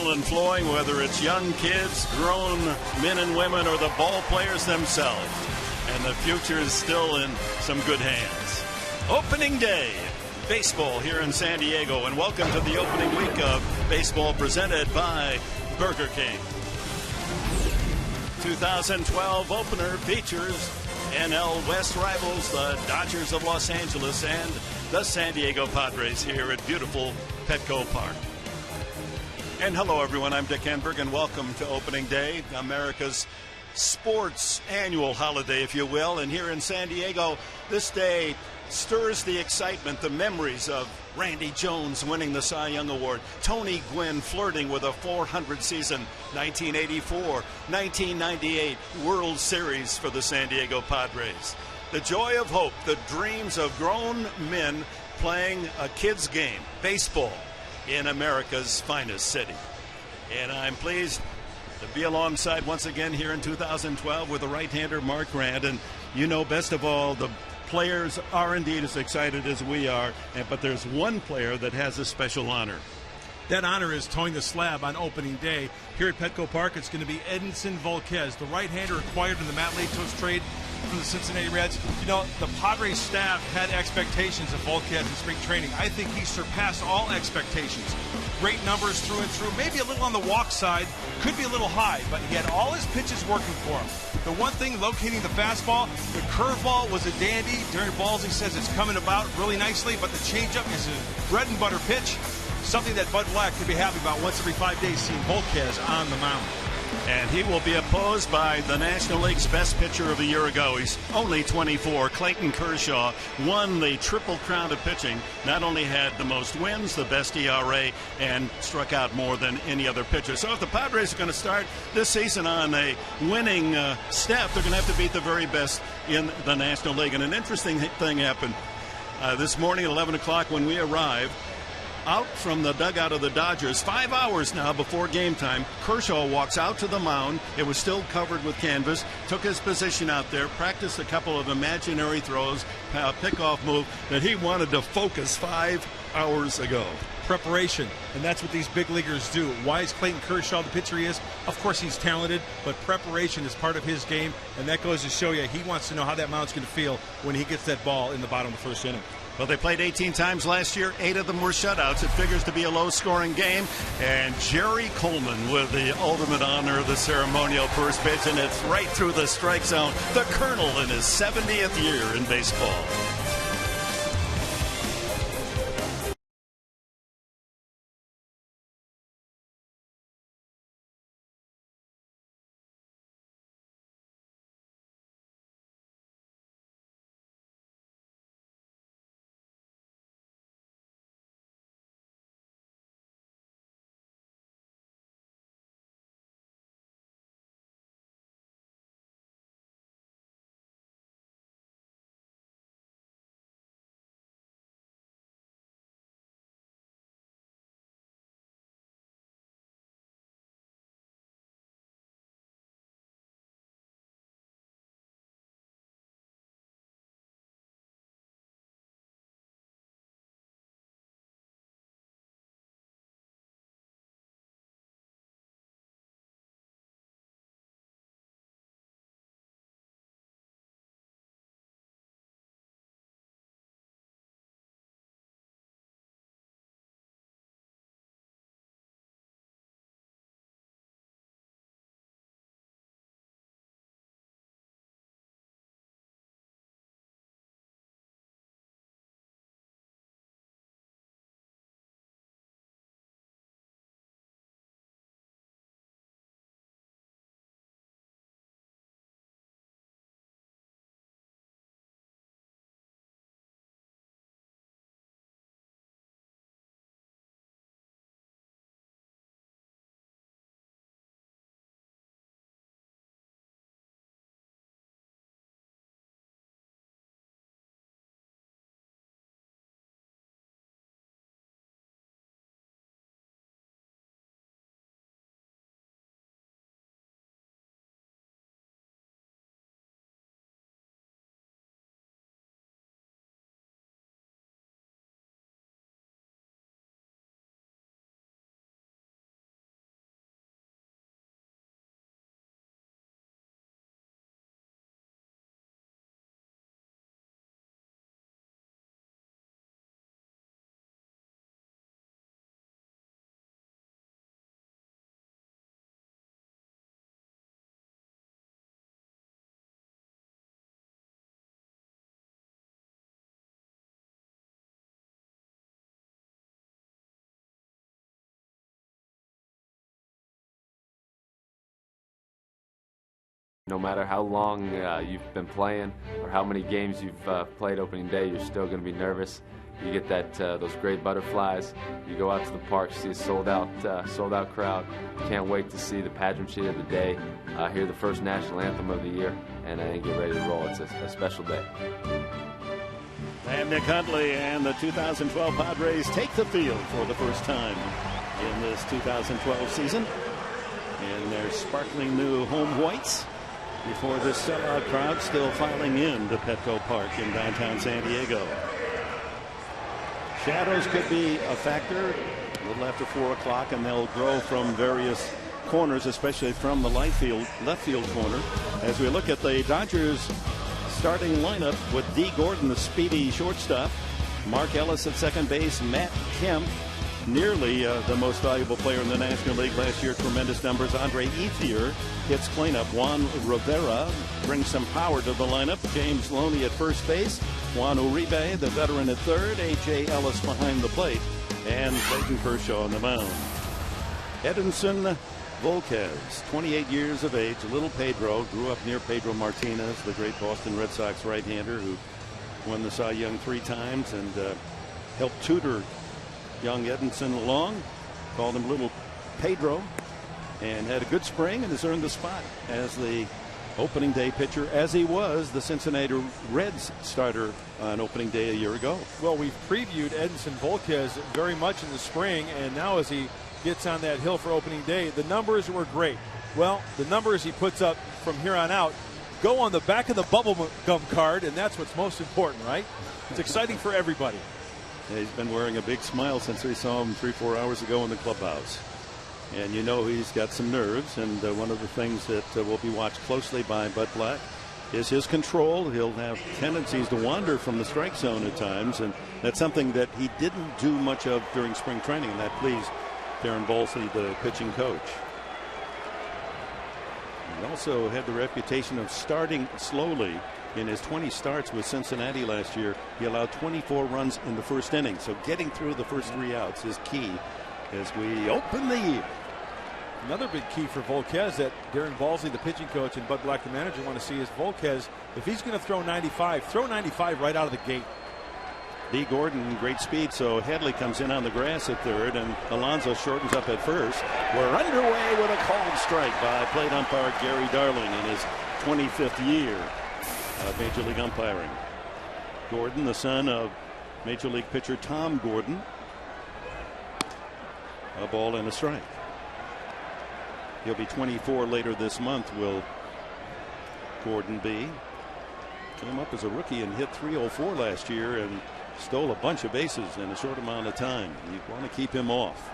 adrenaline flowing, whether it's young kids, grown men and women, or the ball players themselves. And the future is still in some good hands. Opening day, baseball here in San Diego, and welcome to the opening week of baseball presented by Burger King. 2012 opener features NL West rivals, the Dodgers of Los Angeles and the San Diego Padres here at beautiful Petco Park. And hello everyone, I'm Dick Enberg and welcome to opening day, America's sports annual holiday, if you will. And here in San Diego, this day stirs the excitement, the memories of Randy Jones winning the Cy Young Award, Tony Gwynn flirting with a .400 season, 1984, 1998 World Series for the San Diego Padres. The joy of hope, the dreams of grown men playing a kid's game, baseball, in America's finest city. And I'm pleased to be alongside once again here in 2012 with the right-hander Mark Grant. And you know, best of all, the players are indeed as excited as we are, but there's one player that has a special honor. That honor is towing the slab on opening day. Here at Petco Park, it's going to be Edinson Volquez, the right-hander acquired in the Matt Latos trade from the Cincinnati Reds. You know, the Padres staff had expectations of Volquez in spring training. I think he surpassed all expectations. Great numbers through and through, maybe a little on the walk side, could be a little high, but he had all his pitches working for him. The one thing, locating the fastball, the curveball was a dandy. Darren Ballsy says it's coming about really nicely, but the changeup is a bread and butter pitch, something that Bud Black could be happy about once every 5 days, seeing Volquez on the mound. And he will be opposed by the National League's best pitcher of a year ago. He's only 24. Clayton Kershaw won the Triple Crown of pitching. Not only had the most wins, the best ERA, and struck out more than any other pitcher. So if the Padres are going to start this season on a winning step, they're going to have to beat the very best in the National League. And an interesting thing happened this morning at 11 o'clock when we arrived. Out from the dugout of the Dodgers, 5 hours now before game time, Kershaw walks out to the mound. It was still covered with canvas, took his position out there, practiced a couple of imaginary throws, a pickoff move that he wanted to focus 5 hours ago. Preparation, and that's what these big leaguers do. Why is Clayton Kershaw the pitcher he is? Of course he's talented, but preparation is part of his game, and that goes to show you he wants to know how that mound's going to feel when he gets that ball in the bottom of the first inning. Well, they played 18 times last year. 8 of them were shutouts. It figures to be a low-scoring game. And Jerry Coleman with the ultimate honor of the ceremonial first pitch, and it's right through the strike zone. The Colonel in his 70th year in baseball. No matter how long you've been playing or how many games you've played opening day, you're still going to be nervous. You get that those great butterflies. You go out to the park, see a sold out crowd. Can't wait to see the pageantry of the day, hear the first national anthem of the year, and get ready to roll. It's a special day. And Nick Huntley and the 2012 Padres take the field for the first time in this 2012 season in their sparkling new home whites, before this sellout crowd still filing in to Petco Park in downtown San Diego. Shadows could be a factor a little after 4 o'clock, and they'll grow from various corners, especially from the left field corner. As we look at the Dodgers starting lineup with D. Gordon, the speedy shortstop, Mark Ellis at second base, Matt Kemp, nearly the most valuable player in the National League last year, tremendous numbers. Andre Ethier hits cleanup. Juan Rivera brings some power to the lineup. James Loney at first base. Juan Uribe, the veteran, at third. A.J. Ellis behind the plate. And Clayton Kershaw on the mound. Edinson Volquez, 28 years of age, little Pedro, grew up near Pedro Martinez, the great Boston Red Sox right-hander who won the Cy Young 3 times and helped tutor young Edinson along. Called him Little Pedro, and had a good spring and has earned the spot as the opening day pitcher, as he was the Cincinnati Reds starter on opening day a year ago. Well, we've previewed Edinson Volquez very much in the spring, and now as he gets on that hill for opening day, the numbers were great. Well, the numbers he puts up from here on out go on the back of the bubble gum card, and that's what's most important, right? It's exciting for everybody. Yeah, he's been wearing a big smile since we saw him 3-4 hours ago in the clubhouse. And you know he's got some nerves, and one of the things that will be watched closely by Bud Black is his control. He'll have tendencies to wander from the strike zone at times, and that's something that he didn't do much of during spring training, and that pleased Darren Bolsey, the pitching coach. He also had the reputation of starting slowly. In his 20 starts with Cincinnati last year, he allowed 24 runs in the first inning. So getting through the first 3 outs is key as we open the year. Another big key for Volquez that Darren Balsley, the pitching coach, and Bud Black, the manager, want to see is Volquez, if he's going to throw 95 right out of the gate. D. Gordon, great speed, so Headley comes in on the grass at third, and Alonso shortens up at first. We're underway with a called strike by plate umpire Gary Darling in his 25th year of Major League umpiring. Gordon, the son of Major League pitcher Tom Gordon. A ball and a strike. He'll be 24 later this month, will Gordon be. Came up as a rookie and hit .304 last year and stole a bunch of bases in a short amount of time. You want to keep him off.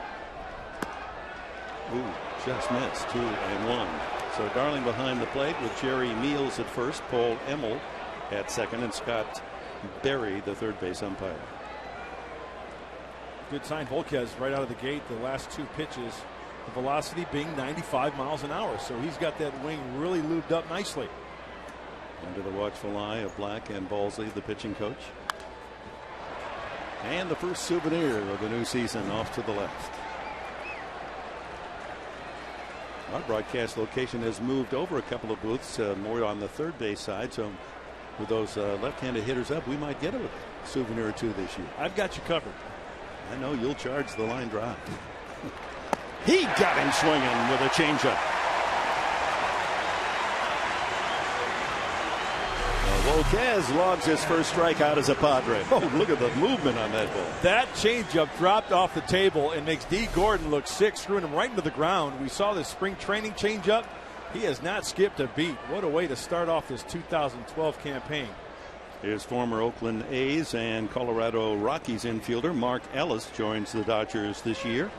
Ooh, just missed. 2-1. So Darling behind the plate with Jerry Meals at first, Paul Emmel at second, and Scott Berry, the third base umpire. Good sign, Volquez, right out of the gate. The last 2 pitches, the velocity being 95 miles an hour. So he's got that wing really lubed up nicely. Under the watchful eye of Black and Balsley, the pitching coach. And the first souvenir of the new season off to the left. Our broadcast location has moved over a couple of booths, more on the third base side. So with those left-handed hitters up, we might get a souvenir or two this year. I've got you covered. I know you'll charge the line drive. He got him swinging with a changeup. Volquez logs his first strikeout as a Padre. Oh, look at the movement on that ball. That changeup dropped off the table and makes D. Gordon look sick, screwing him right into the ground. We saw this spring training changeup. He has not skipped a beat. What a way to start off this 2012 campaign. Here's former Oakland A's and Colorado Rockies infielder Mark Ellis joins the Dodgers this year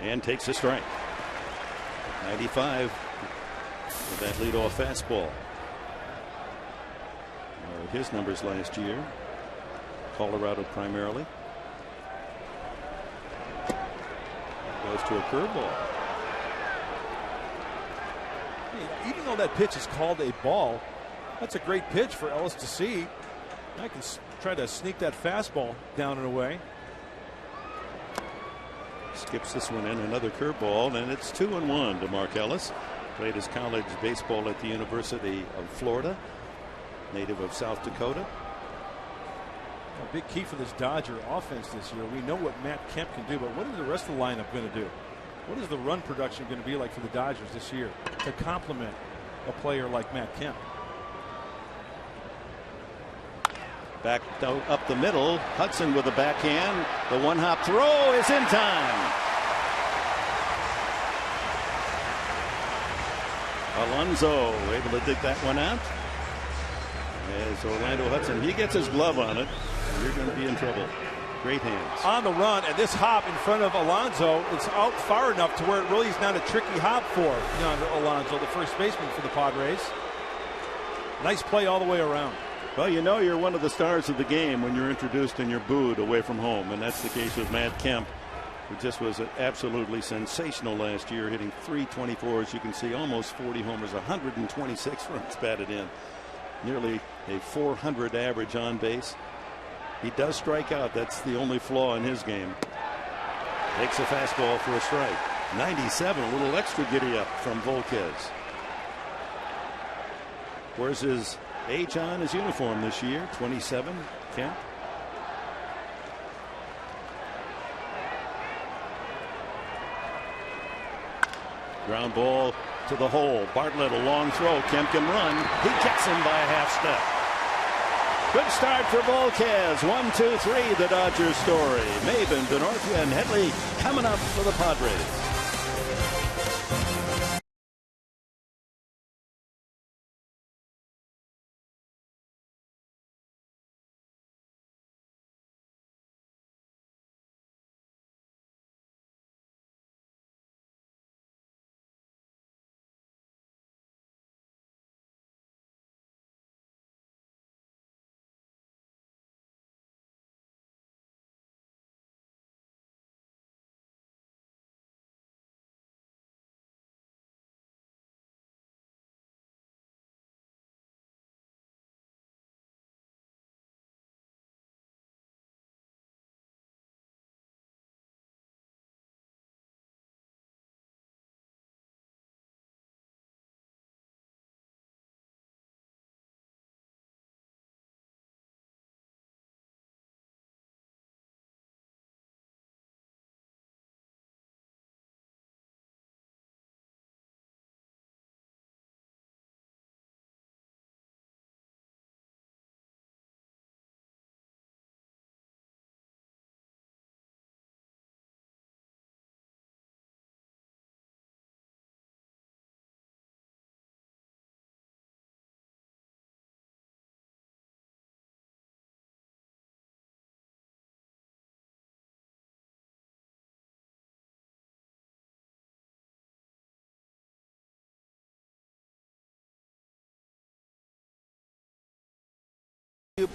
and takes a strike. 95 with that leadoff fastball. His numbers last year, Colorado primarily. Goes to a curveball. Even though that pitch is called a ball, that's a great pitch for Ellis to see. I can try to sneak that fastball down and away. Skips this one in, another curveball, and it's 2-1 to Mark Ellis. Played his college baseball at the University of Florida, native of South Dakota. A big key for this Dodger offense this year. We know what Matt Kemp can do, but what is the rest of the lineup going to do? What is the run production going to be like for the Dodgers this year to complement a player like Matt Kemp? Back up the middle. Hudson with a backhand. The one-hop throw is in time. Alonso able to dig that one out. As Orlando Hudson, he gets his glove on it. You're going to be in trouble. Great hands. On the run, and this hop in front of Alonso, it's out far enough to where it really is not a tricky hop for Alonso, the first baseman for the Padres. Nice play all the way around. Well, you know you're one of the stars of the game when you're introduced and you're booed away from home, and that's the case with Matt Kemp, who just was absolutely sensational last year, hitting .324, as you can see, almost 40 homers, 126 runs batted in, nearly a .400 average on base. He does strike out. That's the only flaw in his game. Takes a fastball for a strike. 97, a little extra giddy up from Volquez. Where's his age on his uniform this year? 27, Kemp. Ground ball to the hole. Bartlett, a long throw. Kemp can run. He gets him by a half step. Good start for Volquez. 1, 2, 3, the Dodgers story. Maben, Denorfia, and Headley coming up for the Padres.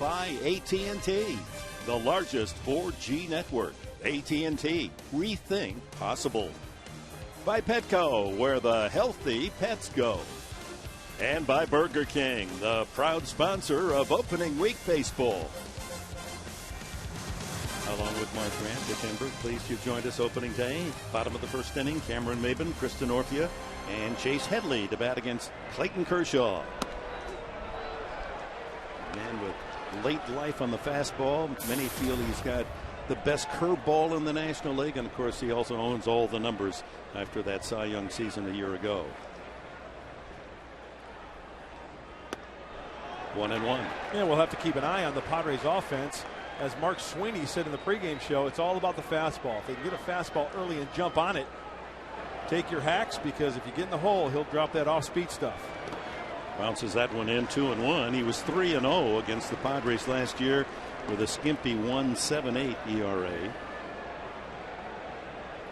By AT&T, the largest 4G network. AT&T, rethink possible. By Petco, where the healthy pets go. And by Burger King, the proud sponsor of opening week baseball. Along with Mark Grant, Dick Enberg, pleased you've joined us opening day. Bottom of the first inning, Cameron Maben, Chris Denorfia, and Chase Headley to bat against Clayton Kershaw. Man with late life on the fastball. Many feel he's got the best curveball in the National League, and of course he also owns all the numbers after that Cy Young season a year ago. 1-1. Yeah, we'll have to keep an eye on the Padres offense. As Mark Sweeney said in the pregame show, it's all about the fastball. If they can get a fastball early and jump on it, take your hacks, because if you get in the hole, he'll drop that off-speed stuff. Bounces that one in. 2-1. He was 3-0 against the Padres last year with a skimpy 1.78 ERA.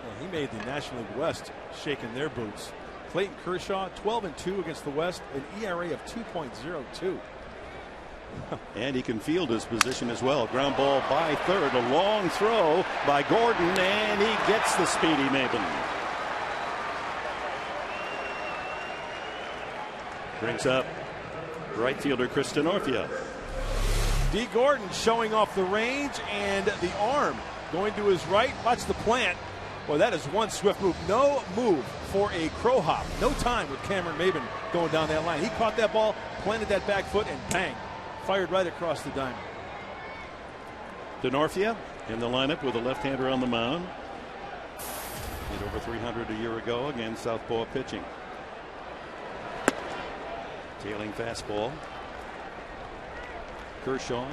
Well, he made the National League West shaking their boots. Clayton Kershaw 12-2 against the West, an ERA of 2.02. And he can field his position as well. Ground ball by third. A long throw by Gordon, and he gets the speedy Maben. Brings up right fielder Chris Denorfia. D. Gordon showing off the range and the arm going to his right. Watch the plant. Boy, that is one swift move. No move for a crow hop. No time with Cameron Maben going down that line. He caught that ball, planted that back foot, and bang, fired right across the diamond. DeNorfia in the lineup with a left-hander on the mound. Hit over 300 a year ago against southpaw pitching. Tailing fastball. Kershaw,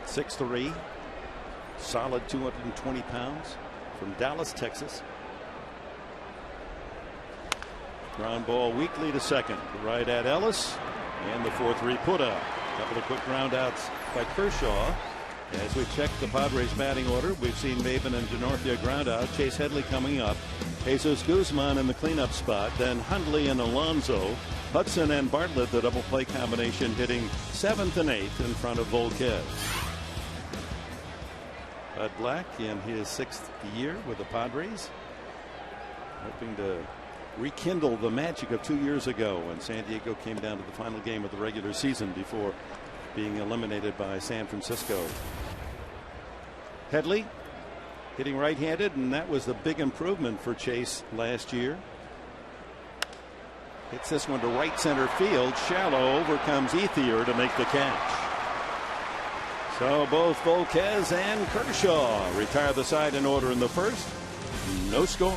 6'3", solid 220 pounds, from Dallas, Texas. Ground ball weakly to second, right at Ellis, and the 4-3 put out. A couple of quick ground outs by Kershaw. As we check the Padres batting order, we've seen Maben and DeNorfia ground out. Chase Headley coming up. Jesus Guzman in the cleanup spot. Then Hundley and Alonso. Hudson and Bartlett, the double play combination, hitting 7th and 8th in front of Volquez. Bud Black in his 6th year with the Padres, hoping to rekindle the magic of 2 years ago when San Diego came down to the final game of the regular season before being eliminated by San Francisco. Headley hitting right-handed, and that was the big improvement for Chase last year. Hits this one to right center field. Shallow. Over comes Ethier to make the catch. So both Volquez and Kershaw retire the side in order in the first. No score.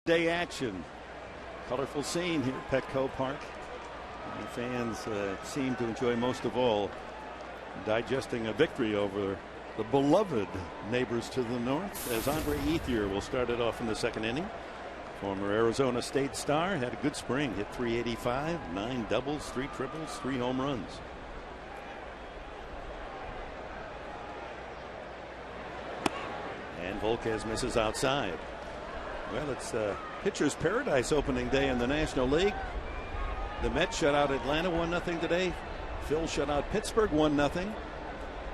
Day action. Colorful scene here at Petco Park. And fans seem to enjoy most of all digesting a victory over the beloved neighbors to the north, as Andre Ethier will start it off in the second inning. Former Arizona State star had a good spring, hit 385, 9 doubles, 3 triples, 3 home runs. And Volquez misses outside. Well, it's pitcher's paradise opening day in the National League. The Mets shut out Atlanta 1-0 today. Phil shut out Pittsburgh 1-0.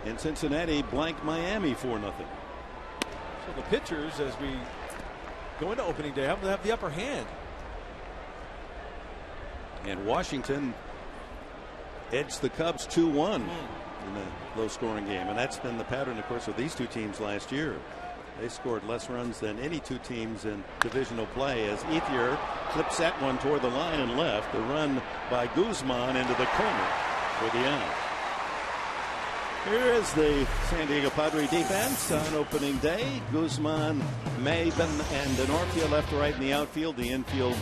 And Cincinnati blanked Miami 4-0. So the pitchers, as we go into opening day, have the upper hand. And Washington edged the Cubs 2-1 in a low-scoring game. And that's been the pattern, of course, of these two teams last year. They scored less runs than any two teams in divisional play, as Ethier clips that one toward the line and left. The run by Guzman into the corner for the out. Here is the San Diego Padre defense on opening day. Guzman, Maben, and DeNorfia left to right in the outfield. The infield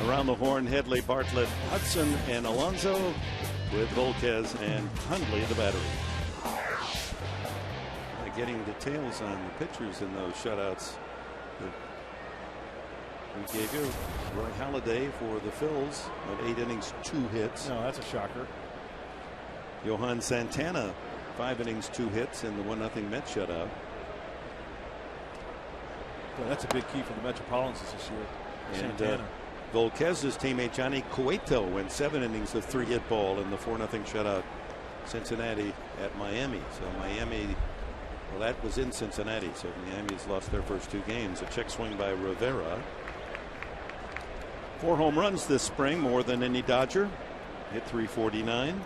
around the horn, Headley, Bartlett, Hudson, and Alonso, with Volquez and Hundley in the battery. Getting details on the pitchers in those shutouts that we gave you. Roy Halladay for the Phils of 8 innings, 2 hits. No, that's a shocker. Johan Santana, 5 innings, 2 hits in the 1-0 Mets shutout. Yeah, that's a big key for the Metropolitans this year. And Santana. Volquez's teammate Johnny Cueto went 7 innings of 3-hit ball in the 4-0 shutout Cincinnati at Miami. So Miami, well, that was in Cincinnati. So Miami's lost their first 2 games. A check swing by Rivera. 4 home runs this spring, more than any Dodger. Hit 349.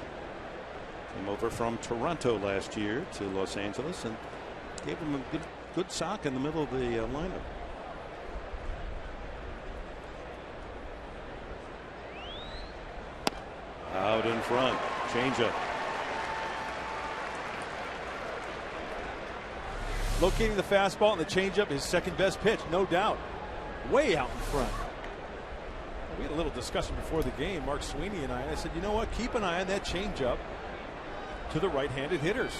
Came over from Toronto last year to Los Angeles and gave him a good sock in the middle of the lineup. Out in front, changeup. Locating the fastball and the changeup, his second best pitch, no doubt. Way out in front. We had a little discussion before the game, Mark Sweeney and I said, you know what, keep an eye on that changeup to the right-handed hitters.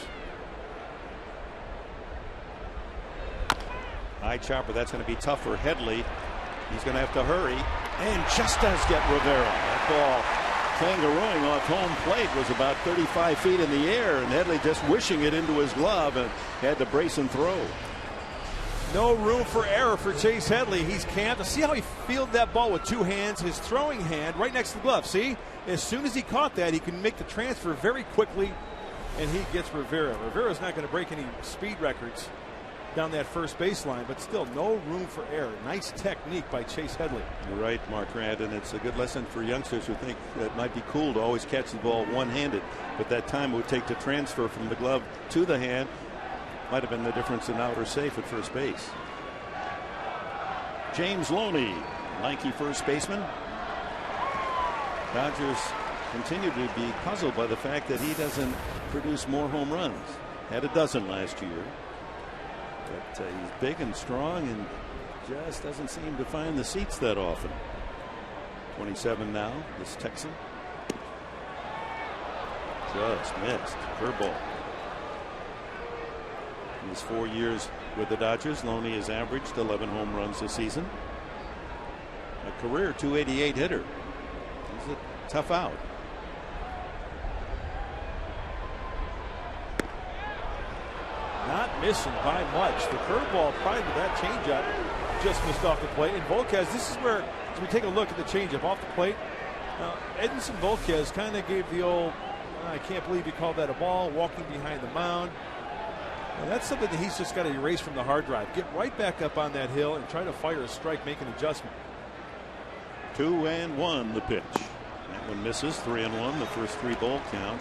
High chopper, that's going to be tough for Headley. He's going to have to hurry, and just does get Rivera. That ball kangarooing off home plate was about 35 feet in the air, and Headley just wishing it into his glove and had to brace and throw. No room for error for Chase Headley. He's camped. See how he fielded that ball with 2 hands, his throwing hand right next to the glove. See, as soon as he caught that, he can make the transfer very quickly, and he gets Rivera. Rivera's not going to break any speed records down that first baseline, but still no room for error. Nice technique by Chase Headley. You're right, Mark Rand, and it's a good lesson for youngsters who think it might be cool to always catch the ball one-handed, but that time it would take to transfer from the glove to the hand might have been the difference in out or safe at first base. James Loney, lanky first baseman. Dodgers continue to be puzzled by the fact that he doesn't produce more home runs. Had a dozen last year. But he's big and strong and just doesn't seem to find the seats that often. 27 now, this Texan. Just missed. Curveball. In his 4 years with the Dodgers, Loney has averaged 11 home runs this season. A career 288 hitter. He's a tough out. Not missing by much. The curveball prior to that changeup just missed off the plate. And Volquez, this is where, as we take a look at the changeup off the plate, Edinson Volquez kind of gave the old, I can't believe he called that a ball, walking behind the mound. And that's something that he's just got to erase from the hard drive. Get right back up on that hill and try to fire a strike, make an adjustment. 2-1 the pitch. That one misses. 3-1 the first 3 ball count.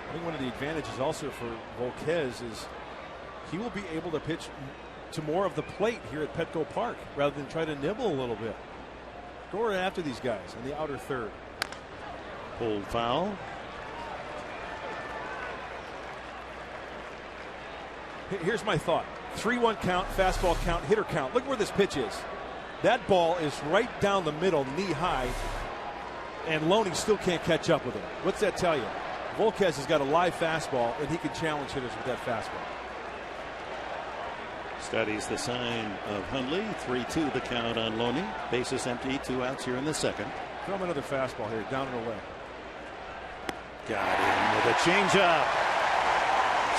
I think one of the advantages also for Volquez is he will be able to pitch to more of the plate here at Petco Park rather than try to nibble a little bit. Go right after these guys in the outer third. Pulled foul. Here's my thought. 3-1 count, fastball count, hitter count. Look where this pitch is. That ball is right down the middle, knee high, and Loney still can't catch up with it. What's that tell you? Volquez has got a live fastball, and he can challenge hitters with that fastball. Studies the sign of Hundley. 3-2 the count on Loney. Bases empty, 2 outs here in the second. Throw him another fastball here, down and away. Got him with a changeup.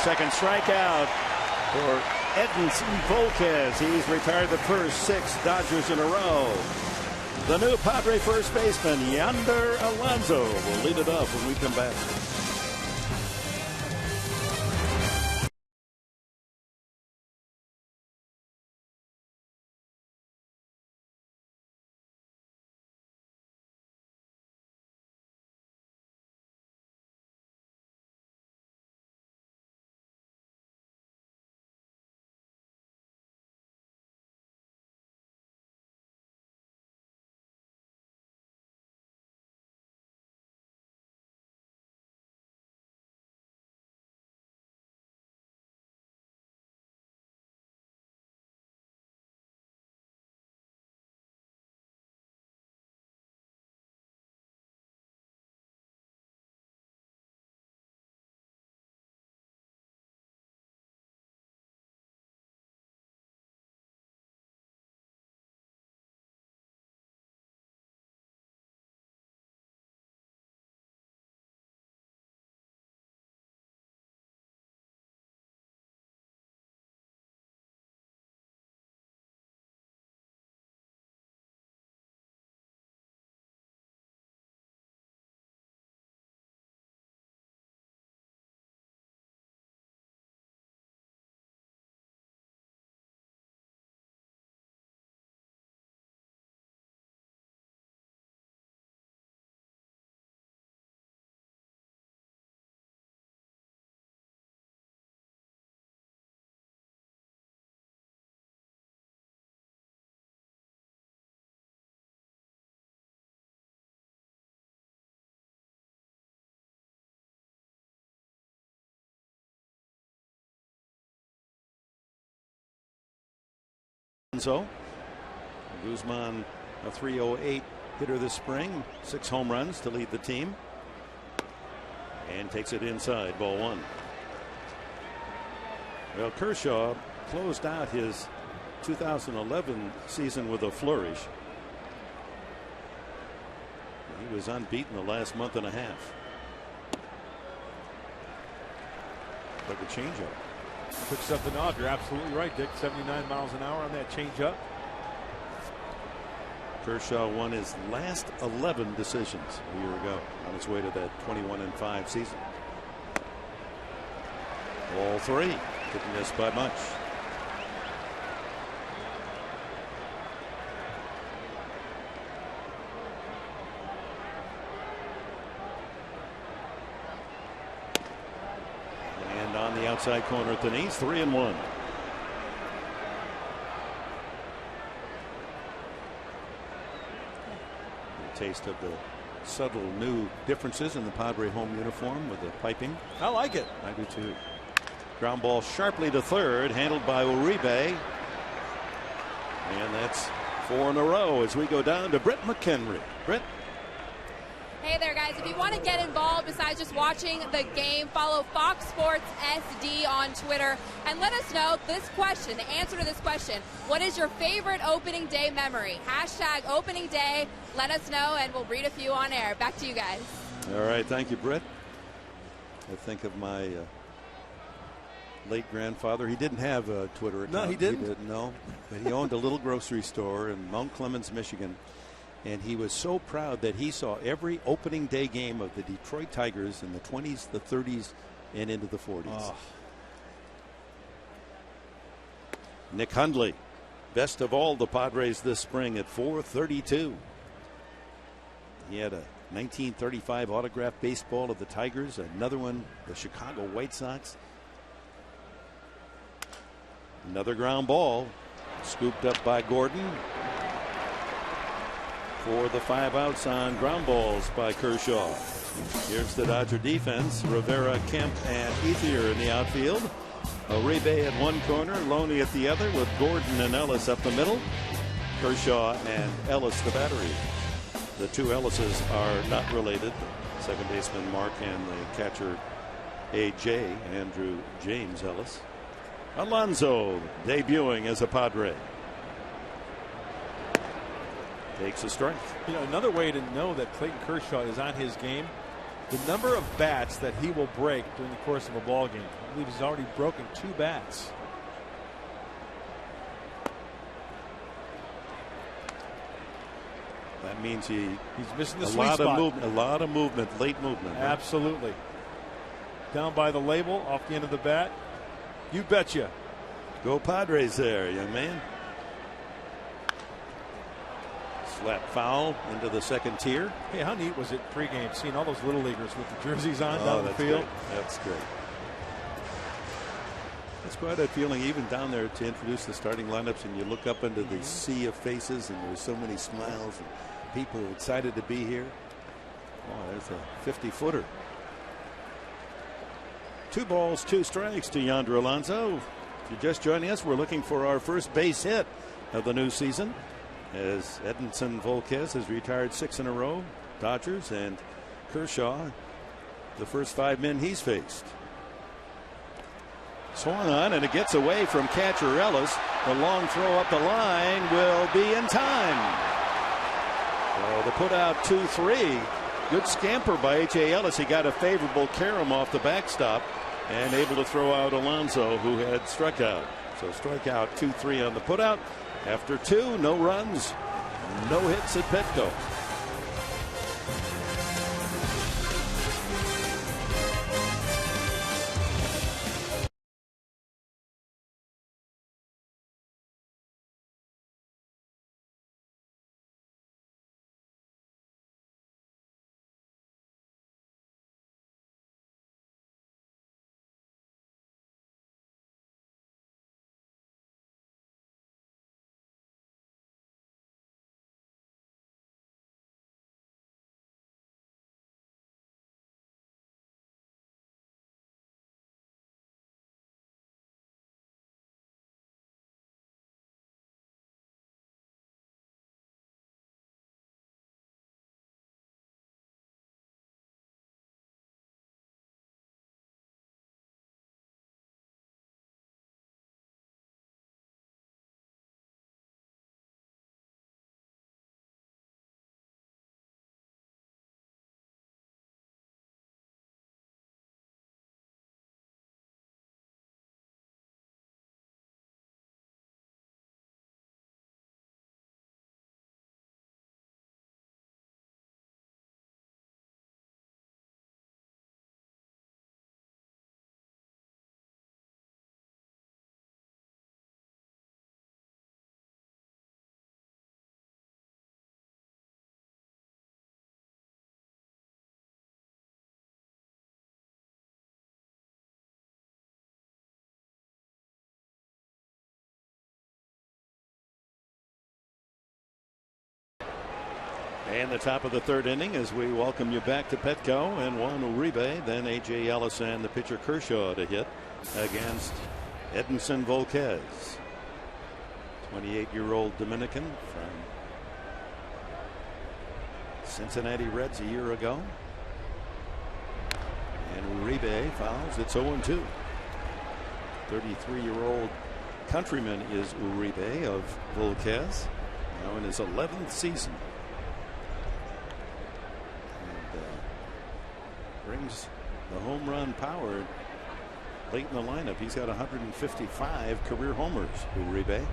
Second strikeout for Edinson Volquez. He's retired the first 6 Dodgers in a row. The new Padre first baseman, Yonder Alonso, will lead it off when we come back. Alonso. Guzman, a 308 hitter this spring, 6 home runs to lead the team. And takes it inside, ball 1. Well, Kershaw closed out his 2011 season with a flourish. He was unbeaten the last month and a half. Like a changeup. Took something off. You're absolutely right, Dick. 79 miles an hour on that changeup. Kershaw won his last 11 decisions a year ago on his way to that 21-5 season. Ball 3. Didn't miss by much. And on the outside corner at the knees, 3-1. Taste of the subtle new differences in the Padre home uniform with the piping. I like it. I do too. Ground ball sharply to third, handled by Uribe. And that's 4 in a row as we go down to Britt McHenry. Britt. Hey there, guys. If you want to get involved besides just watching the game, follow Fox Sports SD on Twitter and let us know this question, the answer to this question. What is your favorite opening day memory? Hashtag opening day. Let us know and we'll read a few on air. Back to you guys. All right. Thank you, Britt. I think of my late grandfather. He didn't have a Twitter account. No, he didn't. He didn't, no. But he owned a little grocery store in Mount Clemens, Michigan. And he was so proud that he saw every opening day game of the Detroit Tigers in the 20s, the 30s, and into the 40s. Oh. Nick Hundley, best of all the Padres this spring at 432. He had a 1935 autographed baseball of the Tigers, another one, the Chicago White Sox. Another ground ball, scooped up by Gordon. For the 5 outs on ground balls by Kershaw. Here's the Dodger defense. Rivera, Kemp, and Ethier in the outfield. Uribe at one corner, Loney at the other, with Gordon and Ellis up the middle. Kershaw and Ellis the battery. The two Ellises are not related. Second baseman Mark and the catcher A.J. Andrew James Ellis. Alonso debuting as a Padre. Takes a strike. You know, another way to know that Clayton Kershaw is on his game, the number of bats that he will break during the course of a ball game. I believe he's already broken 2 bats. That means he's missing the sweet spot. A lot of movement, late movement. Absolutely. Down by the label, off the end of the bat. You betcha. Go Padres there, young man. Slap foul into the second tier. Hey, how neat was it pregame seeing all those little leaguers with the jerseys on down the field? Great. That's great. It's quite a feeling even down there to introduce the starting lineups and you look up into the sea of faces and there's so many smiles and people excited to be here. Oh, there's a 50-footer. 2 balls, 2 strikes to Yonder Alonso. If you're just joining us, we're looking for our first base hit of the new season. As Edinson Volquez has retired 6 in a row. Dodgers and Kershaw, the first 5 men he's faced. Swung on and it gets away from catcher Ellis. The long throw up the line will be in time. So the put out 2-3. Good scamper by A.J. Ellis. He got a favorable carom off the backstop and able to throw out Alonso, who had struck out. So strikeout 2-3 on the putout. After 2, no runs, no hits at Petco. And the top of the third inning as we welcome you back to Petco, and Juan Uribe, then A.J. Ellis and the pitcher Kershaw to hit against Edinson Volquez, 28-year-old Dominican from Cincinnati Reds a year ago. And Uribe fouls. It's 0-2. 33-year-old countryman is Uribe of Volquez, now in his 11th season. Brings the home run power late in the lineup. He's got 155 career homers, Uribe.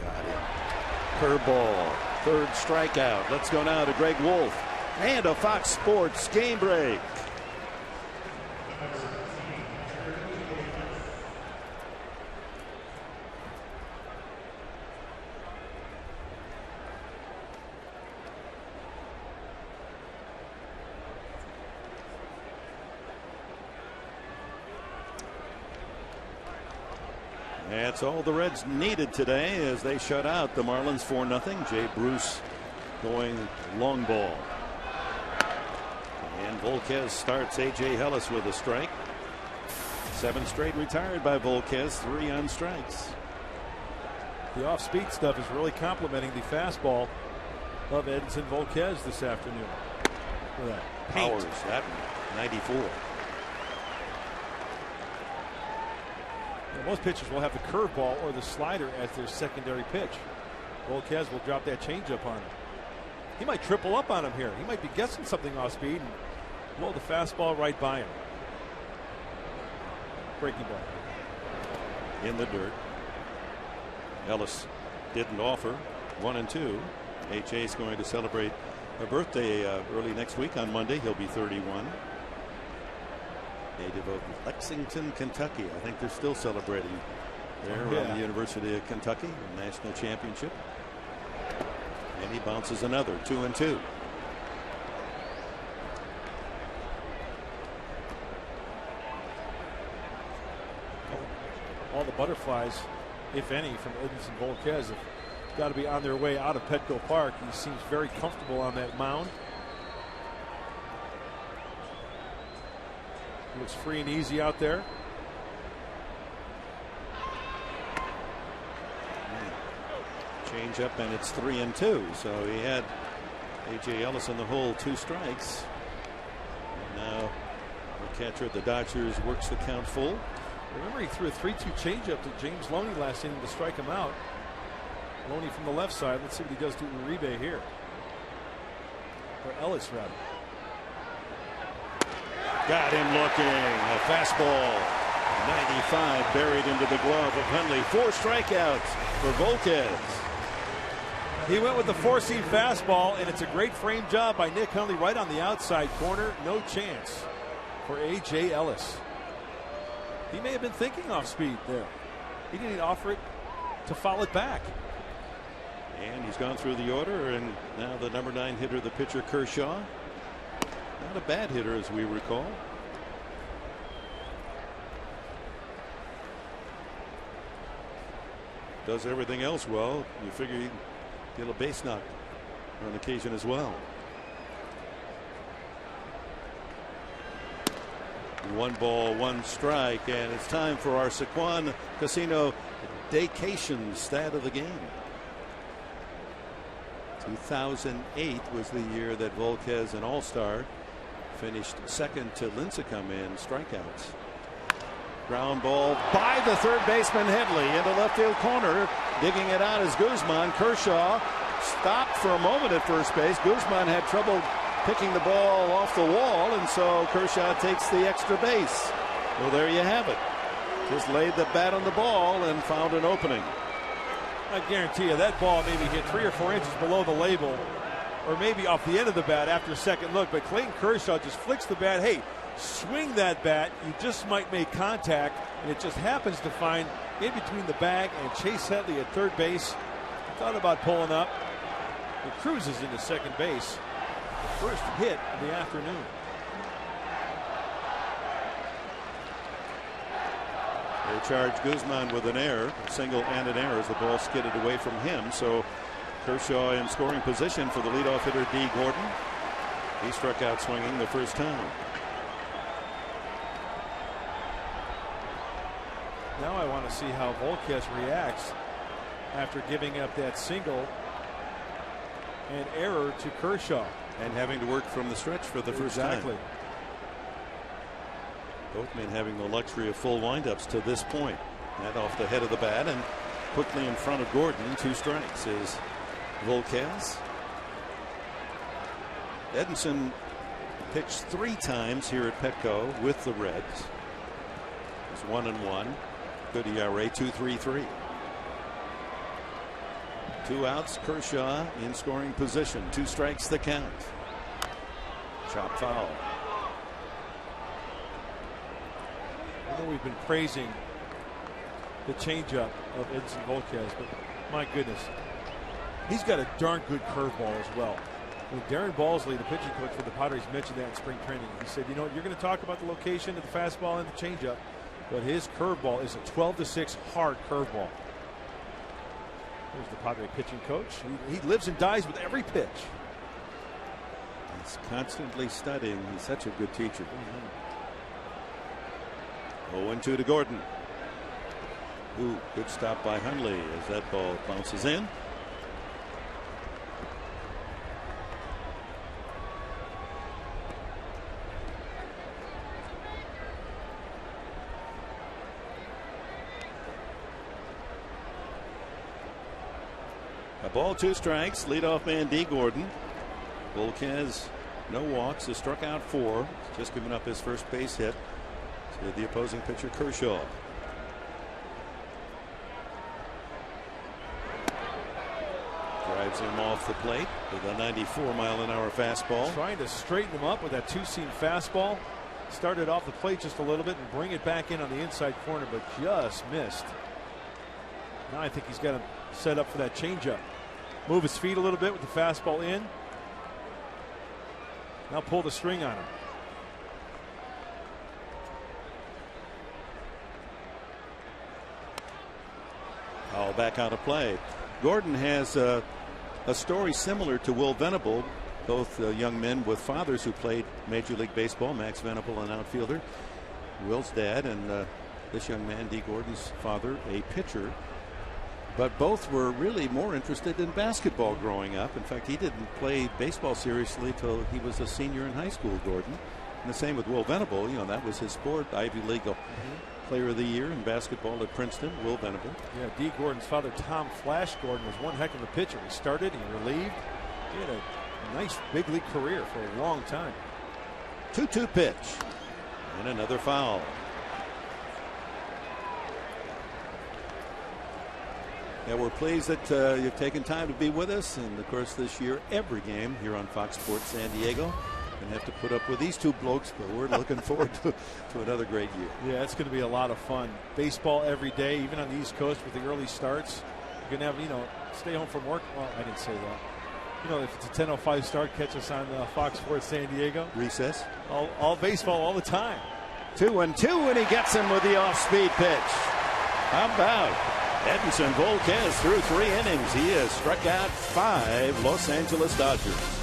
Got him. Curveball. Third strikeout. Let's go now to Greg Wolf and a Fox Sports game break. That's all the Reds needed today as they shut out the Marlins 4-0. Jay Bruce going long ball. And Volquez starts A.J. Ellis with a strike. 7 straight retired by Volquez, 3 on strikes. The off-speed stuff is really complementing the fastball of Edinson Volquez this afternoon. Look at that. Powers, that 94. Most pitchers will have the curveball or the slider as their secondary pitch. Volquez will drop that changeup on him. He might triple up on him here. He might be guessing something off speed and blow the fastball right by him. Breaking ball. In the dirt. Ellis didn't offer. 1-2. H.A.'s going to celebrate a birthday early next week on Monday. He'll be 31. Native of Lexington, Kentucky. I think they're still celebrating there around the University of Kentucky, the national championship. And he bounces another 2-2. All the butterflies, if any, from Edinson Volquez have got to be on their way out of Petco Park. He seems very comfortable on that mound. Looks free and easy out there. Change up, and it's 3-2. So he had A.J. Ellis in the hole, 2 strikes. And now the catcher of the Dodgers works the count full. Remember, he threw a 3-2 changeup to James Loney last inning to strike him out. Loney from the left side. Let's see what he does to Uribe here. Or Ellis, rather. Got him looking. A fastball. 95 buried into the glove of Hundley. 4 strikeouts for Volquez. He went with the 4-seam fastball, and it's a great frame job by Nick Hundley right on the outside corner. No chance for A.J. Ellis. He may have been thinking off speed there. He didn't offer it to foul it back. And he's gone through the order, and now the number 9 hitter, the pitcher Kershaw. Not a bad hitter, as we recall. Does everything else well. You figure he'd get a base knock on occasion as well. 1 ball, 1 strike, and it's time for our Sequan Casino Daycation stat of the game. 2008 was the year that Volquez, an all-star, finished second to Lincecum in strikeouts. Ground ball by the third baseman Headley into left field corner. Digging it out is Guzman. Kershaw stopped for a moment at first base. Guzman had trouble picking the ball off the wall, and so Kershaw takes the extra base. Well, there you have it. Just laid the bat on the ball and found an opening. I guarantee you that ball maybe hit 3 or 4 inches below the label, or maybe off the end of the bat after a second look. But Clayton Kershaw just flicks the bat. Hey, swing that bat. You just might make contact, and it just happens to find in between the bag and Chase Headley at third base. Thought about pulling up. It cruises into second base. The first hit of the afternoon. They charged Guzman with an error, a single and an error as the ball skidded away from him. So Kershaw in scoring position for the leadoff hitter D. Gordon. He struck out swinging the first time. Now I want to see how Volquez reacts after giving up that single and error to Kershaw. And having to work from the stretch for the first time. Exactly. Both men having the luxury of full windups to this point. That off the head of the bat and quickly in front of Gordon. 2 strikes is Volquez. Edinson pitched 3 times here at Petco with the Reds. It's 1-1. Good ERA, 2.33. 2 outs. Kershaw in scoring position. 2 strikes the count. Chop foul. I know we've been praising the changeup of Edinson Volquez, but my goodness, he's got a darn good curveball as well. When Darren Balsley, the pitching coach for the Padres, mentioned that in spring training, he said, you know, you're going to talk about the location of the fastball and the changeup, but his curveball is a 12-6 hard curveball. There's the Padre pitching coach. He lives and dies with every pitch. He's constantly studying. He's such a good teacher. 0-2 to Gordon. Ooh, good stop by Hundley as that ball bounces in. A ball, 2 strikes. Leadoff man D. Gordon. Volquez, no walks, has struck out 4. Just given up his first base hit to the opposing pitcher Kershaw. Drives him off the plate with a 94-mile-an-hour fastball. Trying to straighten him up with that 2-seam fastball. Started off the plate just a little bit and bring it back in on the inside corner, but just missed. Now I think he's got him set up for that changeup. Move his feet a little bit with the fastball in. Now pull the string on him. Foul back out of play. Gordon has a story similar to Will Venable, both young men with fathers who played Major League Baseball. Max Venable, an outfielder, Will's dad, and this young man, D. Gordon's father, a pitcher. But both were really more interested in basketball growing up. In fact, he didn't play baseball seriously till he was a senior in high school, Gordon. And the same with Will Venable. You know, that was his sport. Ivy League Player of the Year in basketball at Princeton, Will Venable. Yeah, D. Gordon's father, Tom Flash Gordon, was one heck of a pitcher. He started, he relieved. He had a nice big league career for a long time. 2-2 pitch. And another foul. Yeah, we're pleased that you've taken time to be with us. And of course, this year, every game here on Fox Sports San Diego. Going to have to put up with these 2 blokes, but we're looking forward to another great year. Yeah, it's going to be a lot of fun. Baseball every day, even on the East Coast with the early starts. You're going to have, you know, stay home from work. Well, I didn't say that. You know, if it's a 10:05 start, catch us on Fox Sports San Diego. Recess. All baseball all the time. 2-2, and he gets him with the off-speed pitch. How about Edinson Volquez through 3 innings? He has struck out 5 Los Angeles Dodgers.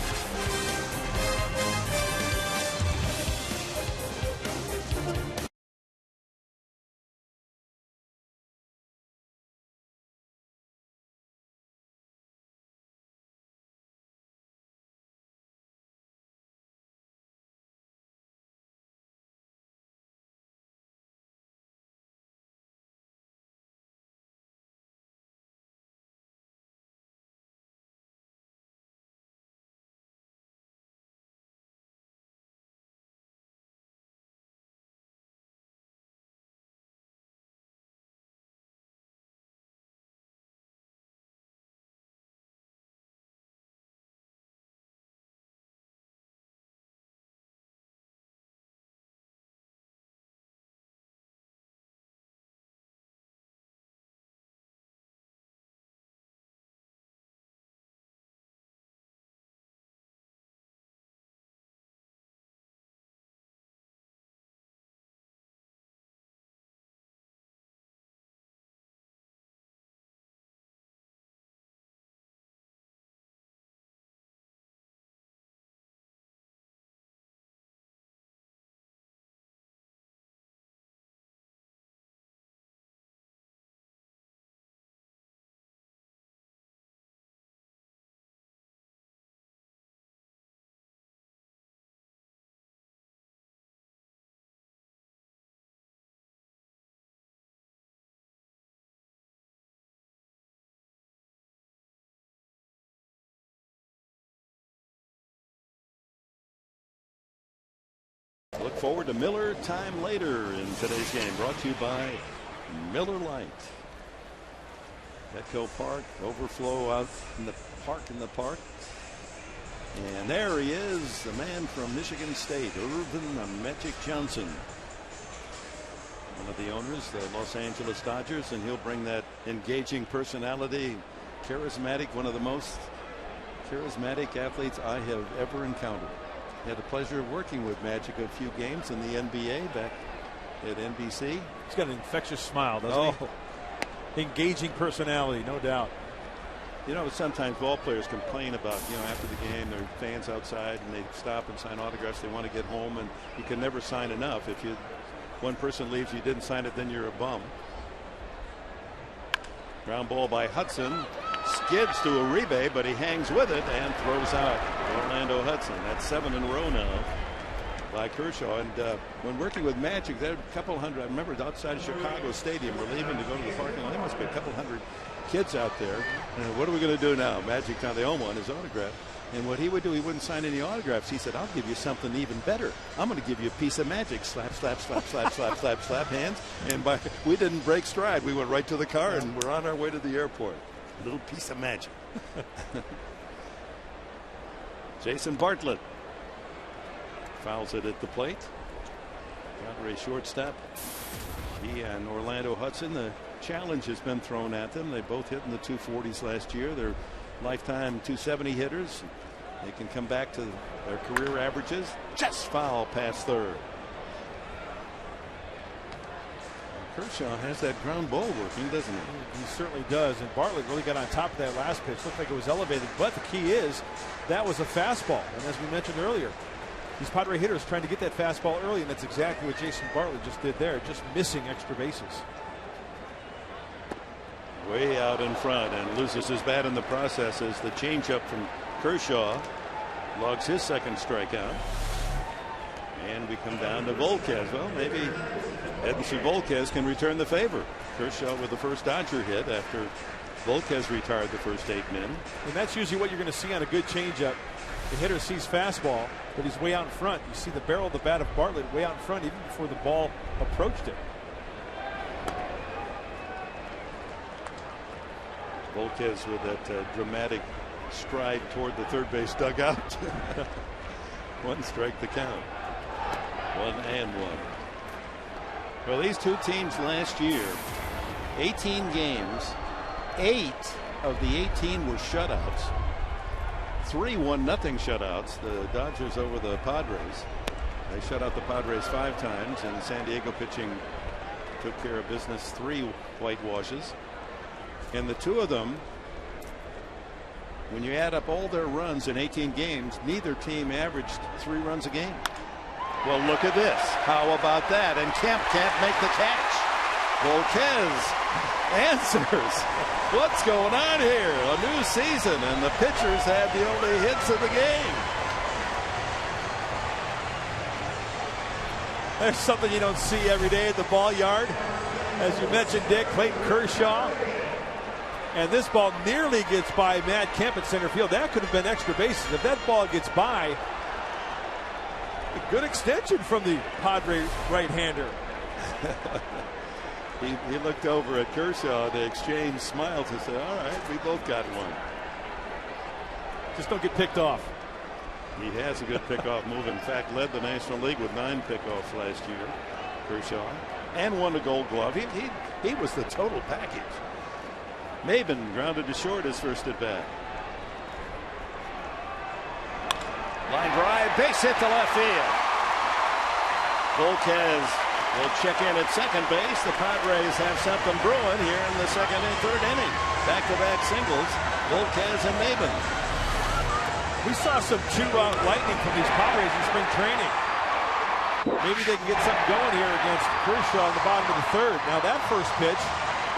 Look forward to Miller Time later in today's game, brought to you by Miller Lite. Petco Park, overflow out in the park. And there he is, the man from Michigan State, Irvin Magic Johnson. One of the owners, the Los Angeles Dodgers, and he'll bring that engaging personality, charismatic, one of the most charismatic athletes I have ever encountered. Had the pleasure of working with Magic a few games in the NBA back at NBC. He's got an infectious smile, doesn't he? Engaging personality, no doubt. You know, sometimes ball players complain about, after the game, there are fans outside and they stop and sign autographs. They want to get home, and you can never sign enough. If one person leaves, you didn't sign it, then you're a bum. Ground ball by Hudson. Skids to Uribe, but he hangs with it and throws out Orlando Hudson. That's 7 in a row now by Kershaw. And when working with Magic, there are a couple hundred. I remember outside of Chicago Stadium, we're leaving to go to the parking lot. There must be a couple hundred kids out there. And what are we going to do now? Magic town, they all want his autograph. And what he would do, he wouldn't sign any autographs. He said, I'll give you something even better. I'm going to give you a piece of magic. Slap, slap, slap, slap, slap, slap, slap hands. And we didn't break stride. We went right to the car and we're on our way to the airport. A little piece of magic. Jason Bartlett fouls it at the plate. Padres shortstop. He and Orlando Hudson, the challenge has been thrown at them. They both hit in the 240s last year. They're lifetime 270 hitters. They can come back to their career averages. Just foul past third. Kershaw has that ground ball working, doesn't he? He certainly does. And Bartlett really got on top of that last pitch. Looked like it was elevated. But the key is that was a fastball. And as we mentioned earlier, these Padre hitters trying to get that fastball early. And that's exactly what Jason Bartlett just did there. Just missing extra bases. Way out in front and loses his bat in the process as the changeup from Kershaw logs his second strikeout. And we come down to Volquez. Well, maybe Edinson Volquez can return the favor. Kershaw with the first Dodger hit after Volquez retired the first 8 men. And that's usually what you're going to see on a good changeup. The hitter sees fastball, but he's way out in front. You see the barrel of the bat of Bartlett way out in front even before the ball approached it. Volquez with that dramatic stride toward the third base dugout. 1 strike the count. 1-1. Well, these two teams last year, 18 games, 8 of the 18 were shutouts. 3 1-0 shutouts. The Dodgers over the Padres. They shut out the Padres 5 times, and San Diego pitching took care of business. 3 whitewashes. And the 2 of them, when you add up all their runs in 18 games, neither team averaged 3 runs a game. Well, look at this. How about that? And Kemp can't make the catch. Volquez answers. What's going on here? A new season, and the pitchers had the only hits of the game. There's something you don't see every day at the ball yard. As you mentioned, Dick, Clayton Kershaw. And this ball nearly gets by Matt Kemp at center field. That could have been extra bases. If that ball gets by, a good extension from the Padre right-hander. He looked over at Kershaw. They exchanged smiles and said, all right, we both got one. Just don't get picked off. He has a good pickoff move. In fact, led the National League with 9 pickoffs last year, Kershaw, and won the Gold Glove. He was the total package. Maben grounded to short his first at bat. Line drive, base hit to left field. Volquez will check in at second base. The Padres have something brewing here in the second and third inning. Back-to-back singles, Volquez and Maben. We saw some 2-out lightning from these Padres in spring training. Maybe they can get something going here against Kershaw in the bottom of the third. Now that first pitch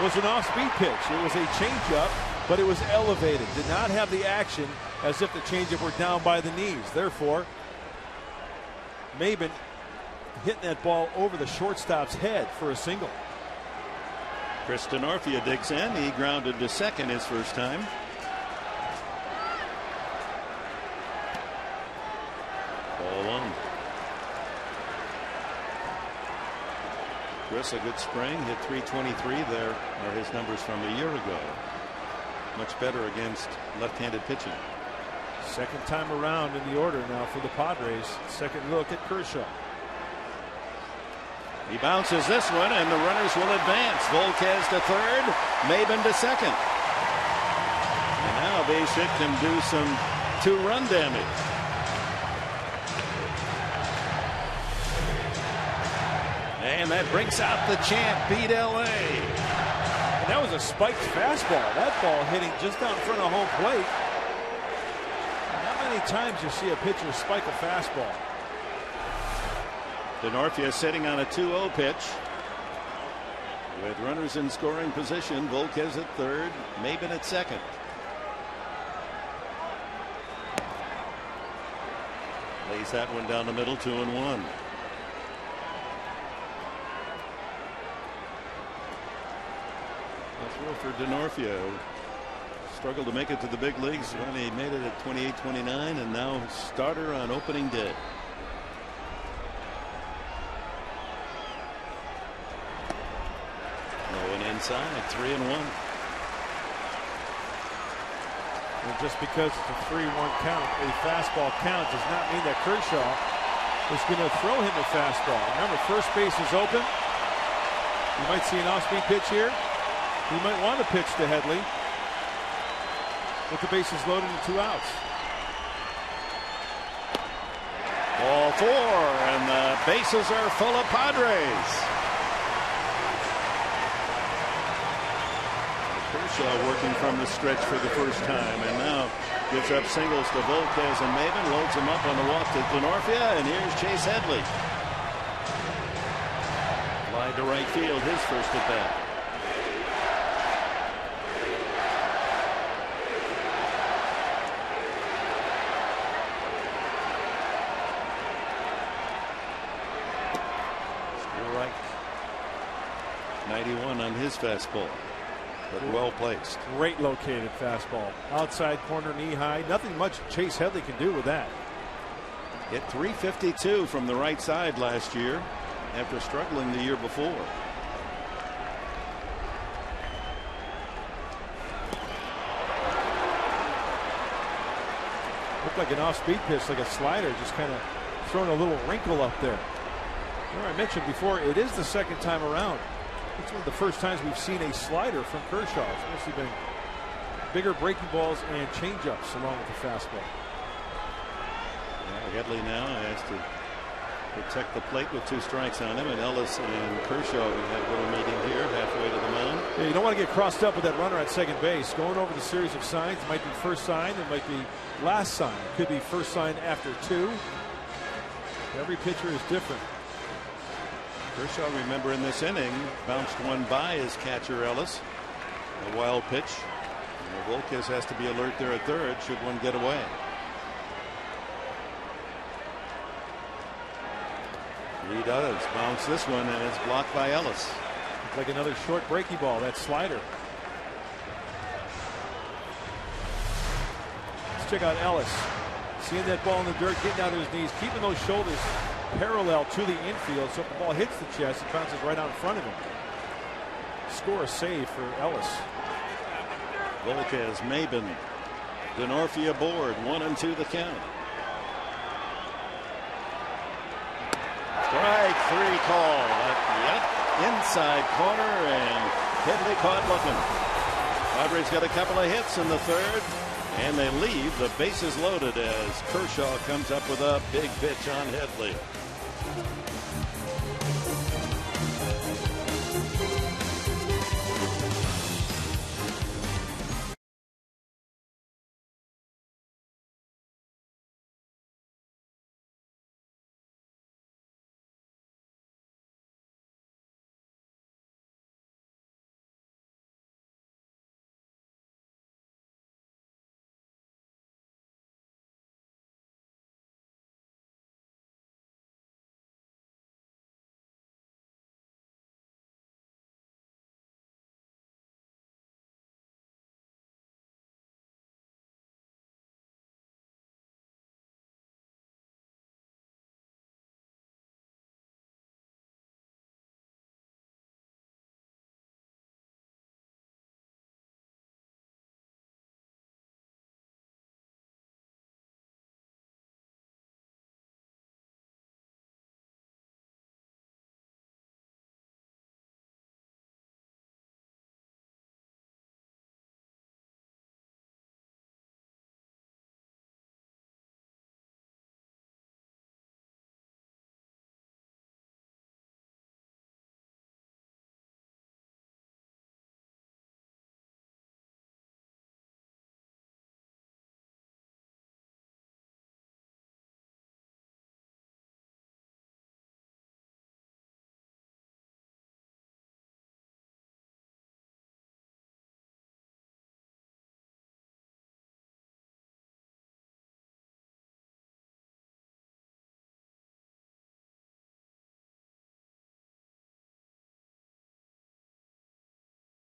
was an off-speed pitch. It was a changeup, but it was elevated. Did not have the action as if the changeup were down by the knees. Therefore, Maben hitting that ball over the shortstop's head for a single. Chris Denorfia digs in. He grounded to second his first time. Ball 1. Chris, a good spring, hit 323. There are his numbers from a year ago. Much better against left-handed pitching. Second time around in the order now for the Padres. Second look at Kershaw. He bounces this one, and the runners will advance. Volquez to third, Maben to second. And now a base hit can do some two-run damage. And that brings out the chant, beat LA. And that was a spiked fastball. That ball hitting just down in front of home plate. Not many times you see a pitcher spike a fastball. Denorfia sitting on a 2-0 pitch. With runners in scoring position, Volquez at third, Maben at second. Lays that one down the middle, 2-1. Throw for Denorfia. Struggled to make it to the big leagues when he made it at 28-29, and now starter on opening day. Low and inside, 3-1. And just because it's a 3-1 count, a fastball count, does not mean that Kershaw is going to throw him a fastball. Remember, first base is open. You might see an off-speed pitch here. He might want to pitch to Headley with the bases loaded and 2 outs. Ball 4, and the bases are full of Padres. Kershaw working from the stretch for the first time, and now gives up singles to Volquez and Maben, loads him up on the walk to Denorfia, and here's Chase Headley. Fly to right field, his first at bat. Right, 91 on his fastball, but well placed. Great located fastball. Outside corner, knee high. Nothing much Chase Headley can do with that. Hit 352 from the right side last year after struggling the year before. Looked like an off-speed pitch, like a slider, just kind of throwing a little wrinkle up there. I mentioned before, it is the second time around. It's one of the first times we've seen a slider from Kershaw. It's mostly been bigger breaking balls and changeups along with the fastball. Yeah, Headley now has to protect the plate with 2 strikes on him, and Ellis and Kershaw we had a little meeting here halfway to the mound. Yeah, you don't want to get crossed up with that runner at second base. Going over the series of signs, it might be first sign, it might be last sign, it could be first sign after 2. Every pitcher is different. Kershaw, remember, in this inning bounced one by his catcher Ellis. A wild pitch. Volquez has to be alert there at third should one get away. He does bounce this one, and it's blocked by Ellis. Looks like another short breaking ball, that slider. Let's check out Ellis. Seeing that ball in the dirt, getting out of his knees, keeping those shoulders parallel to the infield, so if the ball hits the chest, it bounces right out in front of him. Score a save for Ellis. Volquez, Maben, Denorfia board, 1-2 the count. Strike 3 call. Yep, inside corner, and Headley caught looking. Padres got a couple of hits in the third, and they leave the bases loaded as Kershaw comes up with a big pitch on Headley.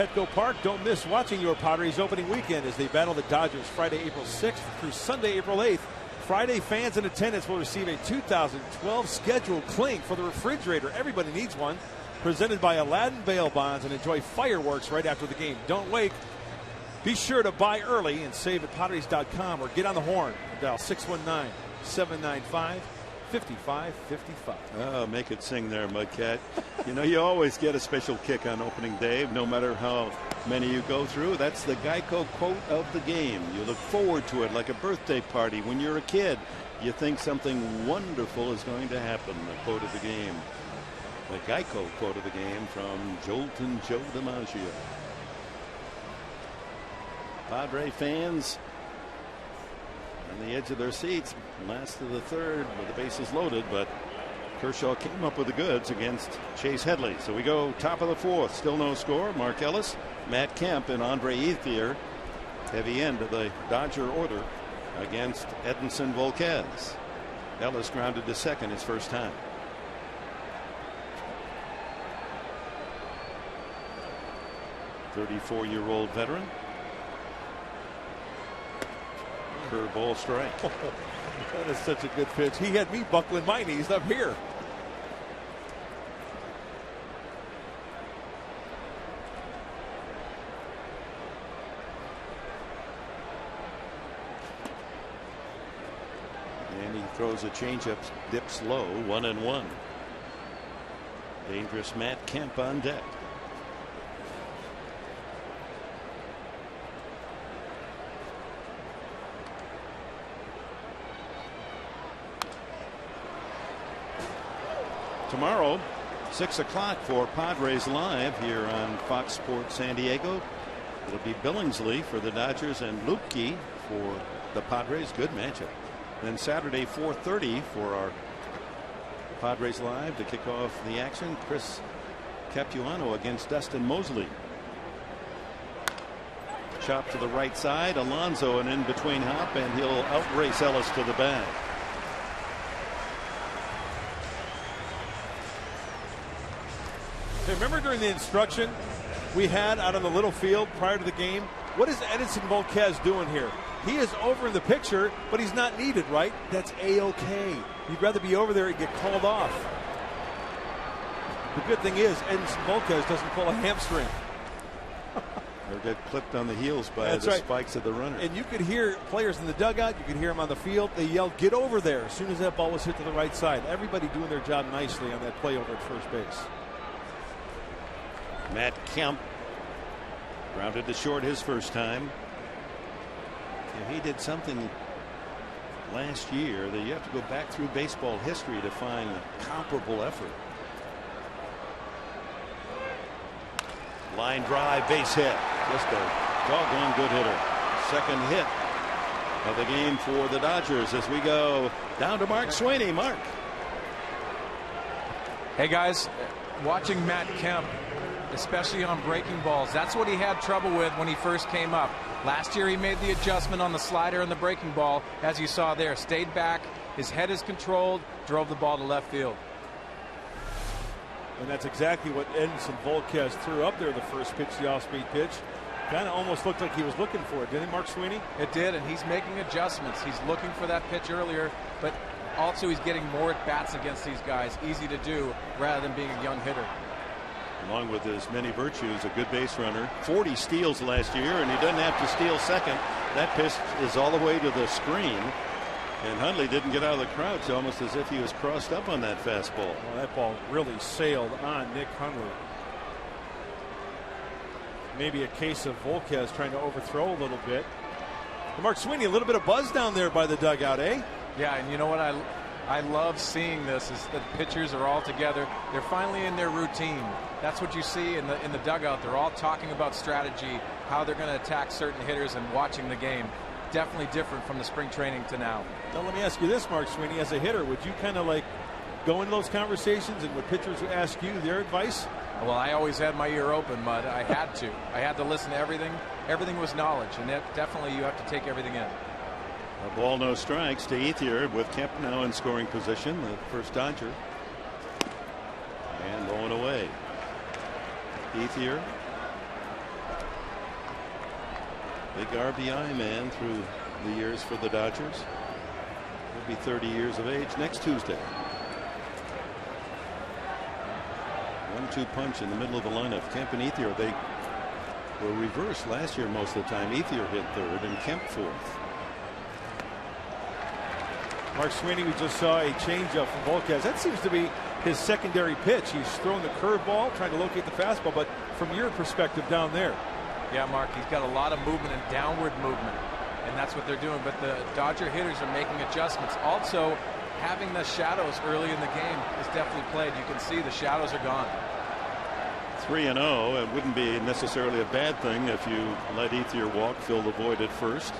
Petco Park. Don't miss watching your Padres opening weekend as they battle the Dodgers Friday, April 6th through Sunday, April 8th. Friday, fans in attendance will receive a 2012 scheduled cling for the refrigerator. Everybody needs one. Presented by Aladdin Bail Bonds, and enjoy fireworks right after the game. Don't wait. Be sure to buy early and save at Padres.com or get on the horn and dial 619-795-5555. Oh, make it sing there, Mudcat. You know, you always get a special kick on opening day, no matter how many you go through. That's the Geico quote of the game. You look forward to it like a birthday party. When you're a kid, you think something wonderful is going to happen. The quote of the game. The Geico quote of the game from Jolton Joe DiMaggio. Padre fans on the edge of their seats, last of the third with the bases loaded, but Kershaw came up with the goods against Chase Headley. So we go top of the fourth, still no score. Mark Ellis, Matt Kemp, and Andre Ethier, heavy end of the Dodger order against Edinson Volquez. Ellis grounded to second his first time. "34-year-old veteran. Curveball strike. That is such a good pitch. He had me buckling my knees up here. And he throws a changeup, dips low, 1-1. Dangerous Matt Kemp on deck. Tomorrow, 6 o'clock for Padres Live here on Fox Sports San Diego. It'll be Billingsley for the Dodgers and Lupke for the Padres. Good matchup. Then Saturday, 4:30 for our Padres Live to kick off the action. Chris Capuano against Dustin Mosley. Chop to the right side. Alonso an in between hop, and he'll outrace Ellis to the bag. Remember during the instruction we had out on the little field prior to the game, what is Edinson Volquez doing here? He is over in the picture, but he's not needed, right? That's A-OK. You'd rather be over there and get called off. The good thing is Edinson Volquez doesn't pull a hamstring. Or get clipped on the heels by That's the right. spikes of the runner. And you could hear players in the dugout, you could hear them on the field. They yelled, "Get over there," as soon as that ball was hit to the right side. Everybody doing their job nicely on that play over at first base. Matt Kemp grounded to short his first time. Yeah, he did something last year that you have to go back through baseball history to find a comparable effort. Line drive, base hit. Just a doggone good hitter. Second hit of the game for the Dodgers as we go down to Mark Sweeney. Mark. Hey guys, watching Matt Kemp, especially on breaking balls, that's what he had trouble with when he first came up. Last year he made the adjustment on the slider and the breaking ball, as you saw there. Stayed back, his head is controlled, drove the ball to left field. And that's exactly what Edinson Volquez threw up there, the first pitch, the off-speed pitch. Kind of almost looked like he was looking for it, didn't it, Mark Sweeney? It did, and he's making adjustments. He's looking for that pitch earlier, but also he's getting more at-bats against these guys. Easy to do rather than being a young hitter. Along with his many virtues, a good base runner. 40 steals last year, and he doesn't have to steal second. That pitch is all the way to the screen. And Hundley didn't get out of the crouch, almost as if he was crossed up on that fastball. Well, that ball really sailed on Nick Hundley. Maybe a case of Volquez trying to overthrow a little bit. And Mark Sweeney, a little bit of buzz down there by the dugout, eh? Yeah, and you know what I love seeing this is the pitchers are all together. They're finally in their routine. That's what you see in the dugout. They're all talking about strategy, how they're going to attack certain hitters, and watching the game. Definitely different from the spring training to now. Now let me ask you this, Mark Sweeney, as a hitter, would you kind of like go into those conversations and would pitchers ask you their advice? Well, I always had my ear open, Mud. I had to. I had to listen to everything. Everything was knowledge, and definitely you have to take everything in. A ball, no strikes to Ethier with Kemp now in scoring position, the first Dodger. And going away. Ethier Big RBI man through the years for the Dodgers. He'll be 30 years of age next Tuesday. 1-2 punch in the middle of the lineup. Kemp and Ethier, they were reversed last year most of the time. Ethier hit third and Kemp fourth. Mark Sweeney, we just saw a changeup from Volquez. That seems to be his secondary pitch. He's throwing the curveball, trying to locate the fastball, but from your perspective down there. Yeah, Mark, he's got a lot of movement and downward movement, and that's what they're doing. But the Dodger hitters are making adjustments. Also, having the shadows early in the game is definitely played. You can see the shadows are gone. 3-0. It wouldn't be necessarily a bad thing if you let Ethier walk, fill the void at first.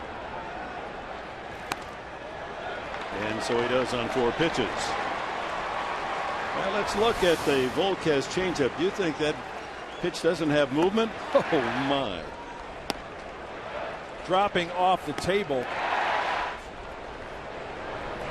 And so he does on 4 pitches. Well, let's look at the Volquez changeup. You think that pitch doesn't have movement? Oh, my. Dropping off the table.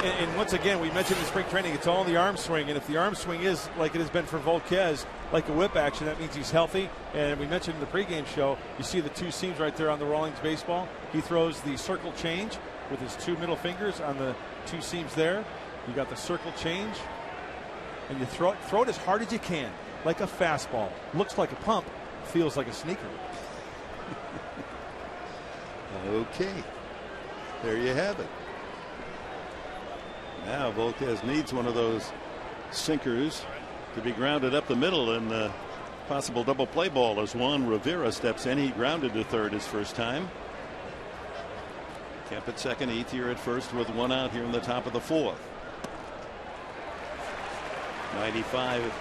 And once again, we mentioned in spring training, it's all in the arm swing. And if the arm swing is like it has been for Volquez, like a whip action, that means he's healthy. And we mentioned in the pregame show, you see the 2 seams right there on the Rawlings baseball. He throws the circle change with his 2 middle fingers on the 2 seams there. You got the circle change. And you throw it as hard as you can, like a fastball. Looks like a pump, feels like a sneaker. Okay. There you have it. Now Volquez needs one of those sinkers to be grounded up the middle, and the possible double play ball as Juan Rivera steps in. He grounded to third his first time. Kemp at second, Ethier at first with 1 out here in the top of the 4th. 95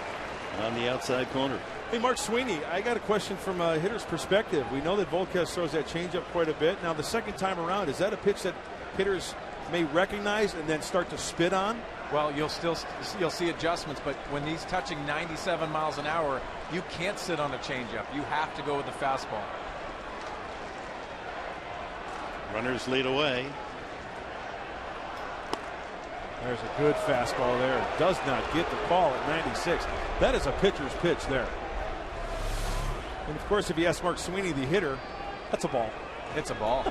on the outside corner. Hey, Mark Sweeney, I got a question from a hitter's perspective. We know that Volquez throws that changeup quite a bit. Now, the second time around, is that a pitch that hitters may recognize and then start to spit on? Well, you'll see adjustments, but when he's touching 97 miles an hour, you can't sit on a changeup. You have to go with the fastball. Runners lead away. There's a good fastball there. Does not get the call at 96. That is a pitcher's pitch there. And of course, if you ask Mark Sweeney, the hitter, that's a ball. It's a ball.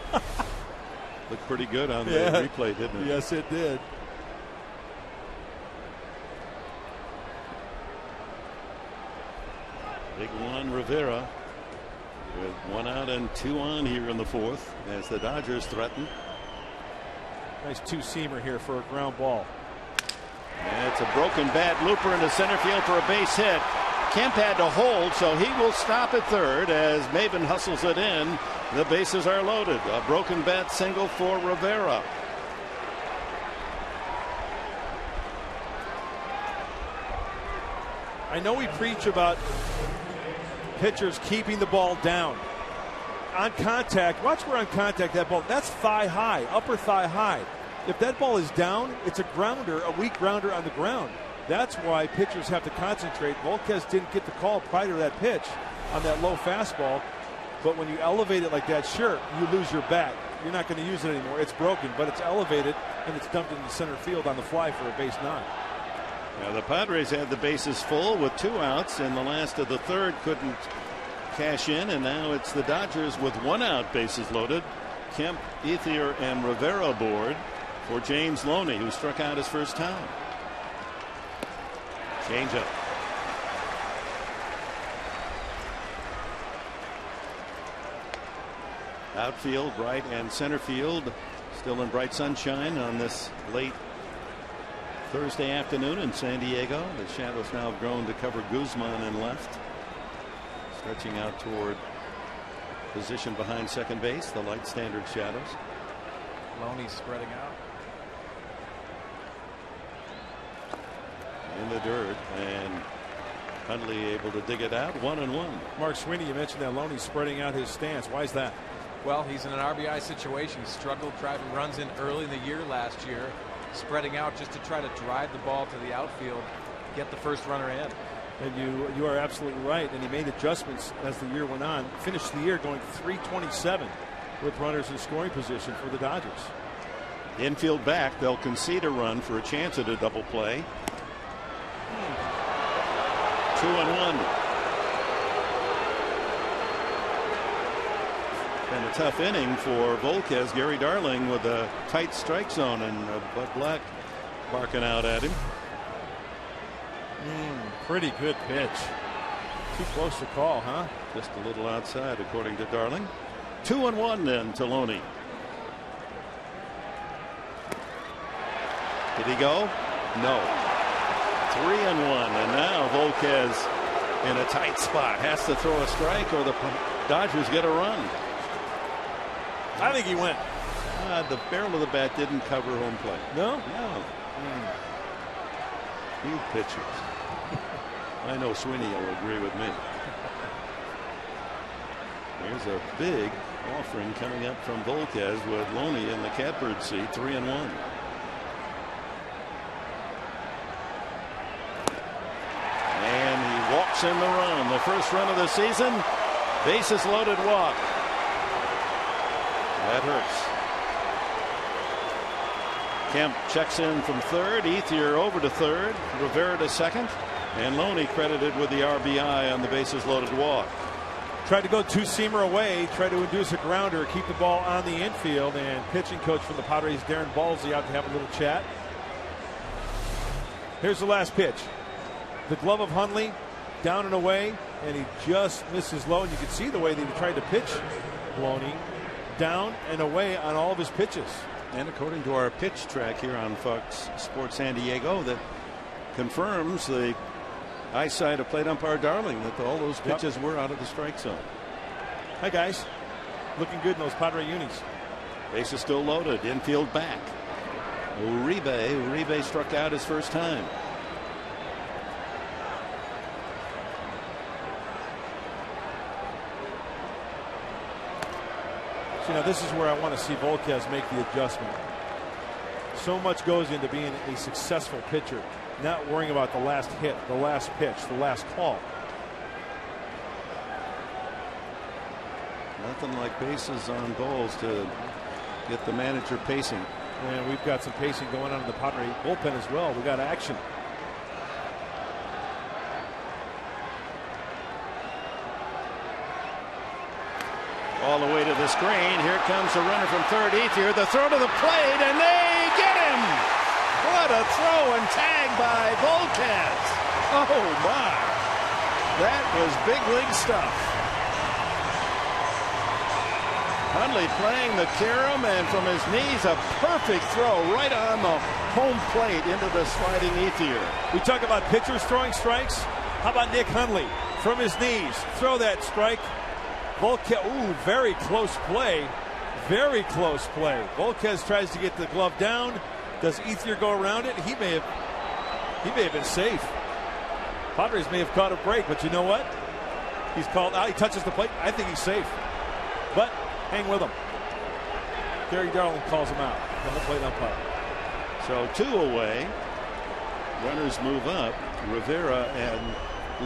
Looked pretty good on the replay, didn't it? Yes, it did. Big Juan Rivera with 1 out and 2 on here in the 4th as the Dodgers threaten. Nice 2-seamer here for a ground ball. And it's a broken bat looper into center field for a base hit. Kemp had to hold, so he will stop at third as Maven hustles it in. The bases are loaded. A broken bat single for Rivera. I know we preach about pitchers keeping the ball down. On contact, watch where on contact that ball, that's thigh high, upper thigh high. If that ball is down, it's a grounder, a weak grounder on the ground. That's why pitchers have to concentrate. Volquez didn't get the call prior to that pitch on that low fastball. But when you elevate it like that, sure, you lose your bat. You're not going to use it anymore. It's broken, but it's elevated, and it's dumped into center field on the fly for a base knock. Now the Padres had the bases full with 2 outs in the last of the 3rd. Couldn't cash in, and now it's the Dodgers with 1 out, bases loaded. Kemp, Ethier, and Rivera aboard for James Loney, who struck out his first time. Changeup. Outfield, right, and center field still in bright sunshine on this late Thursday afternoon in San Diego. The shadows now have grown to cover Guzman in left. Stretching out toward position behind second base, the light standard shadows. Loney spreading out. In the dirt, and Hundley able to dig it out. 1-1. Mark Sweeney, you mentioned that Loney spreading out his stance. Why is that? Well, he's in an RBI situation. He struggled driving runs in early in the year last year, spreading out just to try to drive the ball to the outfield, get the first runner in. And you are absolutely right. And he made adjustments as the year went on. Finished the year going 327 with runners in scoring position for the Dodgers. Infield back, they'll concede a run for a chance at a double play. 2-1. And a tough inning for Volquez. Gary Darling with a tight strike zone, and Bud Black barking out at him. Pretty good pitch. Too close to call, huh? Just a little outside, according to Darling. 2-1 then to Loney. Did he go? No. 3-1, and now Volquez in a tight spot. Has to throw a strike or the Dodgers get a run. I think he went. The barrel of the bat didn't cover home plate. No? No. Few pitchers. I know Sweeney will agree with me. There's a big offering coming up from Volquez with Loney in the catbird seat. 3-1. And he walks in the run. The first run of the season. Bases loaded walk. That hurts. Kemp checks in from third. Ethier over to third. Rivera to second. And Loney credited with the RBI on the bases loaded walk. Tried to go two-seamer away, tried to induce a grounder, keep the ball on the infield, and pitching coach from the Padres, Darren Balsley, out to have a little chat. Here's the last pitch. The glove of Hundley, down and away, and he just misses low. And you can see the way that he tried to pitch Loney, down and away on all of his pitches. And according to our pitch track here on Fox Sports San Diego, that confirms the eyesight of plate umpire Darling that all those pitches were out of the strike zone. Hi, guys. Looking good in those Padre unis. Base is still loaded. Infield back. Uribe struck out his first time. So, this is where I want to see Volquez make the adjustment. So much goes into being a successful pitcher. Not worrying about the last hit, the last pitch, the last call. Nothing like bases on balls to get the manager pacing. And we've got some pacing going on in the Padre bullpen as well. We got action. All the way to the screen. Here comes the runner from third, Ethier. The throw to the plate, and they get him. What a throw and tag by Volquez. Oh, my. That was big league stuff. Hundley playing the carom, and from his knees, a perfect throw right on the home plate into the sliding Ethier. We talk about pitchers throwing strikes. How about Nick Hundley? From his knees, throw that strike. Volquez, very close play. Very close play. Volquez tries to get the glove down. Does Ethier go around it? He may have been safe. Padres may have caught a break, but you know what? He's called out. He touches the plate. I think he's safe. But hang with him. Gary Darling calls him out. The home plate umpire. So 2 away. Runners move up. Rivera and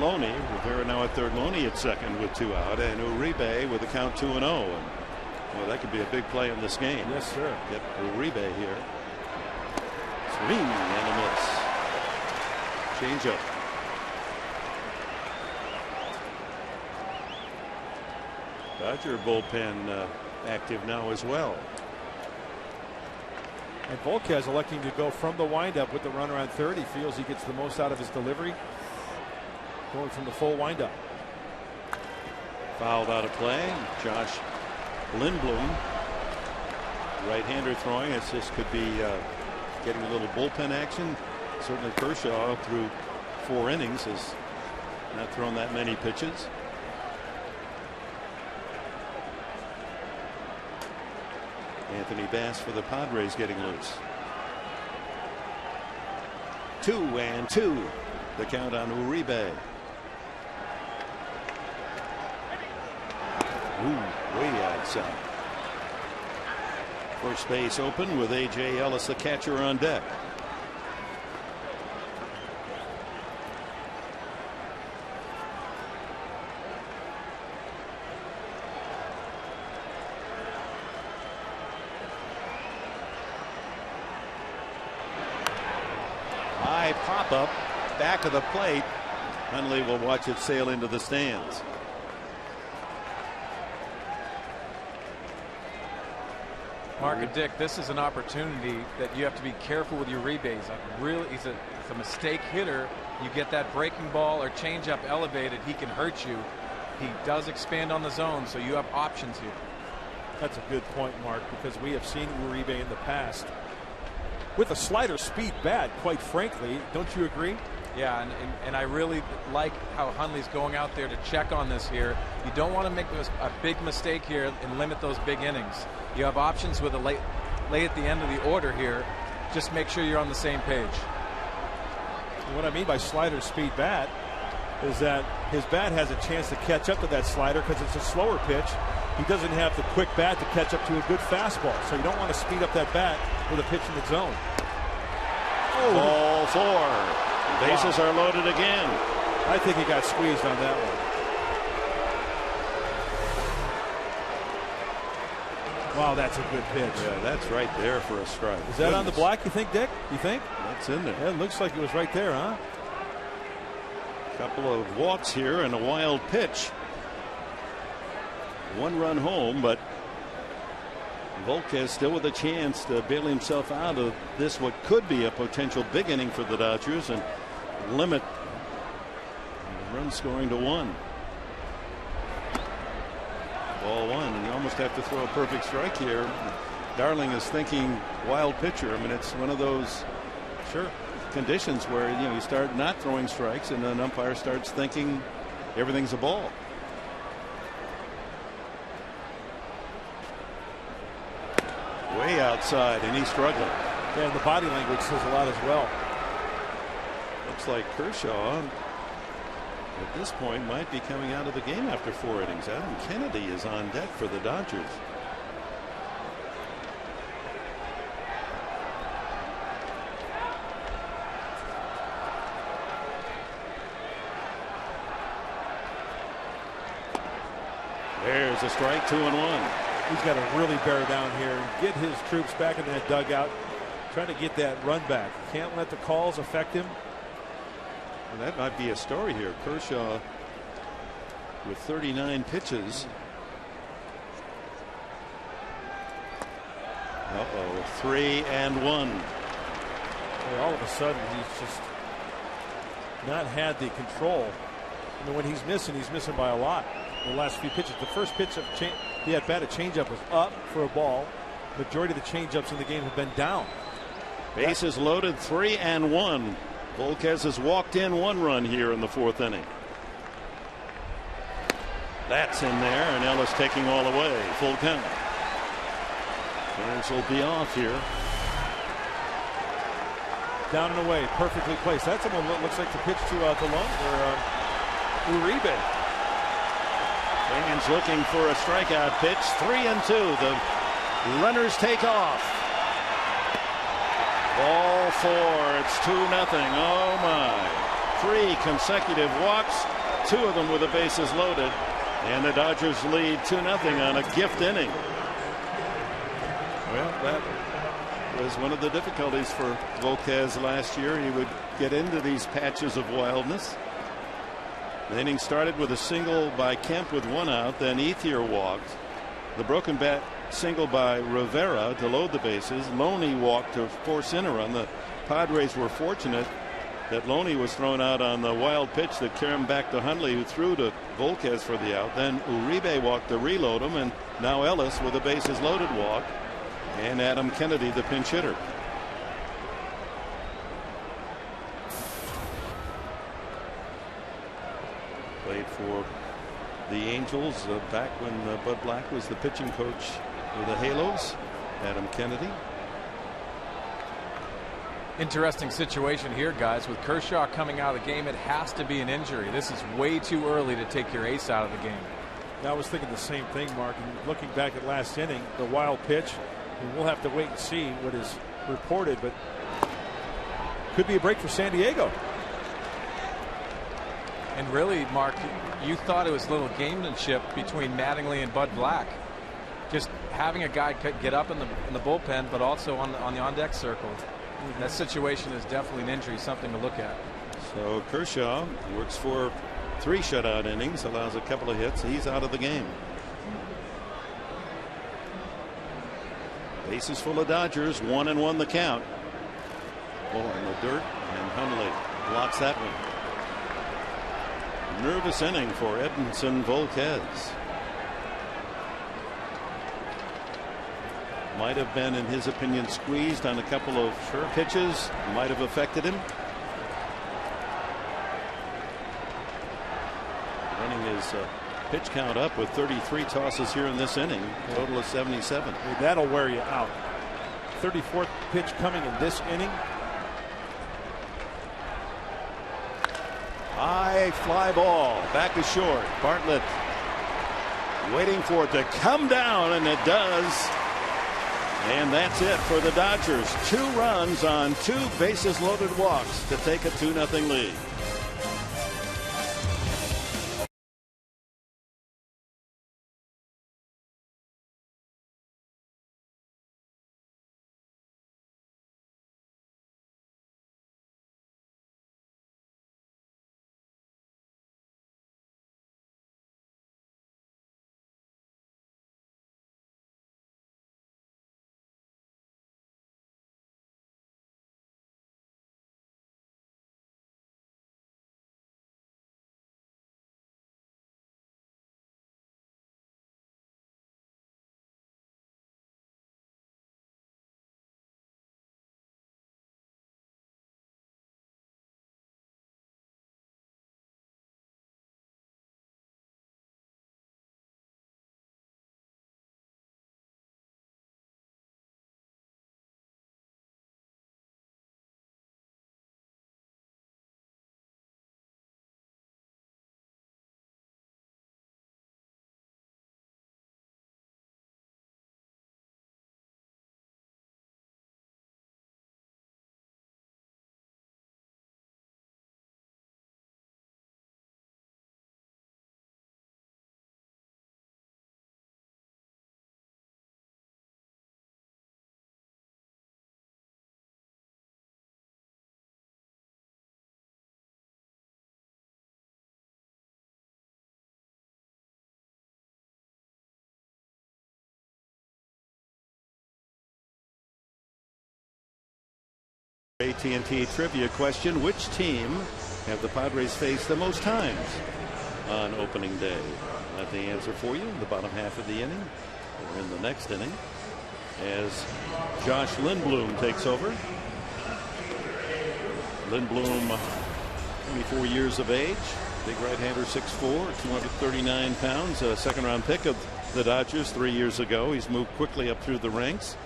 Loney. Rivera now at third. Loney at second with 2 out. And Uribe with the count 2-0. And well, that could be a big play in this game. Yes, sir. Get Uribe here. Swing and a miss. Change up. Dodger bullpen active now as well. And Volquez electing to go from the windup with the runner on third. He feels he gets the most out of his delivery. Going from the full windup. Fouled out of play. Josh Lindblom, right-hander throwing. This could be getting a little bullpen action. Certainly Kershaw through 4 innings has not thrown that many pitches. Anthony Bass for the Padres getting loose. 2-2. The count on Uribe. Way outside. First base open with A.J. Ellis, the catcher, on deck. High pop up back of the plate. Hundley will watch it sail into the stands. Mark and Dick, this is an opportunity that you have to be careful with Uribe. He's a mistake hitter. You get that breaking ball or changeup elevated, he can hurt you. He does expand on the zone, so you have options here. That's a good point, Mark, because we have seen Uribe in the past with a slider speed bat, quite frankly. Don't you agree? Yeah, and I really like how Hundley's going out there to check on this here. You don't want to make a big mistake here and limit those big innings. You have options with a late at the end of the order here. Just make sure you're on the same page. What I mean by slider speed bat is that his bat has a chance to catch up to that slider because it's a slower pitch. He doesn't have the quick bat to catch up to a good fastball, so you don't want to speed up that bat with a pitch in the zone. Oh. Ball 4. Bases are loaded again. I think he got squeezed on that one. Wow, that's a good pitch. Yeah, that's right there for a strike. Is that on the block, you think, Dick? You think? That's in there. Yeah, it looks like it was right there, huh? Couple of walks here and a wild pitch. 1 run home, but Volquez still with a chance to bail himself out of this, what could be a potential big inning for the Dodgers, and limit run scoring to 1. Ball 1, and you almost have to throw a perfect strike here. Darling is thinking wild pitcher. I mean, it's one of those conditions where you start not throwing strikes, and an umpire starts thinking everything's a ball. Way outside, and he's struggling. Yeah, and the body language says a lot as well. Looks like Kershaw at this point might be coming out of the game after 4 innings. Adam Kennedy is on deck for the Dodgers. There's a strike, 2-1. He's got to really bear down here and get his troops back in that dugout, trying to get that run back. Can't let the calls affect him. And that might be a story here. Kershaw with 39 pitches. Uh-oh, 3-1. All of a sudden, he's just not had the control. I mean, when he's missing by a lot. The last few pitches. The first pitch of the at-bat, a changeup was up for a ball. Majority of the changeups in the game have been down. Bases loaded, 3-1. Volquez has walked in 1 run here in the 4th inning. That's in there, and Ellis taking all away. Full count. Burns will be off here. Down and away, perfectly placed. That's what looks like the pitch to Uribe. Bingham's looking for a strikeout pitch. 3-2. The runners take off. Ball 4. It's 2-0. Oh my. 3 consecutive walks. 2 of them with the bases loaded. And the Dodgers lead 2-0 on a gift inning. Well, that was one of the difficulties for Volquez last year. He would get into these patches of wildness. The inning started with a single by Kemp with 1 out. Then Ethier walked. The broken bat single by Rivera to load the bases. Loney walked to force in a run. The Padres were fortunate that Loney was thrown out on the wild pitch that carried him back to Hundley, who threw to Volquez for the out. Then Uribe walked to reload him, and now Ellis with a bases loaded walk, and Adam Kennedy the pinch hitter. Played for the Angels back when Bud Black was the pitching coach for the Halos. Adam Kennedy. Interesting situation here, guys. With Kershaw coming out of the game, it has to be an injury. This is way too early to take your ace out of the game. I was thinking the same thing, Mark. And looking back at last inning, the wild pitch, and we'll have to wait and see what is reported, but could be a break for San Diego. And really, Mark, you thought it was a little gamemanship between Mattingly and Bud Black. Just having a guy get up in the bullpen, but also on the on-deck circle. That situation is definitely an injury, something to look at. So Kershaw works for 3 shutout innings, allows a couple of hits. He's out of the game. Bases full of Dodgers. 1-1 the count. Ball in the dirt, and Hundley blocks that one. Nervous inning for Edinson Volquez. Might have been, in his opinion, squeezed on a couple of pitches. Might have affected him. Running his pitch count up with 33 tosses here in this inning. Total of 77. That'll wear you out. 34th pitch coming in this inning. High fly ball. Back to short. Bartlett waiting for it to come down, and it does. And that's it for the Dodgers. 2 runs on 2 bases loaded walks to take a 2-0 lead. AT&T trivia question: which team have the Padres faced the most times on opening day? I'll have the answer for you in the bottom half of the inning, or in the next inning, as Josh Lindblom takes over. Lindblom, 24 years of age, big right-hander, 6'4", 239 pounds, a second-round pick of the Dodgers 3 years ago. He's moved quickly up through the ranks.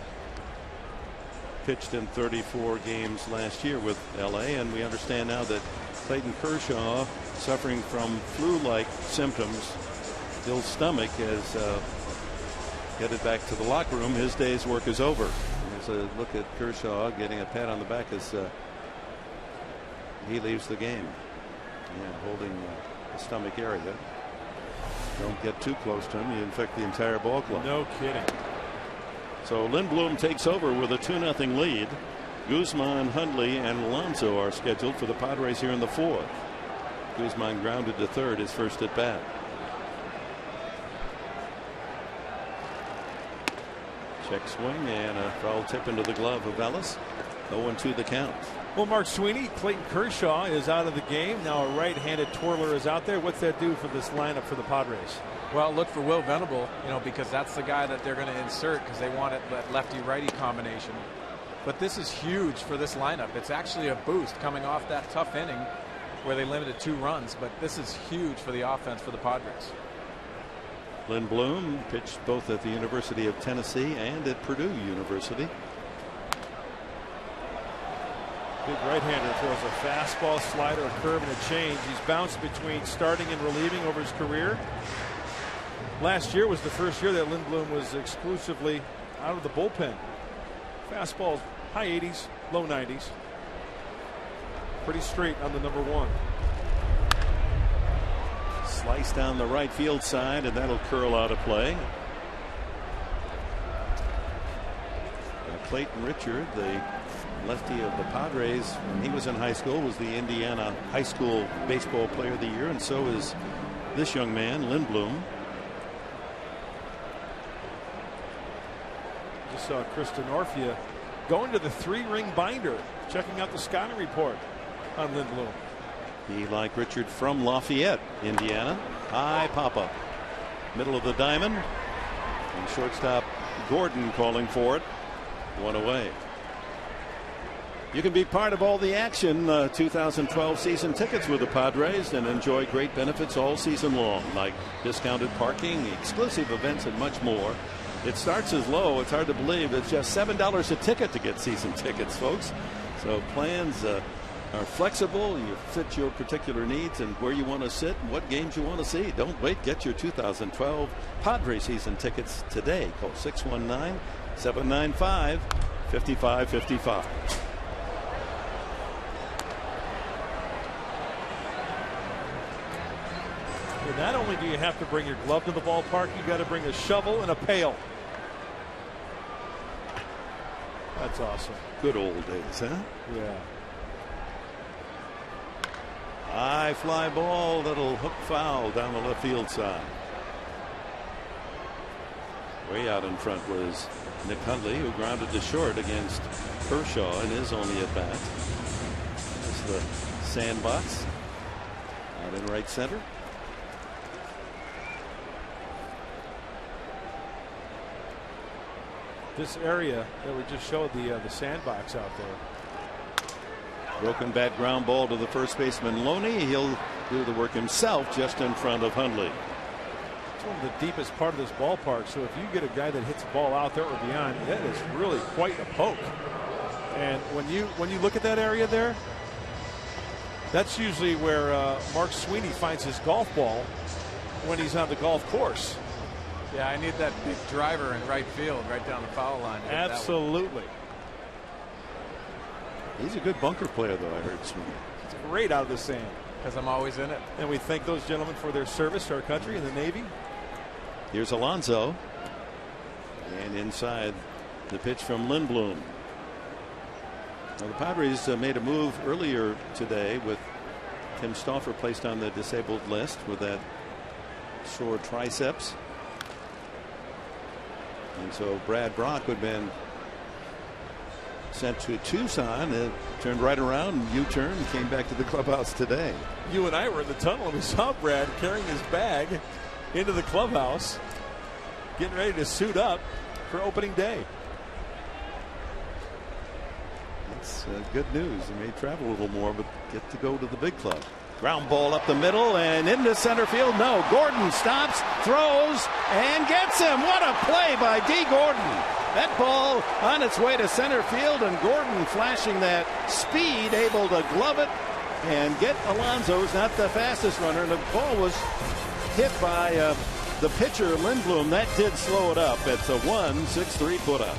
Pitched in 34 games last year with LA, and we understand now that Clayton Kershaw, suffering from flu-like symptoms, ill stomach, has headed back to the locker room. His day's work is over. There's a look at Kershaw getting a pat on the back as he leaves the game. Yeah, holding the stomach area. Don't get too close to him, you infect the entire ball club. No kidding. So Lindblom takes over with a 2-0 lead. Guzman, Hundley, and Alonso are scheduled for the Padres here in the 4th. Guzman grounded to third, his first at bat. Check swing and a foul tip into the glove of Ellis. 0-2 the count. Well, Mark Sweeney, Clayton Kershaw is out of the game. Now a right-handed twirler is out there. What's that do for this lineup for the Padres? Well, look for Will Venable, because that's the guy that they're going to insert because they want that lefty-righty combination. But this is huge for this lineup. It's actually a boost coming off that tough inning where they limited 2 runs. But this is huge for the offense for the Padres. Lindblom pitched both at the University of Tennessee and at Purdue University. Big right-hander, throws a fastball, slider, a curve, and a change. He's bounced between starting and relieving over his career. Last year was the first year that Lindblom was exclusively out of the bullpen. Fastball, high 80s, low 90s. Pretty straight on the number 1. Slice down the right field side, and that'll curl out of play. Clayton Richard, the lefty of the Padres when he was in high school, was the Indiana High School Baseball Player of the Year, and so is this young man, Lindblom. Just saw Kristen Orfia going to the 3-ring binder, checking out the scouting report on Lindblom. He, like Richard, from Lafayette, Indiana. High pop-up. Middle of the diamond. And shortstop Gordon calling for it. One away. You can be part of all the action 2012 season tickets with the Padres and enjoy great benefits all season long, like discounted parking, exclusive events, and much more. It starts as low, it's hard to believe, it's just $7 a ticket to get season tickets, folks. So plans are flexible, and you fit your particular needs and where you want to sit and what games you want to see. Don't wait, get your 2012 Padres season tickets today. Call 619-795-5555. Not only do you have to bring your glove to the ballpark, you got to bring a shovel and a pail. That's awesome. Good old days, huh? Yeah. High fly ball, little hook foul down the left field side. Way out in front was Nick Hundley, who grounded to short against Kershaw in his only at bat. There's the sandbox out in right center. This area that we just showed, the sandbox out there. Broken bat ground ball to the first baseman Loney. He'll do the work himself just in front of Hundley. It's one of the deepest part of this ballpark. So if you get a guy that hits a ball out there or beyond, that is really quite a poke. And when you look at that area there, that's usually where Mark Sweeney finds his golf ball when he's on the golf course. Yeah, I need that big driver in right field, right down the foul line. Absolutely. He's a good bunker player, though, I heard Sweeney. It's great out of the sand. Because I'm always in it. And we thank those gentlemen for their service to our country in the Navy. Here's Alonso. And inside the pitch from Lindblom. Now, the Padres made a move earlier today with Tim Stauffer placed on the disabled list with that sore triceps. And so Brad Brock had been sent to Tucson and turned right around, U-turn, and came back to the clubhouse today. You and I were in the tunnel and we saw Brad carrying his bag into the clubhouse, getting ready to suit up for opening day. That's good news. He may travel a little more, but get to go to the big club. Ground ball up the middle and into center field. No, Gordon stops, throws, and gets him. What a play by D. Gordon. That ball on its way to center field, and Gordon flashing that speed, able to glove it and get Alonso, who's not the fastest runner. And the ball was hit by the pitcher, Lindblom. That did slow it up. It's a 1-6-3 put up.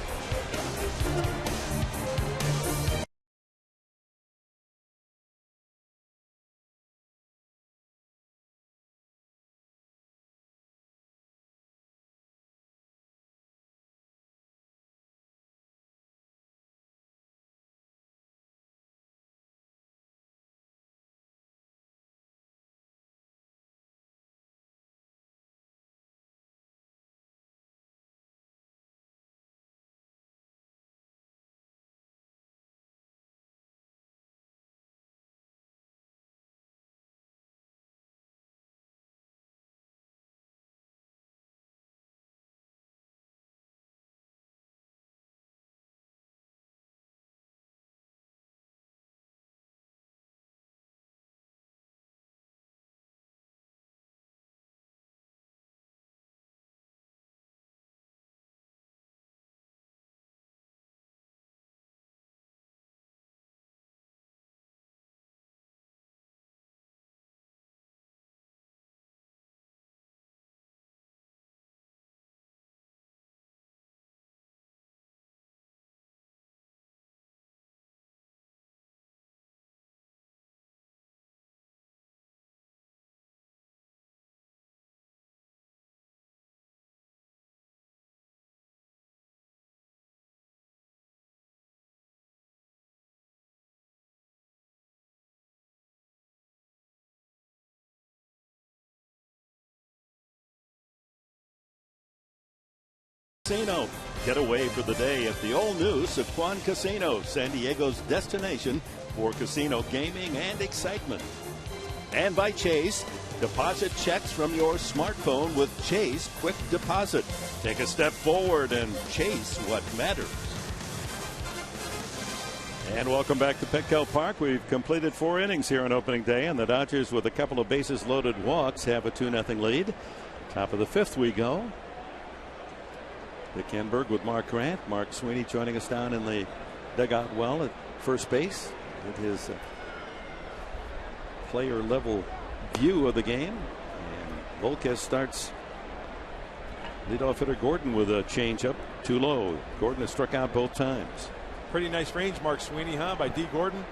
Get away for the day at the all-new Sequan Casino, San Diego's destination for casino gaming and excitement. And by Chase, deposit checks from your smartphone with Chase Quick Deposit. Take a step forward and chase what matters. And welcome back to Petco Park. We've completed 4 innings here on opening day, and the Dodgers, with a couple of bases loaded walks, have a 2-0 lead. Top of the 5th we go. Dick Enberg with Mark Grant. Mark Sweeney joining us down in the dugout well at first base with his player level view of the game. And Volquez starts leadoff hitter Gordon with a changeup too low. Gordon has struck out both times. Pretty nice range, Mark Sweeney, huh, by D. Gordon?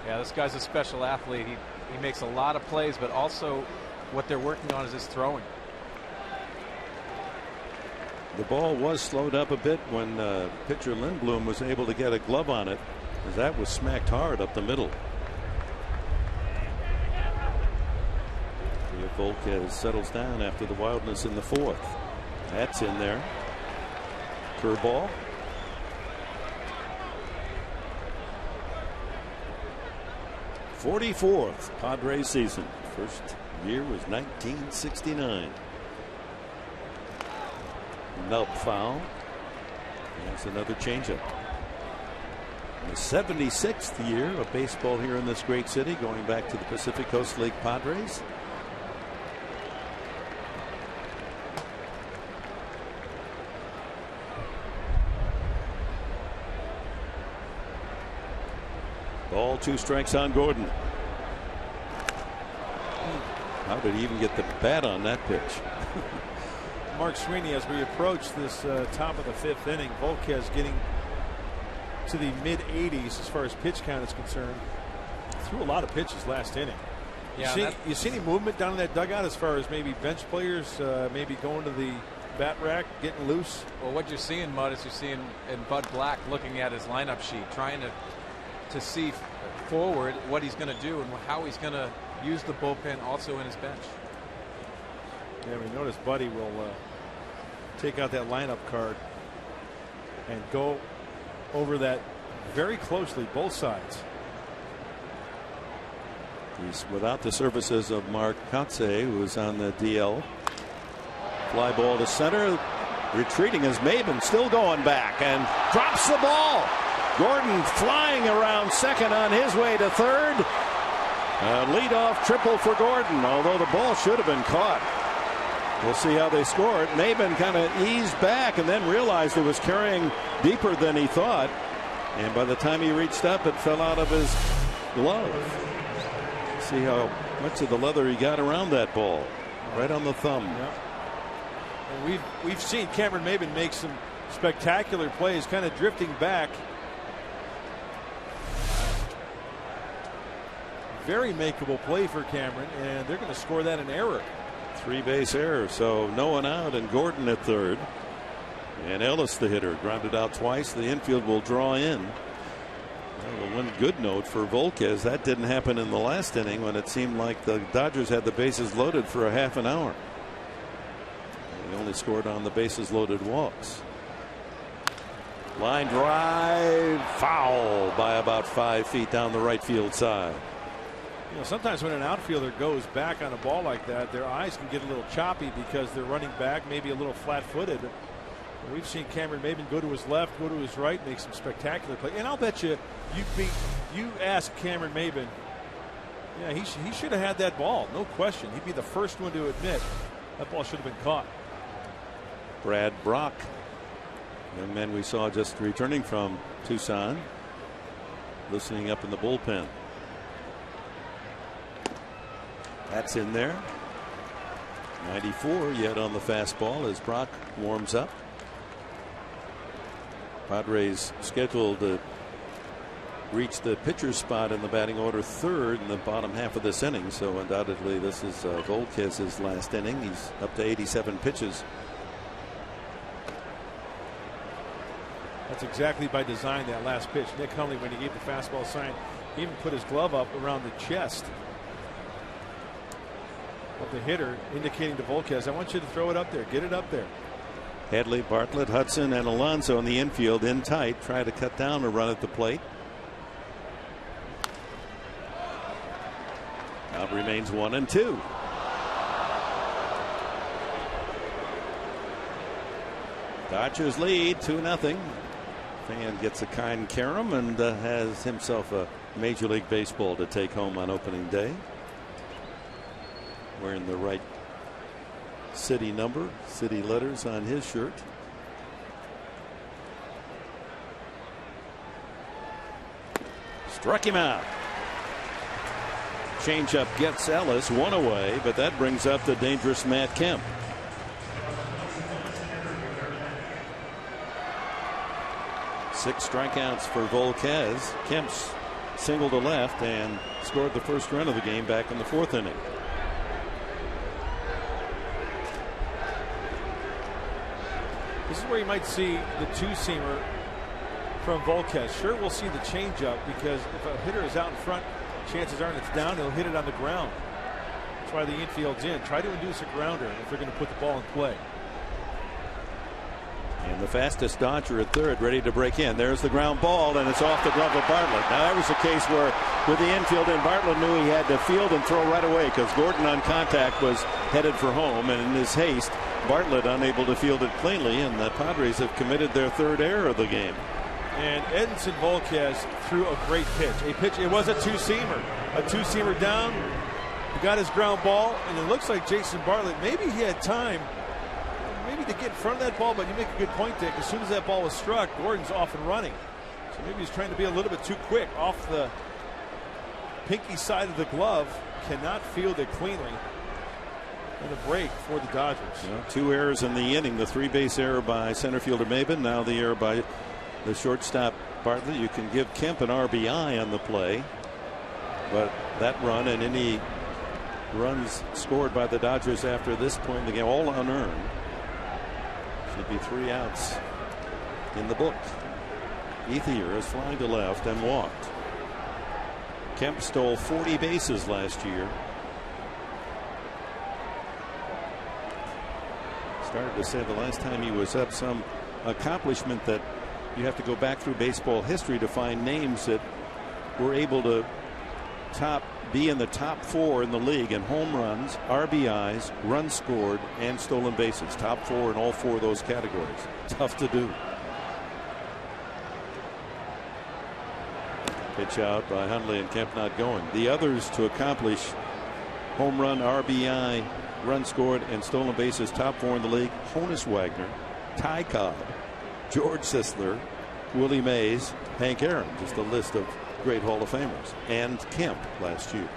Yeah, this guy's a special athlete. He makes a lot of plays, but also what they're working on is his throwing. The ball was slowed up a bit when pitcher Lindblom was able to get a glove on it, as that was smacked hard up the middle. Volquez settles down after the wildness in the 4th. That's in there. Curveball. '44th Padres season. First year was 1969. Nelp foul. There's another changeup. The 76th year of baseball here in this great city, going back to the Pacific Coast League Padres. Ball, 2 strikes on Gordon. How did he even get the bat on that pitch? Mark Sweeney, as we approach this top of the 5th inning, Volquez getting to the mid-80s as far as pitch count is concerned. Threw a lot of pitches last inning. Yeah, you see any movement down in that dugout as far as maybe bench players maybe going to the bat rack, getting loose? Well, what you're seeing, Mud, is you're seeing in Bud Black looking at his lineup sheet, trying to see forward what he's going to do and how he's going to use the bullpen also in his bench. Yeah, we notice Buddy will take out that lineup card and go over that very closely, both sides. He's without the services of Mark Kotze, who is on the DL. Fly ball to center. Retreating as Maben, still going back, and drops the ball. Gordon flying around second on his way to third. A leadoff triple for Gordon, although the ball should have been caught. We'll see how they score it. Maben kind of eased back and then realized it was carrying deeper than he thought. And by the time he reached up, it fell out of his glove. See how much of the leather he got around that ball. Right on the thumb. Yep. And we've seen Cameron Maben make some spectacular plays, kind of drifting back. Very makeable play for Cameron, and they're going to score that an error. 3-base error, so no one out, and Gordon at third. And Ellis, the hitter, grounded out twice. The infield will draw in. Well, one good note for Volquez, that didn't happen in the last inning when it seemed like the Dodgers had the bases loaded for a half an hour. They only scored on the bases loaded walks. Line drive, foul by about 5 feet down the right field side. You know, sometimes when an outfielder goes back on a ball like that, their eyes can get a little choppy because they're running back, maybe a little flat-footed. We've seen Cameron Maben go to his left, go to his right, make some spectacular plays. And I'll bet you ask Cameron Maben, yeah, he should have had that ball, no question. He'd be the first one to admit that ball should have been caught. Brad Brock, young man we saw just returning from Tucson, listening up in the bullpen. That's in there. 94 yet on the fastball as Brock warms up. Padres scheduled to reach the pitcher's spot in the batting order third in the bottom half of this inning. So undoubtedly this is Volquez's last inning. He's up to 87 pitches. That's exactly by design, that last pitch. Nick Hundley, when he gave the fastball sign, he even put his glove up around the chest of the hitter, indicating to Volquez, I want you to throw it up there. Get it up there. Headley, Bartlett, Hudson, and Alonso in the infield in tight. Try to cut down a run at the plate. Count remains 1-2. Dodgers lead 2-0. Fan gets a kind carom and has himself a Major League Baseball to take home on opening day. Wearing the right city number, city letters on his shirt. Struck him out. Changeup gets Ellis one away, but that brings up the dangerous Matt Kemp. Six strikeouts for Volquez. Kemp's single to left and scored the first run of the game back in the 4th inning. This is where you might see the two-seamer from Volquez. Sure, we'll see the changeup because if a hitter is out in front, chances are it's down, he'll hit it on the ground. That's why the infield's in. Try to induce a grounder if they're going to put the ball in play. And the fastest Dodger at third, ready to break in. There's the ground ball, and it's off the glove of Bartlett. Now, that was a case where, with the infield in, Bartlett knew he had to field and throw right away because Gordon on contact was headed for home, and in his haste, Bartlett unable to field it cleanly, and the Padres have committed their 3rd error of the game. And Edinson Volquez threw a great pitch. It was a two-seamer. A two-seamer down. He got his ground ball, and it looks like Jason Bartlett, maybe he had time maybe to get in front of that ball, but you make a good point, Dick. As soon as that ball was struck, Gordon's off and running. So maybe he's trying to be a little bit too quick off the pinky side of the glove. Cannot field it cleanly. And a break for the Dodgers. Yeah, 2 errors in the inning. The 3-base error by center fielder Maben. Now the error by the shortstop Bartlett. You can give Kemp an RBI on the play, but that run and any runs scored by the Dodgers after this point in the game, all unearned. Should be 3 outs in the book. Ethier is flying to left and walked. Kemp stole 40 bases last year. Started to say the last time he was up, some accomplishment that you have to go back through baseball history to find names that were able to be in the top 4 in the league in home runs, RBIs, runs scored, and stolen bases. Top 4 in all 4 of those categories. Tough to do. Pitch out by Hundley and Kemp not going. The others to accomplish home run, RBI, run scored, and stolen bases, top 4 in the league: Honus Wagner, Ty Cobb, George Sisler, Willie Mays, Hank Aaron. Just a list of great Hall of Famers. And Kemp last year.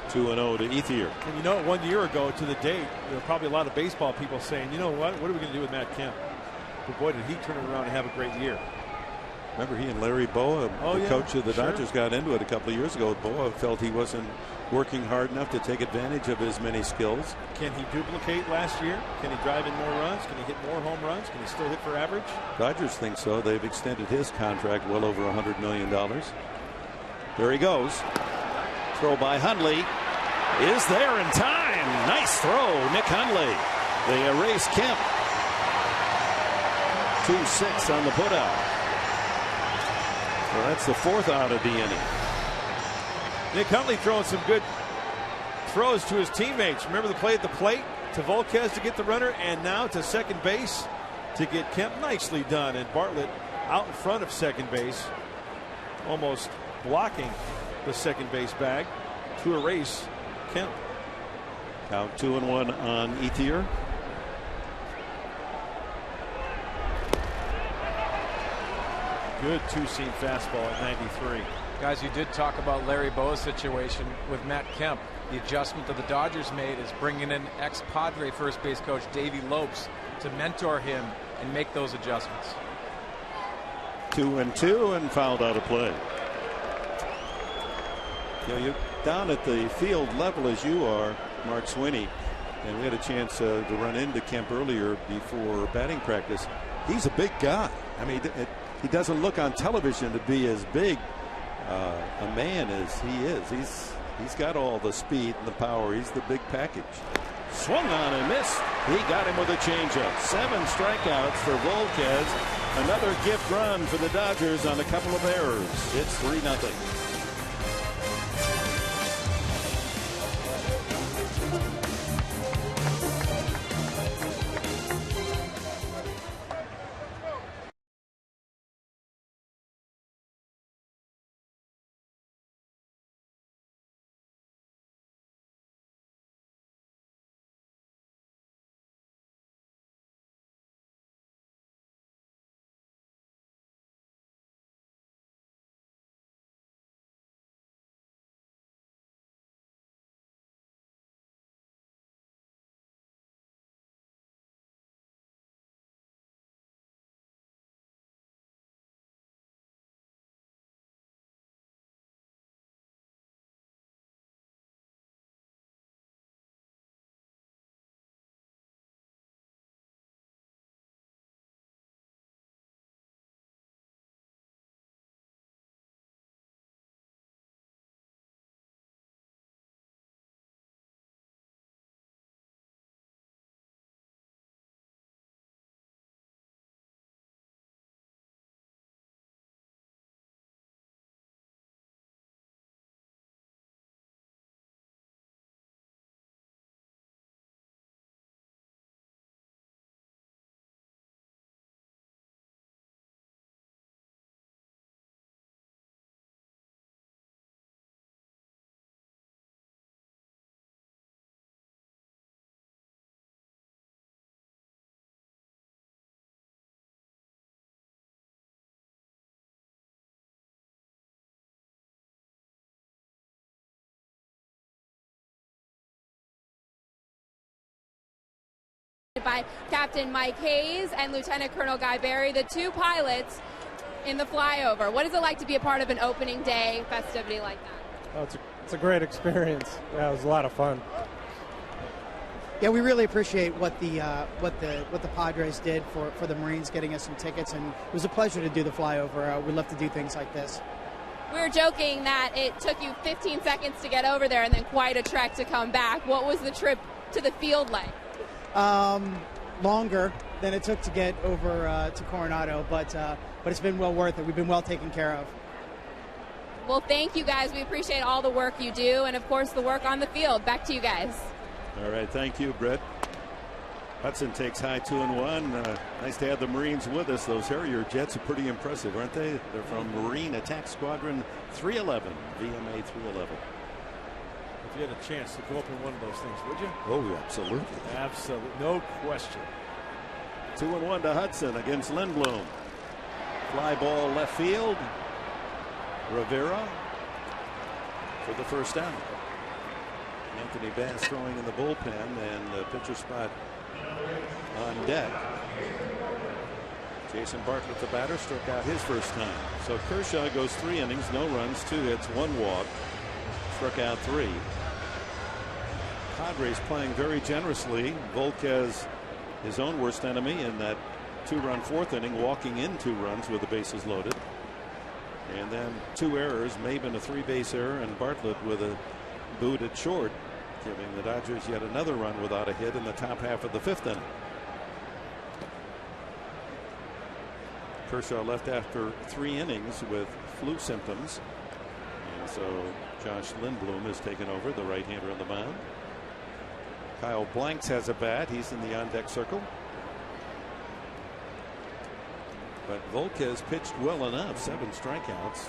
(2-0) to Ethier. And you know, 1 year ago to the date, there were probably a lot of baseball people saying, you know what are we going to do with Matt Kemp? But boy, did he turn it around and have a great year. Remember, he and Larry Boa, the coach of the Dodgers, got into it a couple of years ago. Boa felt he wasn't working hard enough to take advantage of his many skills. Can he duplicate last year? Can he drive in more runs? Can he hit more home runs? Can he still hit for average? Dodgers think so. They've extended his contract well over $100 million. There he goes. Throw by Hundley is there in time. Nice throw, Nick Hundley. They erase Kemp. 2-6 on the putout. Well, that's the 4th out of the inning. Nick Hundley throwing some good throws to his teammates. Remember the play at the plate to Volquez to get the runner, and now to second base to get Kemp. Nicely done. And Bartlett out in front of second base, almost blocking the second base bag to erase Kemp. Count 2-1 on Ethier. Good two-seam fastball at 93. Guys, you did talk about Larry Boa's situation with Matt Kemp. The adjustment that the Dodgers made is bringing in ex-Padre first base coach Davey Lopes to mentor him and make those adjustments. 2-2 and fouled out of play. You know, you're down at the field level as you are, Mark Sweeney, and we had a chance to run into Kemp earlier before batting practice. He's a big guy. I mean, he doesn't look on television to be as big a man as he is. He's got all the speed and the power. He's the big package. Swung on and missed. He got him with a changeup. 7 strikeouts for Volquez. Another gift run for the Dodgers on a couple of errors. It's 3-0. By Captain Mike Hayes and Lieutenant Colonel Guy Berry, the 2 pilots in the flyover. What is it like to be a part of an opening day festivity like that? Oh, it's a great experience. Yeah, it was a lot of fun. Yeah, we really appreciate what the Padres did for the Marines, getting us some tickets, and it was a pleasure to do the flyover. We love to do things like this. We were joking that it took you 15 seconds to get over there and then quite a trek to come back. What was the trip to the field like? Longer than it took to get over to Coronado, but it's been well worth it. We've been well taken care of. Well, thank you guys. We appreciate all the work you do, and of course the work on the field. Back to you guys. All right, thank you, Brett. Hudson takes high 2-1. Nice to have the Marines with us. Those Harrier jets are pretty impressive, aren't they? They're from Marine Attack Squadron 311, VMA 311. If you had a chance to go up in one of those things, would you? Oh, absolutely. Absolutely. No question. 2-1 to Hudson against Lindblom. Fly ball left field. Rivera for the first out. Anthony Bass throwing in the bullpen, and the pitcher spot on deck. Jason Bartlett, the batter, struck out his first time. So Kershaw goes 3 innings, no runs, 2 hits, 1 walk. Struck out 3. Padres playing very generously. Volquez, his own worst enemy in that 2-run 4th inning, walking in 2 runs with the bases loaded. And then 2 errors, Maben a 3-base error, and Bartlett with a boot at short, giving the Dodgers yet another run without a hit in the top half of the 5th inning. Kershaw left after 3 innings with flu symptoms, and so Josh Lindblom has taken over, the right-hander on the mound. Kyle Blanks has a bat. He's in the on-deck circle. But Volquez pitched well enough. 7 strikeouts,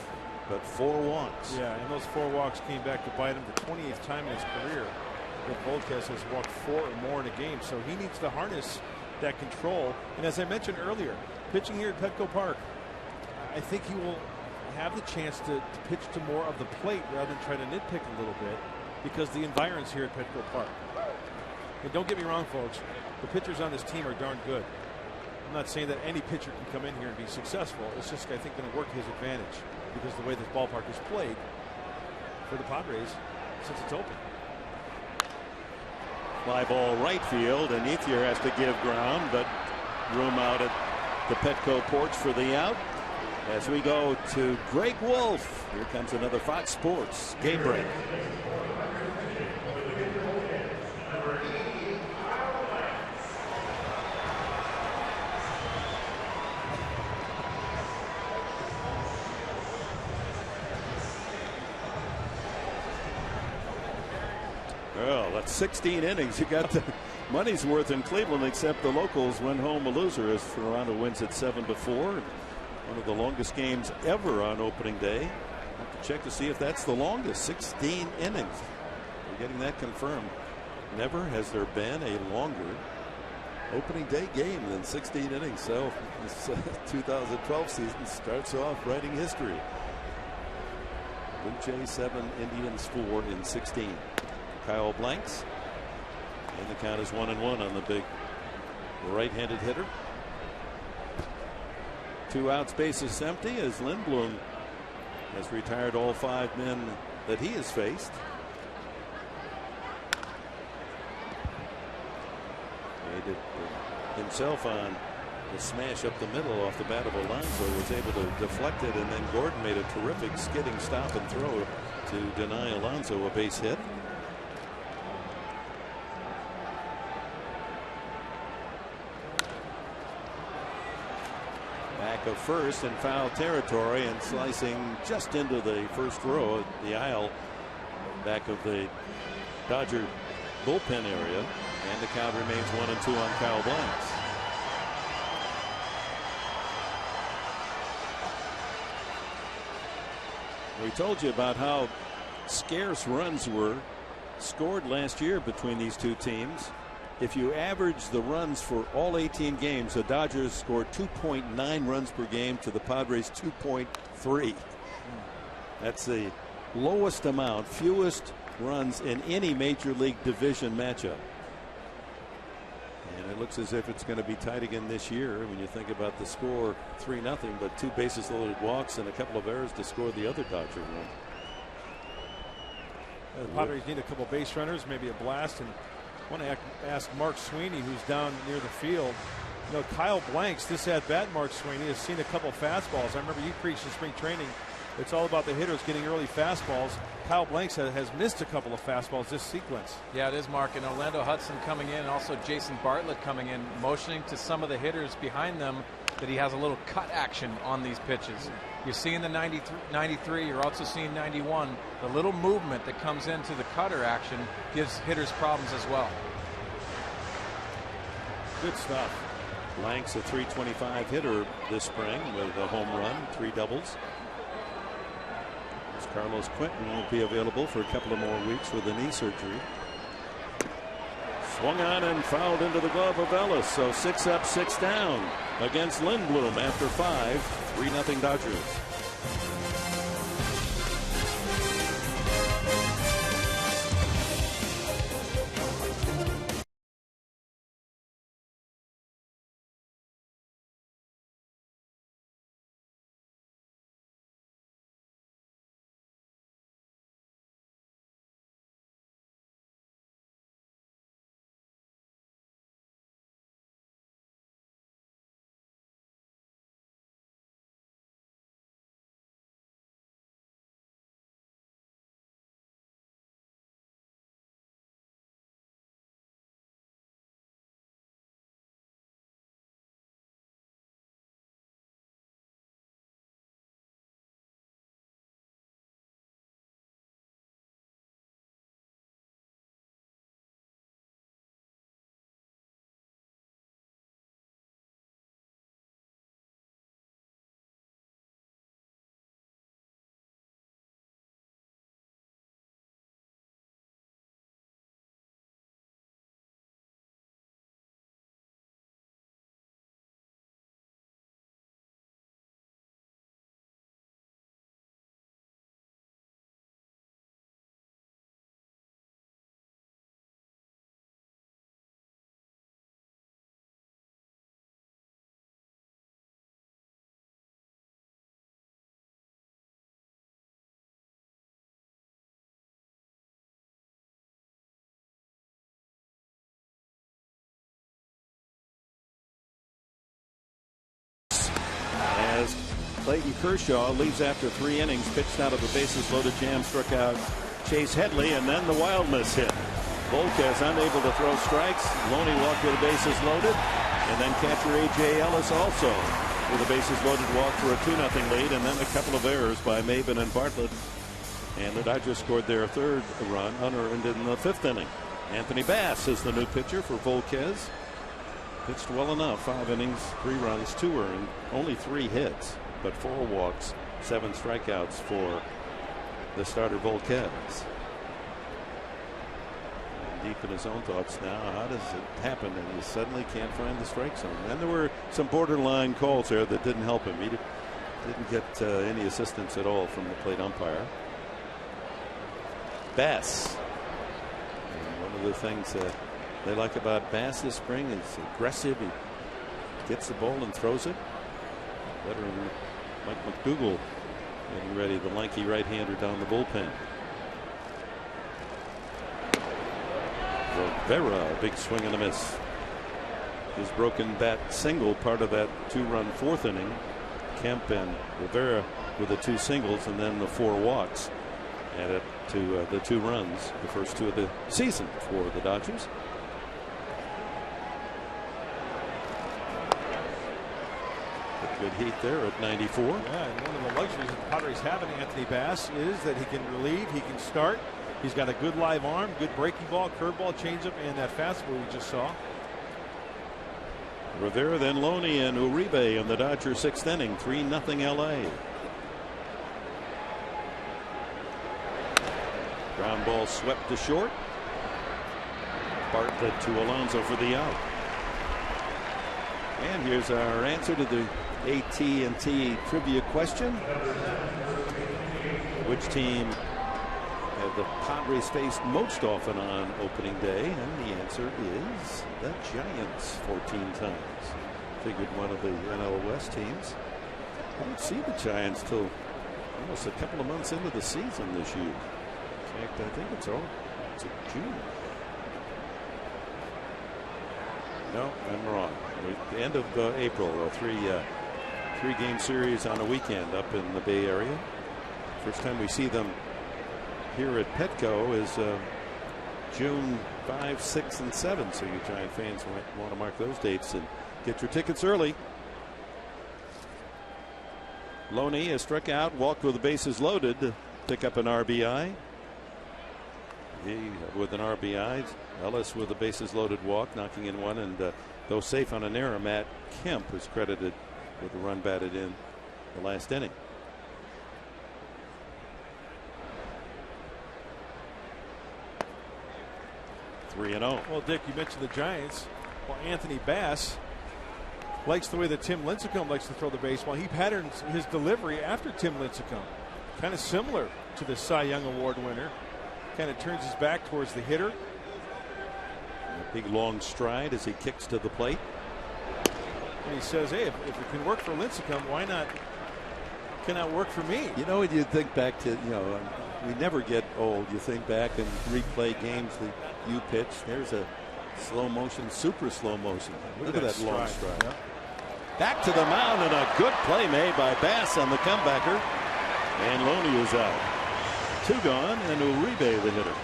but 4 walks. Yeah, and those 4 walks came back to bite him the 28th time in his career. But Volquez has walked 4 or more in a game, so he needs to harness that control. And as I mentioned earlier, pitching here at Petco Park, I think he will have the chance to pitch to more of the plate rather than try to nitpick a little bit, because the environs here at Petco Park. And don't get me wrong, folks, the pitchers on this team are darn good. I'm not saying that any pitcher can come in here and be successful. It's just, I think, going to work to his advantage because the way this ballpark is played for the Padres since it's open. Fly ball right field, and Ethier has to give ground, but room out at the Petco porch for the out. As we go to Greg Wolf, here comes another Fox Sports game break. Well, that's 16 innings. You got the money's worth in Cleveland, except the locals went home a loser as Toronto wins at 7-4. One of the longest games ever on opening day. Have to check to see if that's the longest. 16 innings. We're getting that confirmed. Never has there been a longer opening day game than 16 innings. So this 2012 season starts off writing history. Blue Jays 7, Indians 4 in 16. Kyle Blanks. And the count is 1-1 on the big right-handed hitter. 2 outs, bases empty as Lindblom has retired all 5 men that he has faced. He did himself on the smash up the middle off the bat of Alonso, was able to deflect it, and then Gordon made a terrific skidding stop and throw to deny Alonso a base hit. Back of first in foul territory and slicing just into the first row of the aisle back of the Dodger bullpen area, and the count remains 1-2 on Kyle Blanks. We told you about how scarce runs were scored last year between these two teams. If you average the runs for all 18 games, the Dodgers scored 2.9 runs per game to the Padres 2.3. That's the lowest amount, fewest runs in any major league division matchup. And it looks as if it's going to be tight again this year when you think about the score 3-0, but 2 bases loaded walks and a couple of errors to score the other Dodger run. The Padres need a couple base runners, maybe a blast. And I want to ask Mark Sweeney, who's down near the field. You know, Kyle Blanks, this at bat, Mark Sweeney, has seen a couple fastballs. I remember you preached in spring training. It's all about the hitters getting early fastballs. Kyle Blanks has missed a couple of fastballs this sequence. Yeah, it is, Mark. And Orlando Hudson coming in, and also Jason Bartlett coming in, motioning to some of the hitters behind them that he has a little cut action on these pitches. You're seeing the 93, you're also seeing 91. The little movement that comes into the cutter action gives hitters problems as well. Good stuff. Blanks a .325 hitter this spring with a home run, 3 doubles. As Carlos Quentin won't be available for a couple of more weeks with a knee surgery. Swung on and fouled into the glove of Ellis. So 6 up, 6 down against Lindblom after 5. 3-0 Dodgers. Clayton Kershaw leaves after 3 innings, pitched out of the bases loaded jam, struck out Chase Headley, and then the wild miss hit. Volquez unable to throw strikes. Loney walked with the bases loaded, and then catcher A.J. Ellis also with a bases loaded walk for a 2-0 lead, and then a couple of errors by Maben and Bartlett. And the Dodgers scored their 3rd run unearned in the 5th inning. Anthony Bass is the new pitcher for Volquez. Pitched well enough. 5 innings, 3 runs, 2 earned, only 3 hits, but 4 walks, 7 strikeouts for the starter Volquez. Deep in his own thoughts now. How does it happen and he suddenly can't find the strike zone? And there were some borderline calls there that didn't help him. He didn't get any assistance at all from the plate umpire. Bass. And one of the things they like about Bass this spring is aggressive. He gets the ball and throws it. Veteran Mike McDougall getting ready, the lanky right-hander down the bullpen. Rivera, big swing and a miss. His broken bat single, part of that 2-run 4th inning. Kemp and Rivera with the 2 singles and then the 4 walks added to the 2 runs, the first 2 of the season for the Dodgers. Good heat there at 94. Yeah, and one of the luxuries that the Padres have in Anthony Bass is that he can relieve, he can start. He's got a good live arm, good breaking ball, curveball, changeup, and that fastball we just saw. Rivera, then Loney and Uribe in the Dodgers 6th inning, 3-0 LA. Ground ball swept to short. Bartlett to Alonso for the out. And here's our answer to the AT&T trivia question. Which team have the Padres faced most often on opening day? And the answer is the Giants 14 times. Figured one of the NL West teams. I don't see the Giants till almost a couple of months into the season this year. In fact, I think it's June. No, I'm wrong. The end of April, a three-game series on a weekend up in the Bay Area. First time we see them here at Petco is June 5, 6, and 7. So you Giant fans might want to mark those dates and get your tickets early. Loney has struck out, walked with the bases loaded to pick up an RBI. He with an RBI. Ellis with the bases loaded walk, knocking in 1, and though safe on an error, Matt Kemp is credited with the run batted in the last inning. Three and 0. Well, Dick, you mentioned the Giants. Well, Anthony Bass likes the way that Tim Lincecum likes to throw the baseball. He patterns his delivery after Tim Lincecum, kind of similar to the Cy Young Award winner. Kind of turns his back towards the hitter. A big long stride as he kicks to the plate. And he says, hey, if it can work for Lincecum, why not? Cannot work for me. You know, when you think back to, we never get old. You think back and replay games that you pitched. There's a slow motion, super slow motion. Look at that long stride. Yeah. Back to the mound, and a good play made by Bass on the comebacker. And Loney is out. 2 gone, and Uribe the hitter.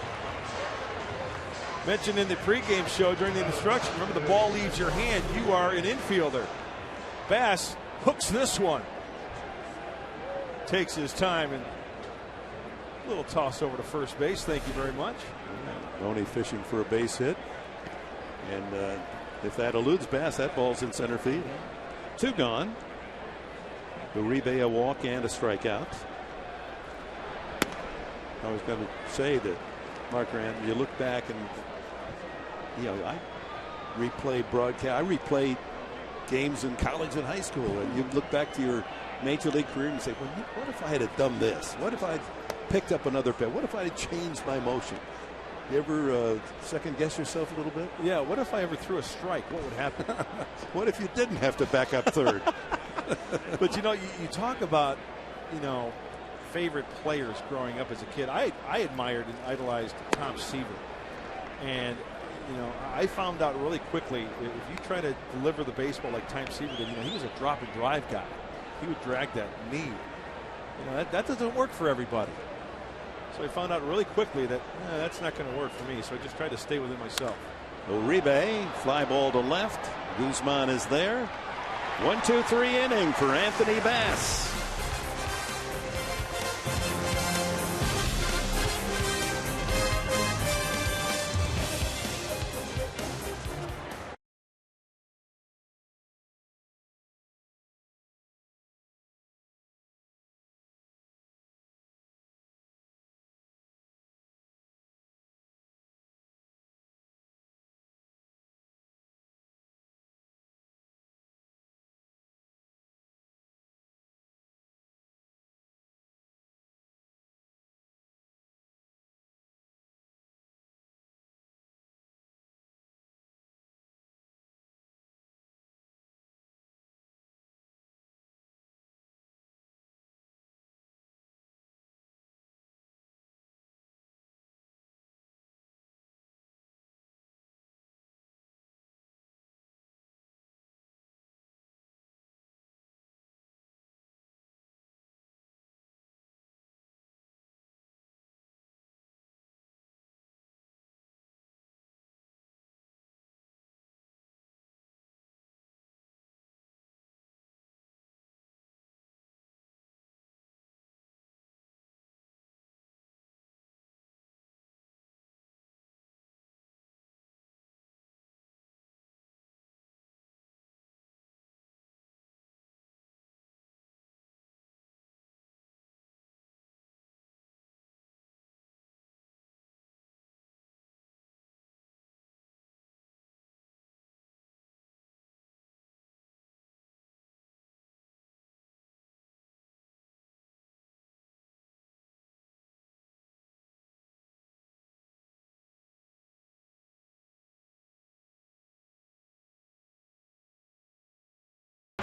Mentioned in the pregame show during the instruction, remember the ball leaves your hand, you are an infielder. Bass hooks this one. Takes his time and a little toss over to first base. Thank you very much. Loney fishing for a base hit. And if that eludes Bass, that ball's in center field. 2 gone. Uribe a walk and a strikeout. I was going to say that, Mark Rand, you look back and, I replay broadcast. I replay games in college and high school, and you look back to your major league career and say, well, what if I had done this? What if I picked up another pitch? What if I had changed my motion? You ever second guess yourself a little bit? Yeah, what if I ever threw a strike? What would happen? What if you didn't have to back up third? But you talk about, favorite players growing up as a kid. I admired and idolized Tom Seaver. And, I found out really quickly, if you try to deliver the baseball like Tom Seaver did, he was a drop and drive guy. he would drag that knee. You know, that doesn't work for everybody. So I found out really quickly that that's not going to work for me. So I just tried to stay within myself. Uribe, fly ball to left. Guzman is there. 1-2-3 inning for Anthony Bass.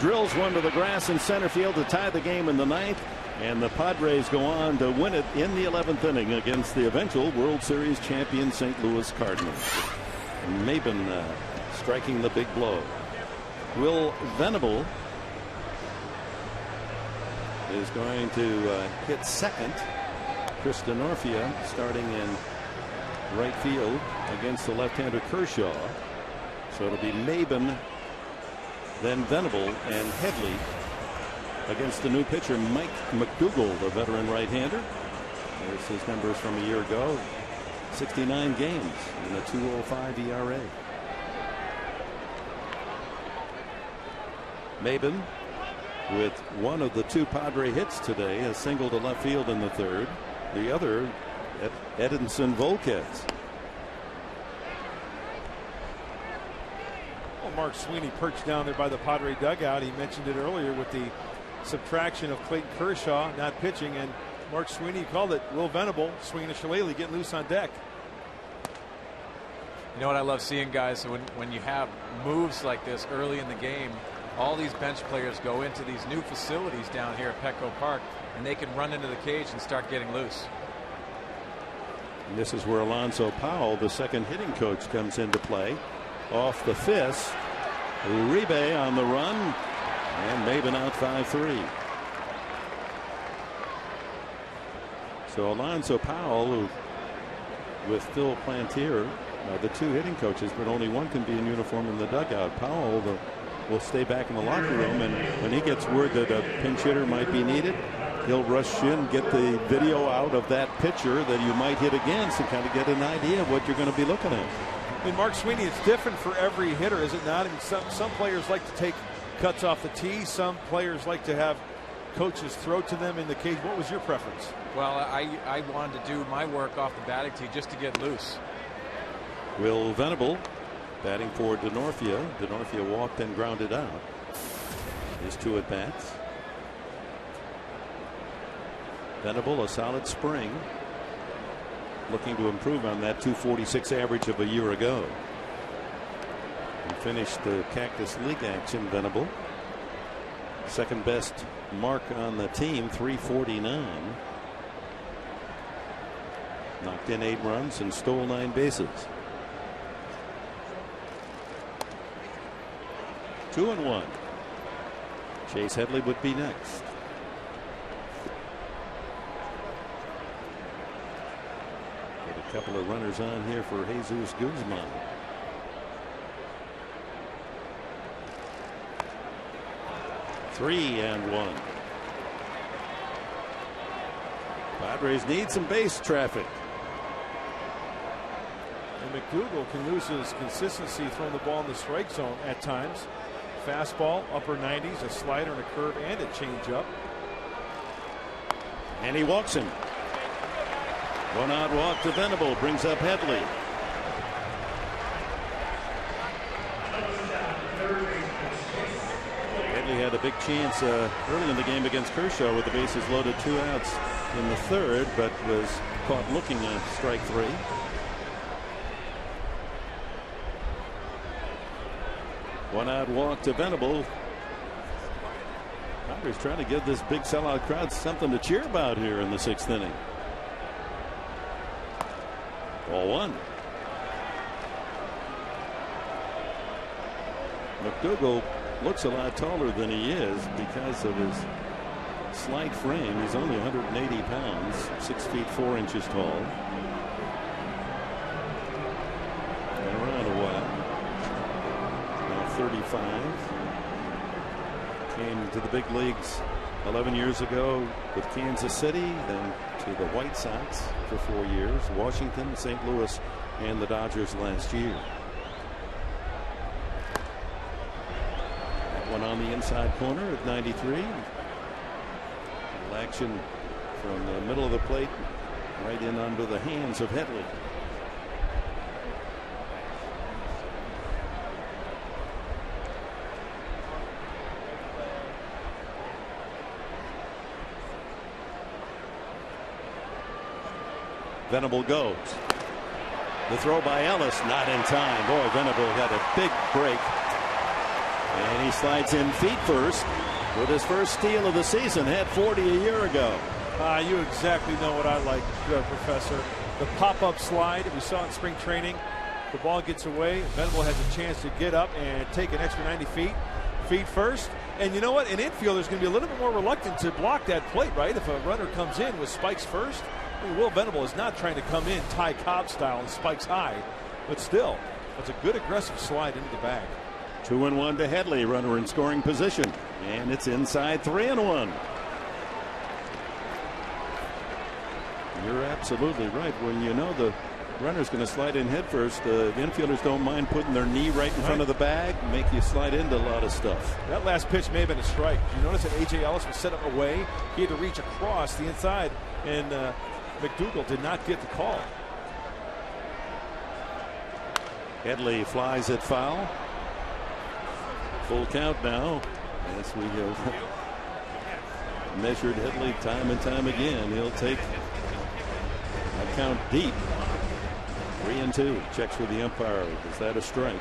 Drills one to the grass in center field to tie the game in the ninth, and the Padres go on to win it in the 11th inning against the eventual World Series champion St. Louis Cardinals. Maben striking the big blow. Will Venable is going to hit second. Chris DeNorfia starting in right field against the left-hander Kershaw. So it'll be Maben, then Venable, and Headley against the new pitcher Mike McDougall, the veteran right-hander. There's his numbers from a year ago. 69 games and a 2.05 ERA. Maben with one of the two Padre hits today, a single to left field in the third. The other at Edinson Volquez. Mark Sweeney perched down there by the Padre dugout. He mentioned it earlier with the subtraction of Clayton Kershaw not pitching, and Mark Sweeney called it Will Venable, swinging a shillelagh, getting loose on deck. You know what I love seeing, guys, when you have moves like this early in the game, all these bench players go into these new facilities down here at Petco Park, and they can run into the cage and start getting loose. And this is where Alonzo Powell, the second hitting coach, comes into play. Off the fist, Uribe on the run, and Maben out 5-3. So Alonzo Powell, with Phil Plantier, the two hitting coaches, but only one can be in uniform in the dugout. Powell will stay back in the locker room, and when he gets word that a pinch hitter might be needed, he'll rush in, get the video out of that pitcher that you might hit against, and kind of get an idea of what you're going to be looking at. I mean, Mark Sweeney, it's different for every hitter, is it not? I mean, some players like to take cuts off the tee. Some players like to have coaches throw to them in the cage. What was your preference? Well, I wanted to do my work off the batting tee just to get loose. Will Venable batting for DeNorfia. DeNorfia walked and grounded out. His two at bats. Venable, a solid spring, looking to improve on that 246 average of a year ago. And finished the Cactus League action, Venable. Second best mark on the team, 349. Knocked in 8 runs and stole 9 bases. 2-1. Chase Headley would be next. Get a couple of runners on here for Jesus Guzman. Three and one. Padres need some base traffic. And McDougal can lose his consistency throwing the ball in the strike zone at times. Fastball, upper 90s, a slider and a curve and a changeup. And he walks him. One out walk to Venable brings up Headley. Headley had a big chance early in the game against Kershaw with the bases loaded, 2 outs in the third, but was caught looking at strike 3. One out walk to Venable. Padres trying to give this big sellout crowd something to cheer about here in the 6th inning. Ball 1. McDougal looks a lot taller than he is because of his slight frame. He's only 180 pounds, 6 feet 4 inches tall. Been around a while. Now 35. Came to the big leagues 11 years ago with Kansas City, then to the White Sox for 4 years, Washington, St. Louis, and the Dodgers last year. That one on the inside corner at 93. Action from the middle of the plate right in under the hands of Headley. Venable goes. The throw by Ellis not in time. Boy, Venable got a big break. And he slides in feet first with his first steal of the season. Had 40 a year ago. You exactly know what I like, Professor. The pop-up slide we saw in spring training. The ball gets away. Venable has a chance to get up and take an extra 90 feet. Feet first. And you know what? An infielder's going to be a little bit more reluctant to block that plate, right? If a runner comes in with spikes first. I mean, Will Venable is not trying to come in Ty Cobb style and spikes high. But still, that's a good aggressive slide into the bag. 2-1 to Headley, runner in scoring position, and it's inside 3-1. You're absolutely right. When you know the runner's going to slide in head first, the infielders don't mind putting their knee right in front of the bag, make you slide into a lot of stuff. That last pitch may have been a strike. You notice that A.J. Ellis was set up away. He had to reach across the inside, and McDougal did not get the call. Headley flies it foul. Full count now as we have measured Headley time and time again. He'll take a count deep. 3-2. Checks with the umpire. Is that a strike?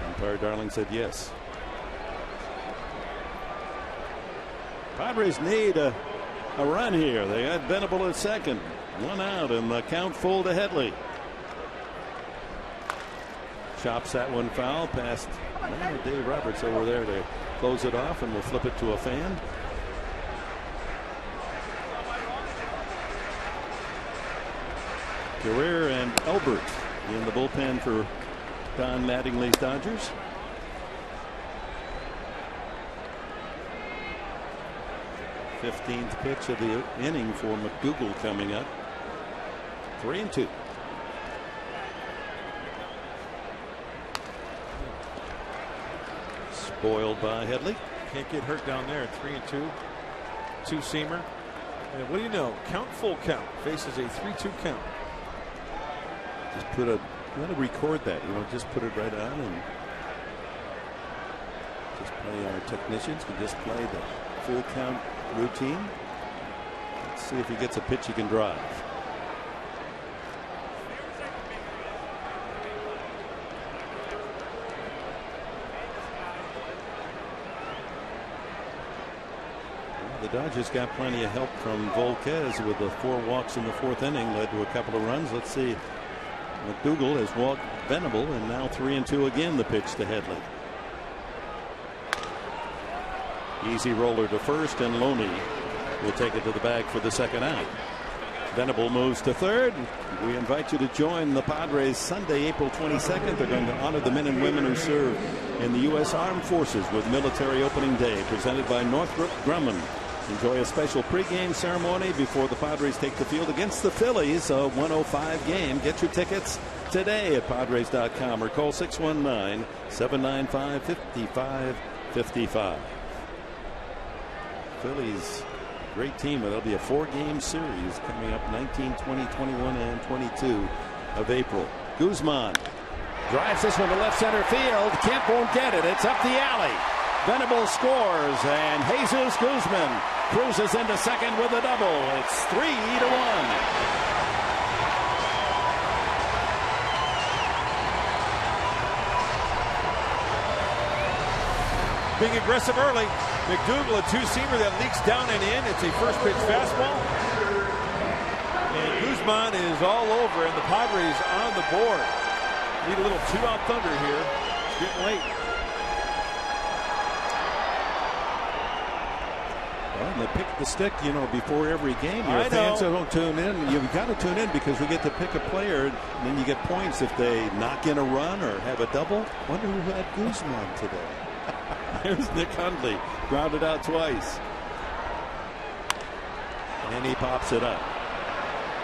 Umpire Darling said yes. Padres need a run here. They got Venable at second. 1 out and the count full to Headley. Chops that one foul past Dave Roberts over there to close it off, and we'll flip it to a fan. Guerrero and Elbert in the bullpen for Don Mattingly's Dodgers. '15th pitch of the inning for McDougal coming up. 3-2. Spoiled by Headley. Can't get hurt down there. 3-2. Two-seamer. And what do you know? Count, full count. Faces a 3-2 count. Just put a, you want to record that, you know, just put it right on and just play. Our technicians can just play the full count routine. Let's see if he gets a pitch he can drive. The Dodgers got plenty of help from Volquez with the 4 walks in the 4th inning, led to a couple of runs. Let's see. McDougal has walked Venable, and now 3-2 again. The pitch to Headley. Easy roller to first, and Loney will take it to the bag for the second out. Venable moves to third. We invite you to join the Padres Sunday, April 22nd. They're going to honor the men and women who serve in the U.S. Armed Forces with Military Opening Day, presented by Northrop Grumman. Enjoy a special pregame ceremony before the Padres take the field against the Phillies, a 105 game. Get your tickets today at Padres.com or call 619-795-5555. Phillies, great team. It'll be a 4-game series coming up 19, 20, 21, and 22 of April. Guzman drives this one to left center field. Kemp won't get it. It's up the alley. Venable scores, and Jesus Guzman cruises into second with a double. It's 3-1. Being aggressive early. McDougal, a two-seamer that leaks down and in. It's a first pitch fastball. And Guzman is all over, and the Padres on the board. Need a little two-out thunder here. It's getting late. Well, they pick the stick, before every game. Your fans don't tune in. You've got to tune in because we get to pick a player, and then you get points if they knock in a run or have a double. Wonder who had Guzman today. There's Nick Hundley, grounded out twice. And he pops it up.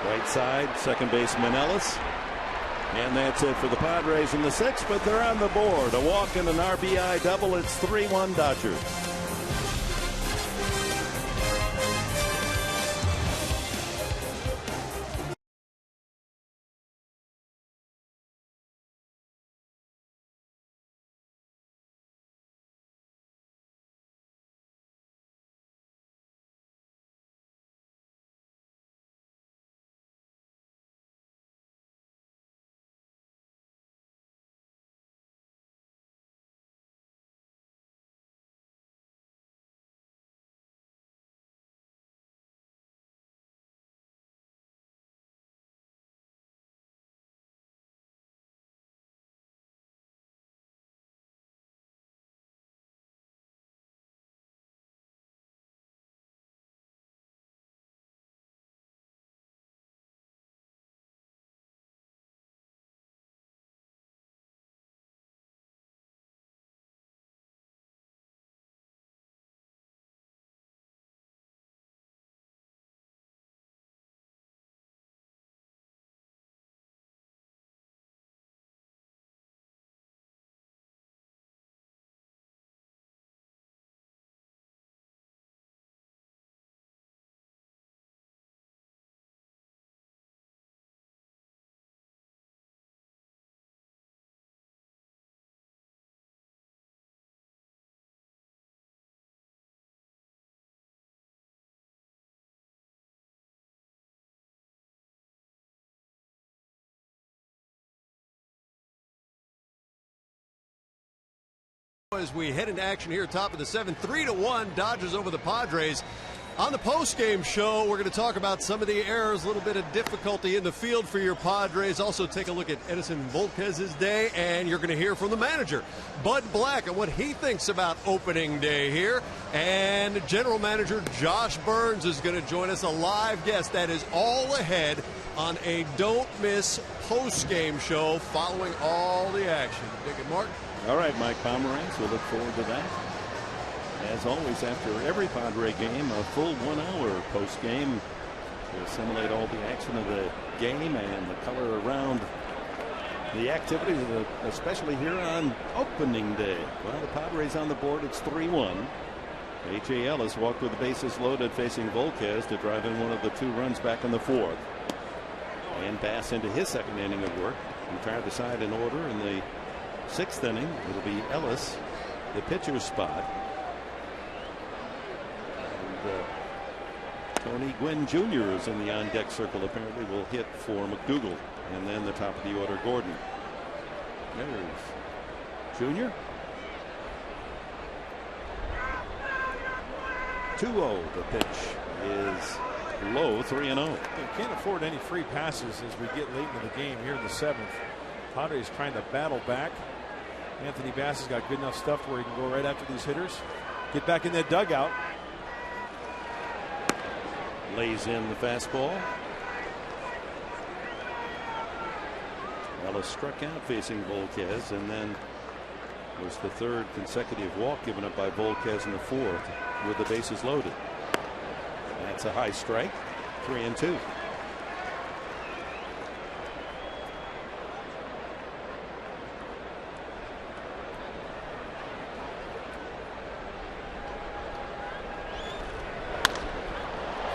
Right side, second baseman Ellis. And that's it for the Padres in the sixth, but they're on the board. A walk and an RBI double. It's 3-1 Dodgers. As we head into action here, top of the seventh, 3-1 Dodgers over the Padres. On the post-game show, we're going to talk about some of the errors, a little bit of difficulty in the field for your Padres. Also take a look at Edinson Volquez's day, and you're going to hear from the manager, Bud Black, and what he thinks about opening day here. And general manager Josh Burns is going to join us, a live guest. That is all ahead on a don't miss post-game show following all the action. Dick and Mark. All right, Mike Pomeranz, we'll look forward to that. As always, after every Padre game, a full 1 hour post game to assimilate all the action of the game and the color around the activities, especially here on opening day. Well, the Padres on the board, it's 3-1. A.J. Ellis walked with the bases loaded facing Volquez to drive in one of the 2 runs back in the 4th. And Bass into his second inning of work. Retired the side in order in the 6th inning. It'll be Ellis, the pitcher's spot. And Tony Gwynn Jr. is in the on-deck circle. Apparently will hit for McDougal. And then the top of the order, Gordon. There's Jr. 2-0. The pitch is low, 3-0. They can't afford any free passes as we get late into the game here in the 7th. Padres trying to battle back. Anthony Bass has got good enough stuff where he can go right after these hitters. get back in that dugout. Lays in the fastball. Ellis struck out facing Volquez, and then was the third consecutive walk given up by Volquez in the fourth with the bases loaded. That's a high strike. 3-2.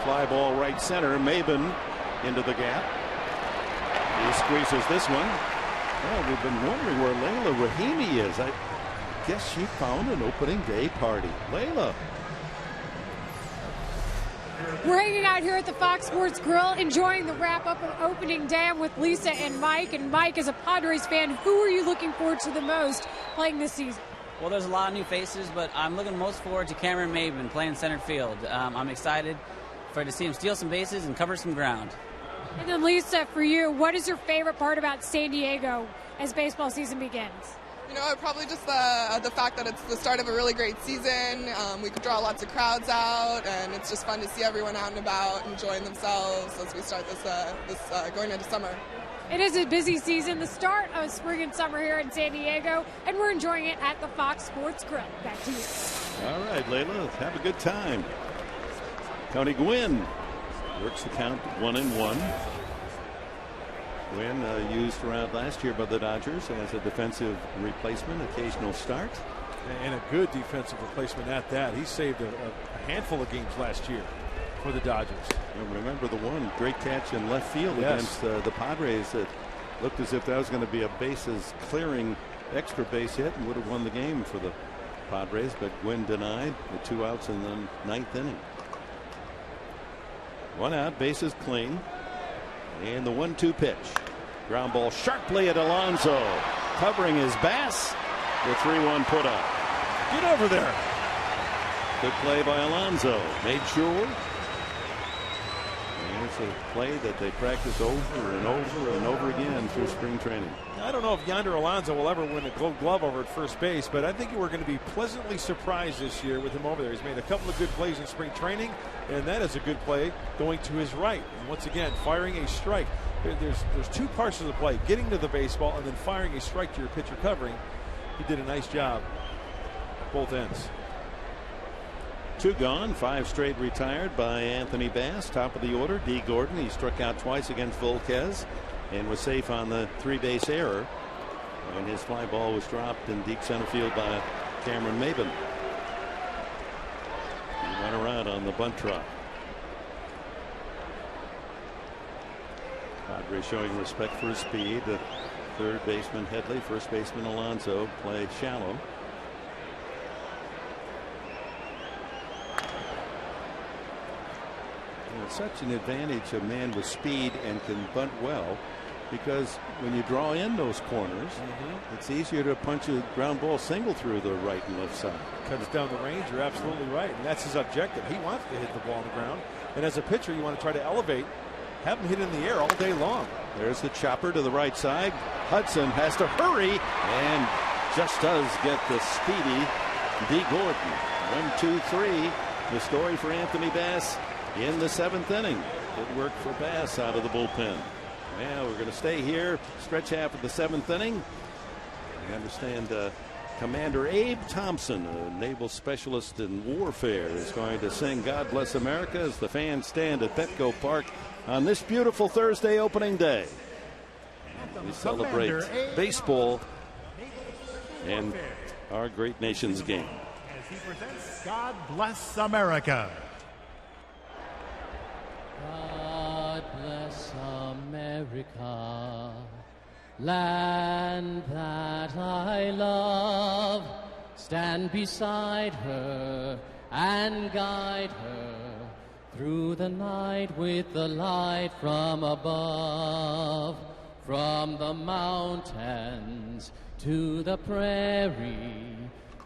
Fly ball right center. Maben into the gap. He squeezes this one. Well, we've been wondering where Layla Rahimi is. I guess she found an opening day party. Layla. We're hanging out here at the Fox Sports Grill, enjoying the wrap-up of opening day. I'm with Lisa and Mike. And Mike, as a Padres fan, who are you looking forward to the most playing this season? Well, there's a lot of new faces, but I'm looking most forward to Cameron Maben playing center field. I'm excited to see him steal some bases and cover some ground. And then, Lisa, for you, what is your favorite part about San Diego as baseball season begins? You know, probably just the fact that it's the start of a really great season. We could draw lots of crowds out, and it's just fun to see everyone out and about enjoying themselves as we start this going into summer. It is a busy season, the start of spring and summer here in San Diego, and we're enjoying it at the Fox Sports Grill. Back to you. All right, Layla, have a good time. Tony Gwynn works the count 1-1. Gwynn used around last year by the Dodgers as a defensive replacement, occasional start. And a good defensive replacement at that. He saved a handful of games last year for the Dodgers. And remember the one great catch in left field against the Padres that looked as if that was going to be a bases clearing extra base hit and would have won the game for the Padres, but Gwynn denied with 2 outs in the ninth inning. 1 out, bases clean. And the 1-2 pitch. Ground ball sharply at Alonso. Covering his Bass. The 3-1 put up. Get over there. Good play by Alonso. Made sure. And it's a play that they practice over and over and over again through spring training. I don't know if Yonder Alonso will ever win a Gold Glove over at first base, but I think we're going to be pleasantly surprised this year with him over there. He's made a couple of good plays in spring training, and that is a good play going to his right. And once again, firing a strike. There's 2 parts of the play, getting to the baseball and then firing a strike to your pitcher covering. He did a nice job both ends. 2 gone, 5 straight retired by Anthony Bass. Top of the order, D. Gordon. He struck out twice against Volquez and was safe on the 3-base error. And his fly ball was dropped in deep center field by Cameron Maben. He went around on the bunt trot. Padres showing respect for his speed. The third baseman Headley, first baseman Alonso play shallow. It's such an advantage, a man with speed and can bunt well, because when you draw in those corners, it's easier to punch a ground ball single through the right and left side. Cuts down the range. You're absolutely right, and that's his objective. He wants to hit the ball on the ground, and as a pitcher, you want to try to elevate, have him hit in the air all day long. There's the chopper to the right side. Hudson has to hurry and just does get the speedy D. Gordon. 1-2-3. The story for Anthony Bass in the 7th inning. Good work for Bass out of the bullpen. Now we're going to stay here, stretch half of the 7th inning. I understand Commander Abe Thompson, a naval specialist in warfare, is going to sing God Bless America as the fans stand at Petco Park on this beautiful Thursday opening day. We celebrate baseball and our great nation's game. As he presents God Bless America. God bless America, land that I love. Stand beside her and guide her through the night with the light from above. From the mountains to the prairie,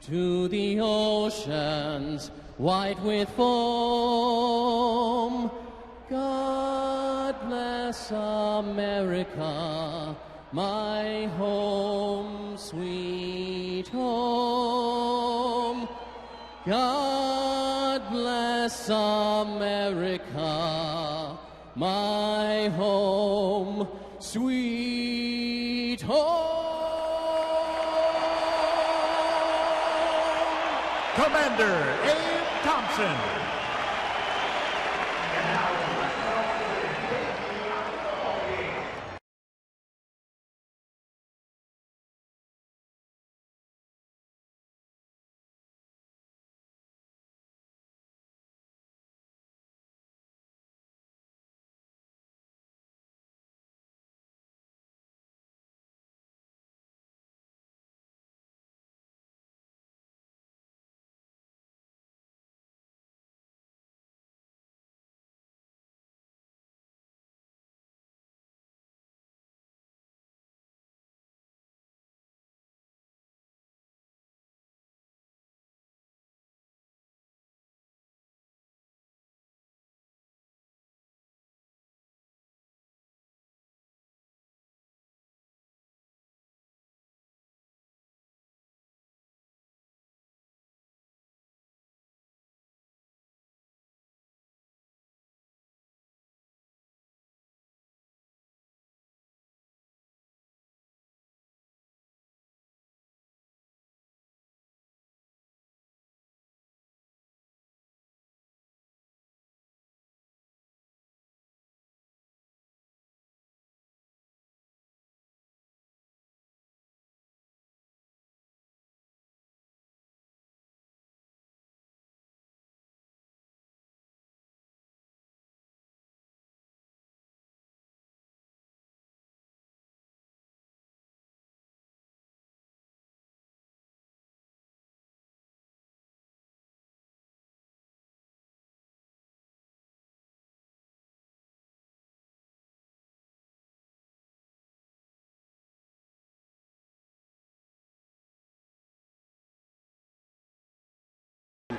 to the oceans white with foam. God bless America, my home, sweet home. God bless America, my home, sweet home. Commander Abe Thompson.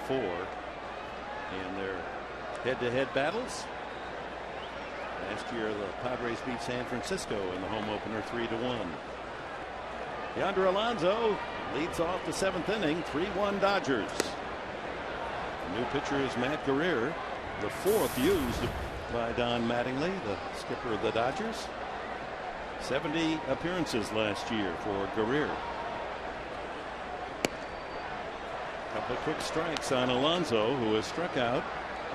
Four, and their head-to-head battles. Last year, the Padres beat San Francisco in the home opener 3-1. Yonder Alonso leads off the 7th inning, 3-1 Dodgers. The new pitcher is Matt Guerrier, the 4th used by Don Mattingly, the skipper of the Dodgers. 70 appearances last year for Guerrier. Couple of quick strikes on Alonso, who has struck out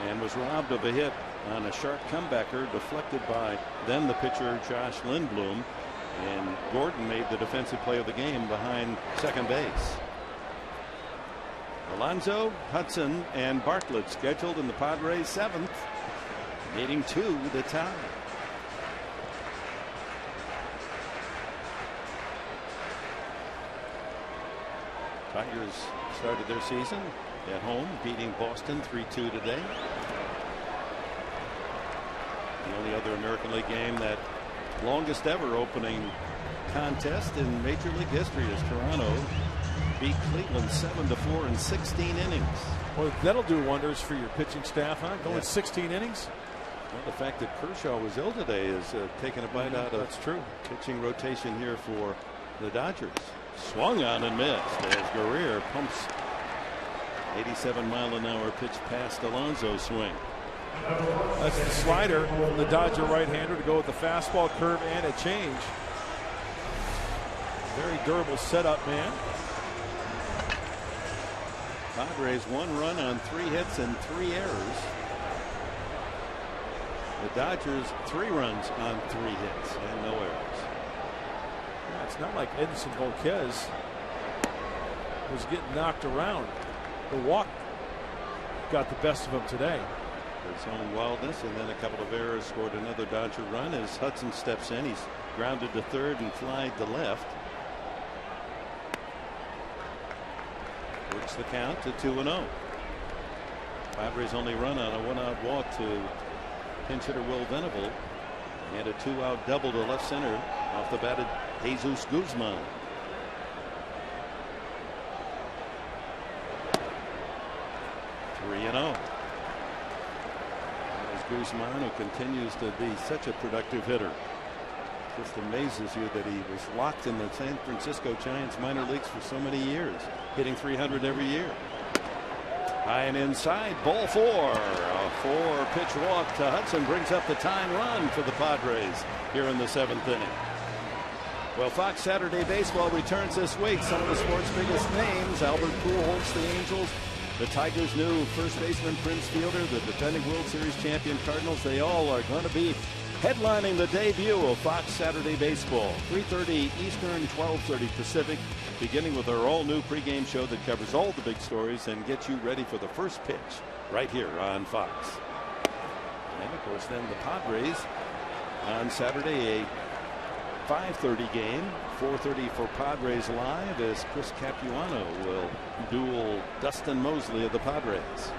and was robbed of a hit on a sharp comebacker deflected by then the pitcher Josh Lindblom, and Gordon made the defensive play of the game behind second base. Alonso, Hudson, and Bartlett scheduled in the Padres 7th, leading to the tie. Tigers started their season at home, beating Boston 3-2 today. The only other American League game, that longest ever opening contest in Major League history, as Toronto beat Cleveland 7-4 in 16 innings. Well, that'll do wonders for your pitching staff, huh? Going 16 innings. Well, the fact that Kershaw was ill today is taking a bite out of pitching rotation here for the Dodgers. Swung on and missed as Guerrier pumps 87-mile-an-hour pitch past Alonso's swing. That's the slider from the Dodger right-hander to go with the fastball, curve, and a change. Very durable setup, man. Padres 1 run on 3 hits and 3 errors. The Dodgers 3 runs on 3 hits and no errors. Yeah, it's not like Edinson Volquez was getting knocked around. The walk got the best of him today. His own wildness and then a couple of errors scored another Dodger run as Hudson steps in. He's grounded to third and flied to left. Works the count to 2-0. Padres only run on a 1-out walk to pinch hitter Will Venable, and a 2-out double to left center off the batted Jesus Guzman. Three-0. Guzman, who continues to be such a productive hitter. Just amazes you that he was locked in the San Francisco Giants minor leagues for so many years, hitting 300 every year. High and inside, ball 4. A 4-pitch walk to Hudson brings up the tying run for the Padres here in the 7th inning. Well, Fox Saturday Baseball returns this week. Some of the sport's biggest names: Albert Pujols, the Angels, the Tigers' new first baseman Prince Fielder, the defending World Series champion Cardinals. They all are going to be headlining the debut of Fox Saturday Baseball. 3:30 Eastern, 12:30 Pacific, beginning with our all-new pregame show that covers all the big stories and gets you ready for the first pitch right here on Fox. And, of course, then the Padres on Saturday, a 5:30 game, 4:30 for Padres Live, as Chris Capuano will duel Dustin Mosley of the Padres.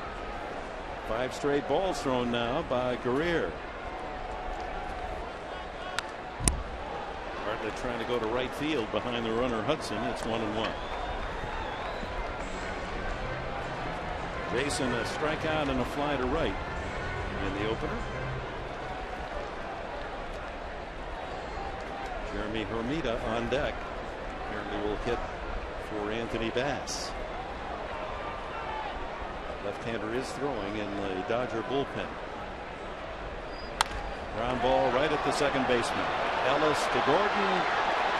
5 straight balls thrown now by Guerrier. Bartlett trying to go to right field behind the runner Hudson. It's 1-1. Jason, a strikeout and a fly to right in the opener. Jeremy Hermida on deck. Apparently will hit for Anthony Bass. Left-hander is throwing in the Dodger bullpen. Ground ball right at the second baseman. Ellis to Gordon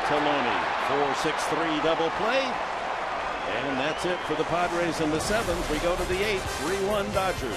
to Loney. 4-6-3 double play. And that's it for the Padres in the 7th. We go to the 8th. 3-1 Dodgers.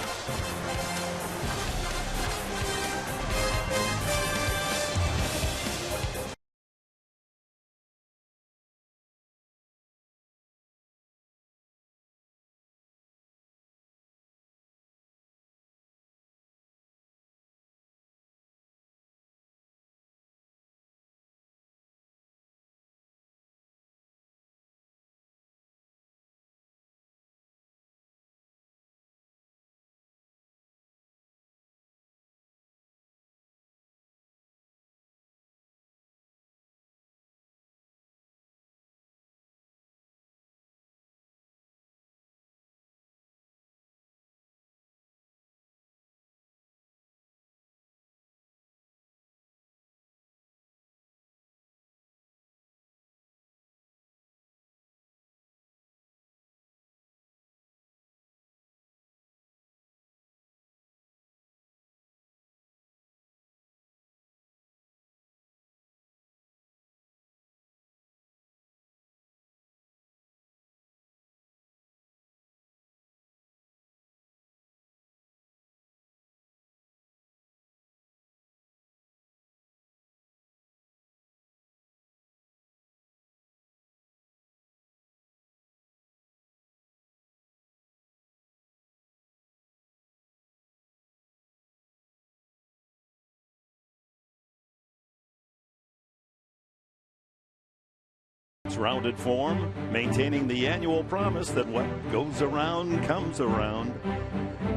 Rounded form, maintaining the annual promise that what goes around comes around.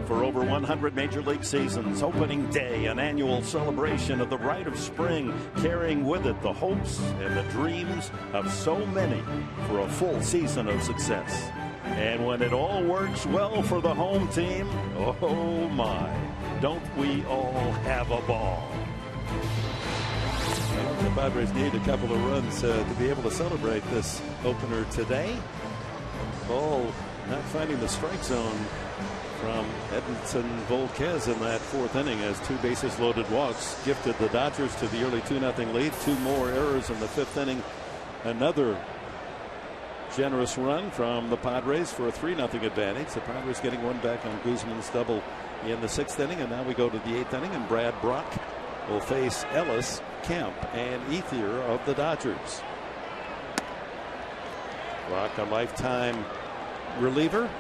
For over 100 Major League seasons, opening day, an annual celebration of the rite of spring, carrying with it the hopes and the dreams of so many for a full season of success. And when it all works well for the home team, oh my, don't we all have a ball? The Padres need a couple of runs to be able to celebrate this opener today. Ball not finding the strike zone from Edinson Volquez in that 4th inning, as 2 bases loaded walks gifted the Dodgers to the early 2-0 lead. 2 more errors in the 5th inning. Another generous run from the Padres for a 3-0 advantage. The Padres getting one back on Guzman's double in the 6th inning. And now we go to the 8th inning, and Brad Brock will face Ellis, Kemp, and Ethier of the Dodgers. Brock, a lifetime reliever.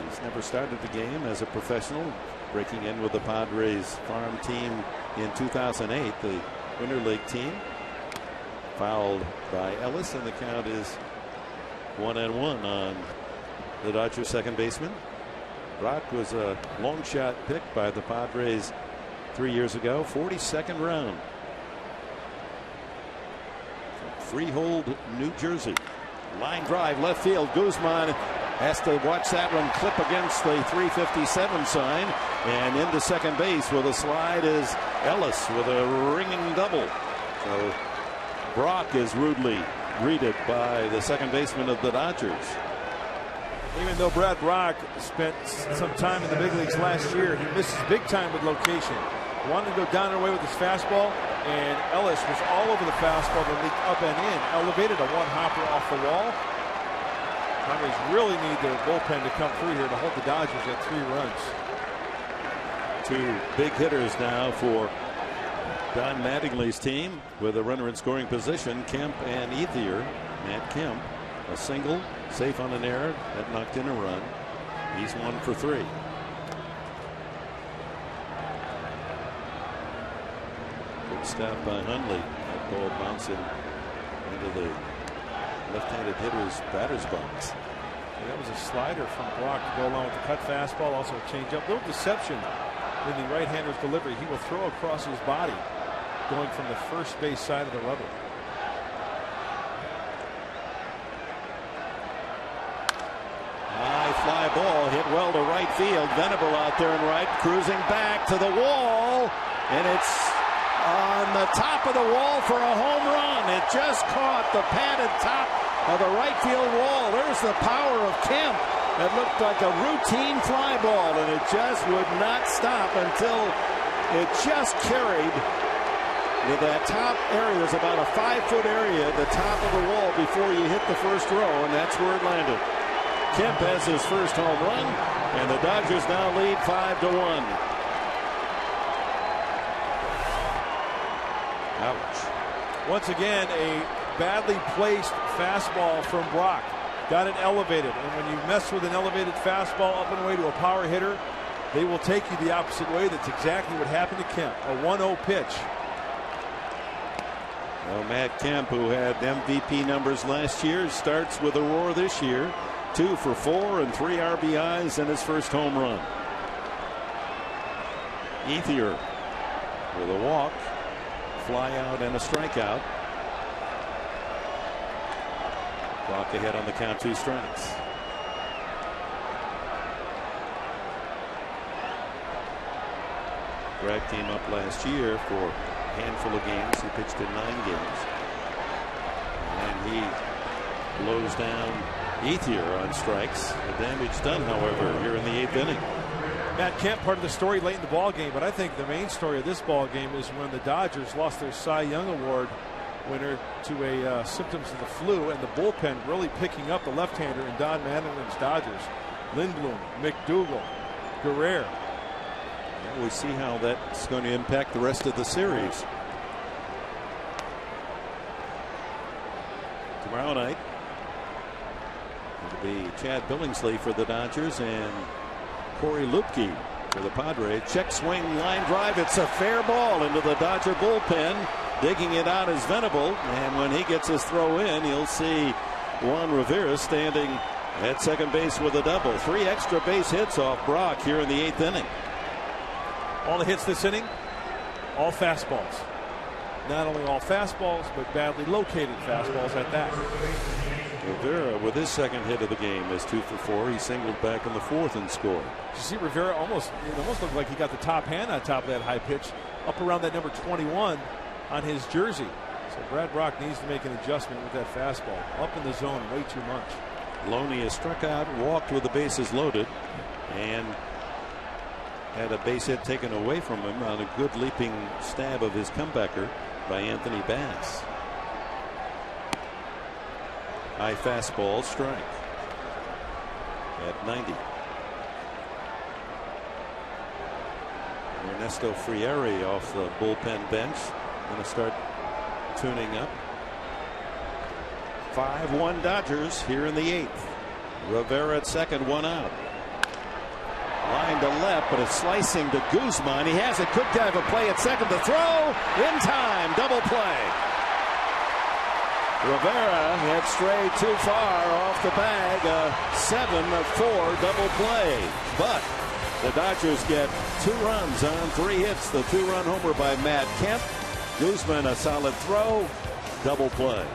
He's never started the game as a professional, breaking in with the Padres farm team in 2008, the Winter League team. Fouled by Ellis, and the count is 1-1 on the Dodgers second baseman. Brock was a long shot pick by the Padres 3 years ago, 42nd round. From Freehold, New Jersey. Line drive left field. Guzman has to watch that one clip against the 357 sign, and into second base with a slide is Ellis with a ringing double. So Brock is rudely greeted by the second baseman of the Dodgers. Even though Brad Brock spent some time in the big leagues last year, he misses big time with location. Wanted to go down and away with his fastball, and Ellis was all over the fastball that leaked up and in. Elevated a one-hopper off the wall. Padres really need their bullpen to come through here to hold the Dodgers at 3 runs. 2 big hitters now for Don Mattingly's team with a runner in scoring position, Kemp and Ethier. Matt Kemp, a single, safe on an error that knocked in a run. He's 1 for 3. Good stop by Hundley. That ball bouncing into the left-handed hitter's batter's box. And that was a slider from Brock to go along with the cut fastball, also a changeup. Little deception in the right-hander's delivery. He will throw across his body, going from the first base side of the rubber. High fly ball hit well to right field. Venable out there in right, cruising back to the wall, and it's on the top of the wall for a home run. It just caught the padded top of the right field wall. There's the power of Kemp. It looked like a routine fly ball, and it just would not stop until it just carried to that top area. There's about a 5-foot area at the top of the wall before you hit the first row, and that's where it landed. Kemp has his first home run, and the Dodgers now lead 5-1. Ouch. Once again, a badly placed fastball from Brock. Got it elevated, and when you mess with an elevated fastball up and away to a power hitter, they will take you the opposite way. That's exactly what happened to Kemp. A 1-0 pitch. Well, Matt Kemp, who had MVP numbers last year, starts with a roar this year. 2 for 4 and 3 RBIs and his first home run. Ethier with a walk, fly out, and a strikeout. Clock ahead on the count, 2 strikes. Greg came up last year for a handful of games. He pitched in 9 games. And he blows down Ethier on strikes. The damage done, however, here in the 8th inning. Matt Kemp, part of the story late in the ball game, but I think the main story of this ball game is when the Dodgers lost their Cy Young Award winner to a symptoms of the flu, and the bullpen really picking up the left-hander in Don Mattingly's Dodgers. Lindblom, McDougal, Guerrero. Well, we see how that's going to impact the rest of the series. Tomorrow night, it'll be Chad Billingsley for the Dodgers and Corey Lupke for the Padres. Check swing, line drive. It's a fair ball into the Dodger bullpen. Digging it out is Venable, and when he gets his throw in, you'll see Juan Rivera standing at second base with a double. 3 extra base hits off Brock here in the 8th inning. All the hits this inning, all fastballs. Not only all fastballs, but badly located fastballs at that. Rivera, with his second hit of the game, is 2 for 4. He singled back in the 4th and scored. Did you see Rivera it almost looked like he got the top hand on top of that high pitch, up around that number 21 on his jersey. So Brad Brock needs to make an adjustment with that fastball. Up in the zone way too much. Loney has struck out, walked with the bases loaded, and had a base hit taken away from him on a good leaping stab of his comebacker by Anthony Bass. High fastball, strike at 90. Ernesto Frieri off the bullpen bench. Going to start tuning up. 5-1 Dodgers here in the 8th. Rivera at second, 1 out. Line to left, but it's slicing to Guzman. He has it. Could have a play at second. The throw in time. Double play. Rivera had strayed too far off the bag. A 7-4 double play. But the Dodgers get 2 runs on 3 hits. The 2-run homer by Matt Kemp. Guzman a solid throw. Double play.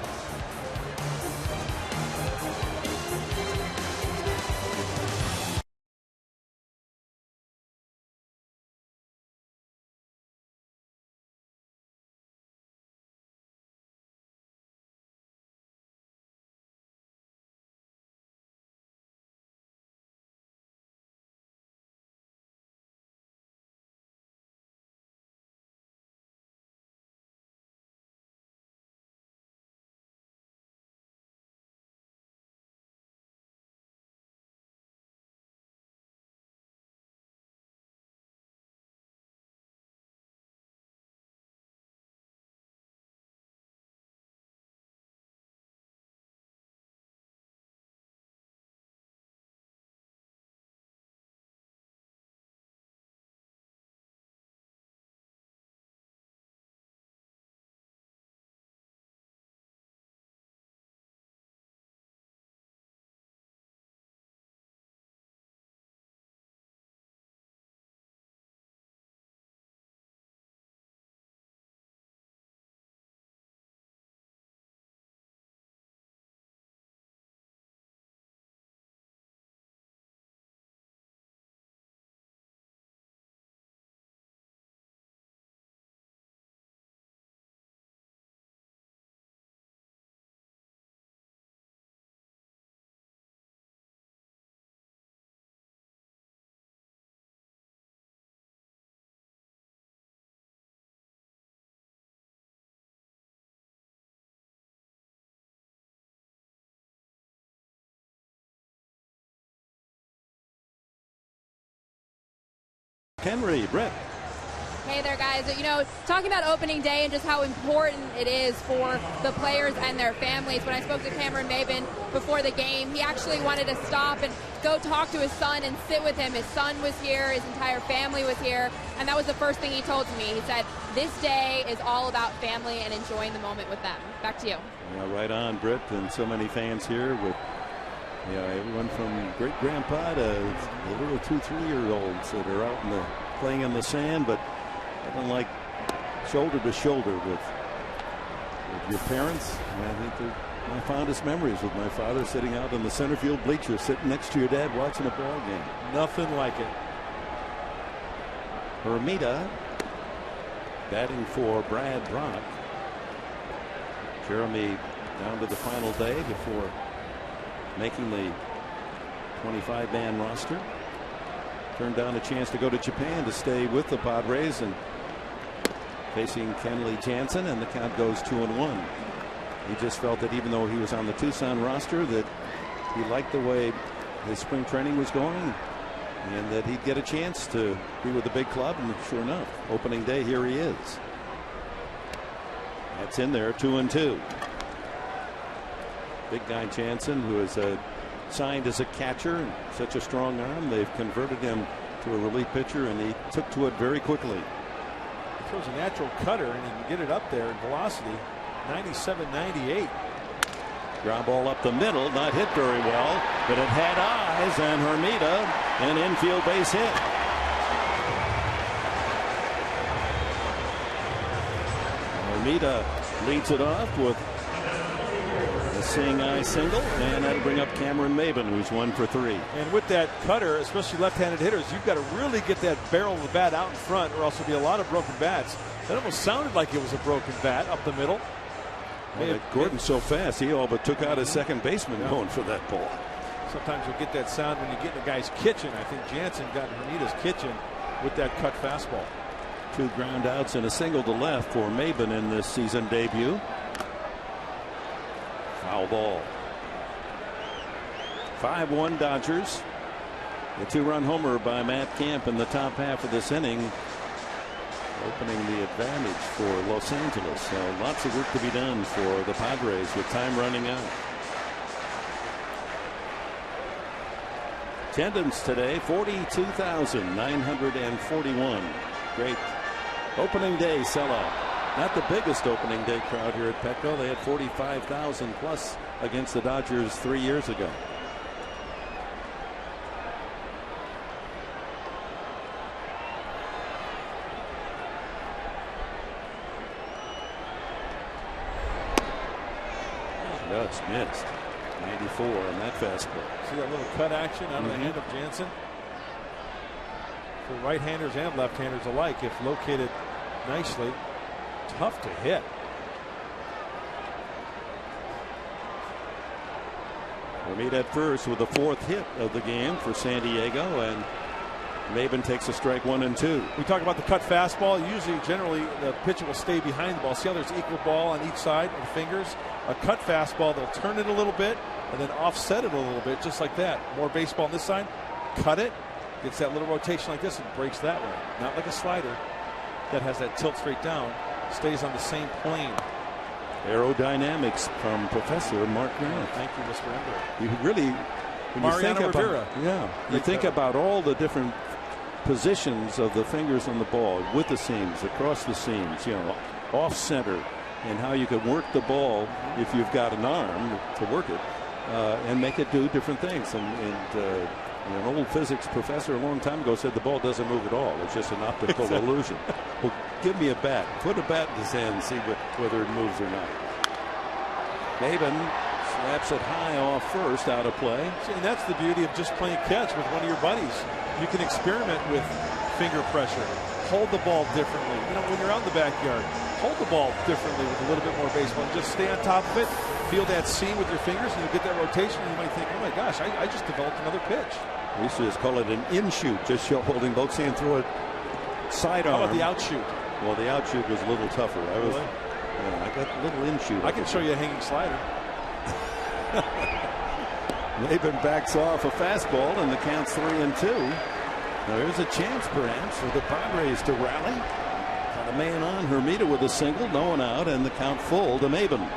Henry, Brett. Hey there, guys. You know, talking about opening day and just how important it is for the players and their families. When I spoke to Cameron Maben before the game, he actually wanted to stop and go talk to his son and sit with him. His son was here, his entire family was here, and that was the first thing he told me. He said, this day is all about family and enjoying the moment with them. Back to you. Yeah, right on, Britt, and so many fans here with everyone from great grandpa to the little 2-3-year-olds that are out playing in the sand, but nothing like shoulder to shoulder with your parents. And I think they're my fondest memories with my father sitting out in the center field bleachers, sitting next to your dad watching a ball game. Nothing like it. Hermida batting for Brad Brock. Jeremy down to the final day before making the 25-man roster. Turned down a chance to go to Japan to stay with the Padres and facing Kenley Jansen, and the count goes 2-1. He just felt that even though he was on the Tucson roster, that he liked the way his spring training was going and that he'd get a chance to be with the big club, and sure enough, opening day, here he is. That's in there, 2-2. Big guy Jansen, who is signed as a catcher, and such a strong arm, they've converted him to a relief pitcher, and he took to it very quickly. He throws a natural cutter, and he can get it up there in velocity, 97, 98. Ground ball up the middle, not hit very well, but it had eyes, and Hermida, an infield base hit. Hermida leads it off with a seeing eye single, and that'll bring up Cameron Maben, who's 1 for 3. And with that cutter, especially left-handed hitters, you've got to really get that barrel of the bat out in front, or else there'll be a lot of broken bats. That almost sounded like it was a broken bat up the middle. Well, Gordon's so fast, he all but took out his second baseman going for that ball. Sometimes you'll get that sound when you get in a guy's kitchen. I think Jansen got in Hermida's kitchen with that cut fastball. 2 ground outs and a single to left for Maben in this season debut. Foul ball. 5-1 Dodgers. The 2-run homer by Matt Camp in the top half of this inning, opening the advantage for Los Angeles. So lots of work to be done for the Padres with time running out. Attendance today 42,941. Great opening day sellout. Not the biggest opening day crowd here at Petco. They had 45,000 plus against the Dodgers 3 years ago. Just missed. 94 on that fastball. See that little cut action out of the hand of Jansen? For right-handers and left-handers alike, if located nicely, tough to hit. Hermida at first with the 4th hit of the game for San Diego, and Maben takes a strike 1 and 2. We talk about the cut fastball. Usually, generally, the pitcher will stay behind the ball. See how there's equal ball on each side of the fingers? A cut fastball, they'll turn it a little bit and then offset it a little bit, just like that. More baseball on this side. Cut it. Gets that little rotation like this and breaks that way. Not like a slider that has that tilt straight down. Stays on the same plane. Aerodynamics from Professor Mark Grant. Thank you, Mr. Ember. You really, when you think about, you think about all the different positions of the fingers on the ball, with the seams, across the seams, off center, and how you can work the ball if you've got an arm to work it and make it do different things. And an old physics professor a long time ago said the ball doesn't move at all. It's just an optical illusion. Well, give me a bat. Put a bat in his hand and see whether it moves or not. Maben slaps it high off first, out of play. See, and that's the beauty of just playing catch with one of your buddies. You can experiment with finger pressure. Hold the ball differently. When you're out in the backyard, hold the ball differently with a little bit more baseball. And just stay on top of it. Feel that seam with your fingers, and you get that rotation. And you might think, oh my gosh, I just developed another pitch. We used to just call it an in-shoot, just holding both hands through it sidearm. How about the outshoot? Well, the outshoot was a little tougher. I got a little in-shoot. I can show you a hanging slider. Maben backs off a fastball, and the count's 3 and 2. Now there's a chance perhaps for the Padres to rally. Got a man on. Hermida with a single, no one out, and the count full to Maben.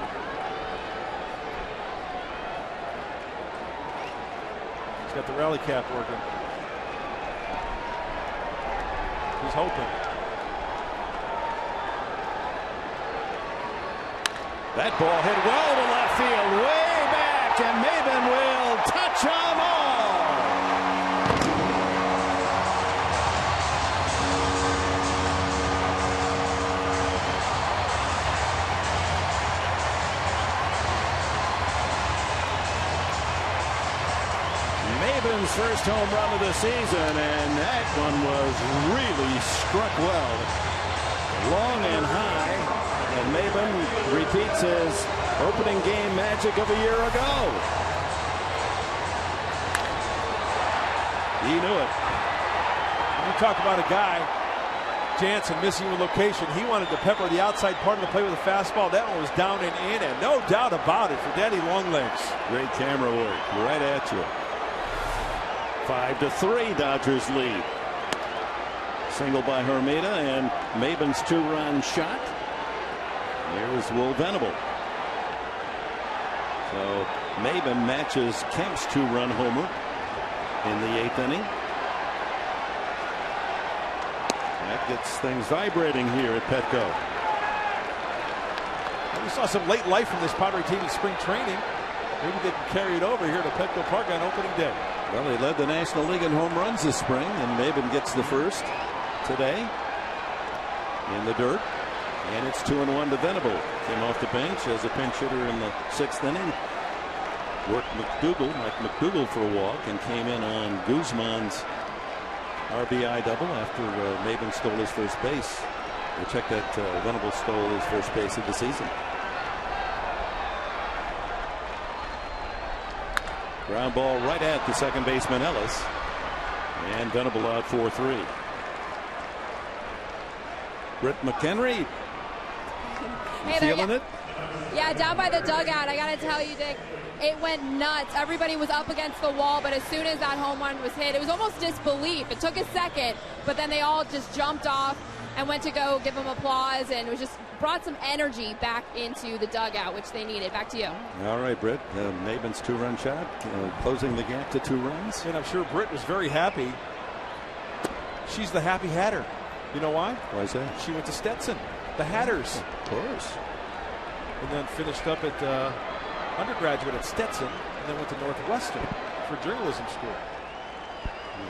He's got the rally cap working. He's hoping. That ball hit well to left field, way back, and Maben will touch them all. Maben's first home run of the season, and that one was really struck well. Long and high. And Maben repeats his opening game magic of a year ago. He knew it. When you talk about a guy, Jansen, missing a location, he wanted to pepper the outside part of the play with a fastball. That one was down and in, and no doubt about it for Daddy Longlegs. Great camera work, right at you. 5-3, Dodgers lead. Single by Hermida, and Maben's two-run shot. Here's Will Venable. So Maben matches Kemp's two-run homer in the 8th inning. That gets things vibrating here at Petco. And we saw some late life from this Padre team in spring training. Maybe they can carry it over here to Petco Park on opening day. Well, they led the National League in home runs this spring, and Maben gets the first today in the dirt. And it's 2-1 to Venable. Came off the bench as a pinch hitter in the 6th inning. Worked Mike McDougal for a walk and came in on Guzman's RBI double after Maben stole his first base. We'll check that Venable stole his first base of the season. Ground ball right at the second baseman Ellis. And Venable out 4-3. Britt McHenry. Feeling it? Yeah, down by the dugout. I got to tell you, Dick, it went nuts. Everybody was up against the wall, but as soon as that home run was hit, it was almost disbelief. It took a second, but then they all just jumped off and went to go give him applause, and it was just brought some energy back into the dugout, which they needed. Back to you. All right, Britt. Maben's two-run shot, closing the gap to 2 runs. And I'm sure Britt was very happy. She's the happy Hatter. You know why? Why is that? She went to Stetson, the Hatters. Of course. And then finished up at undergraduate at Stetson, and then went to Northwestern for journalism school.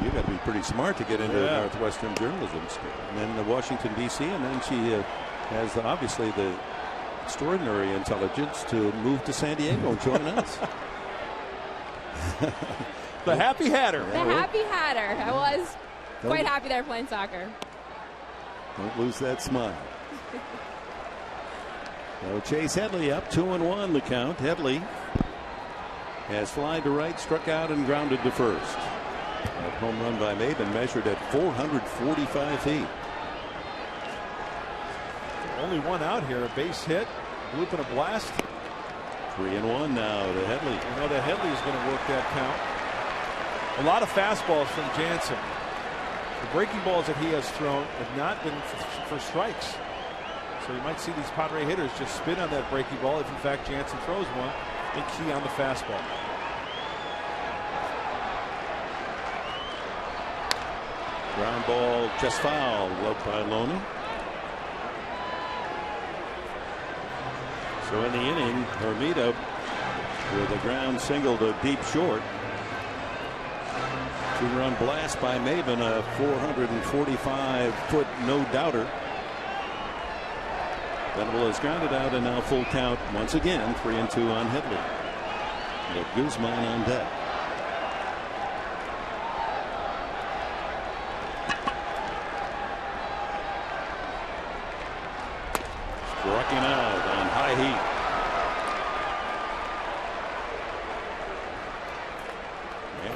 You got to be pretty smart to get into Northwestern journalism school. And then Washington, D.C., and then she has obviously the extraordinary intelligence to move to San Diego and join us. The Happy Hatter. The Happy Hatter. I was quite happy there playing soccer. Don't lose that smile. So Chase Headley up 2-1 the count. Headley has flied to right, struck out, and grounded to first. That home run by Maben measured at 445 feet. Only one out here, a base hit, loop and a blast. 3-1 now to Headley. You know that Headley is going to work that count. A lot of fastballs from Jansen. The breaking balls that he has thrown have not been for strikes. So you might see these Padre hitters just spin on that breaking ball if in fact Jansen throws one and key on the fastball. Ground ball just foul, loved by Loney. So in the inning, Hermida with a ground single to deep short. 2-run blast by Maben, a 445-foot no-doubter. Venable has grounded out, and now full count once again, 3-2 on Headley. But Guzman on deck. Struck him out on high heat.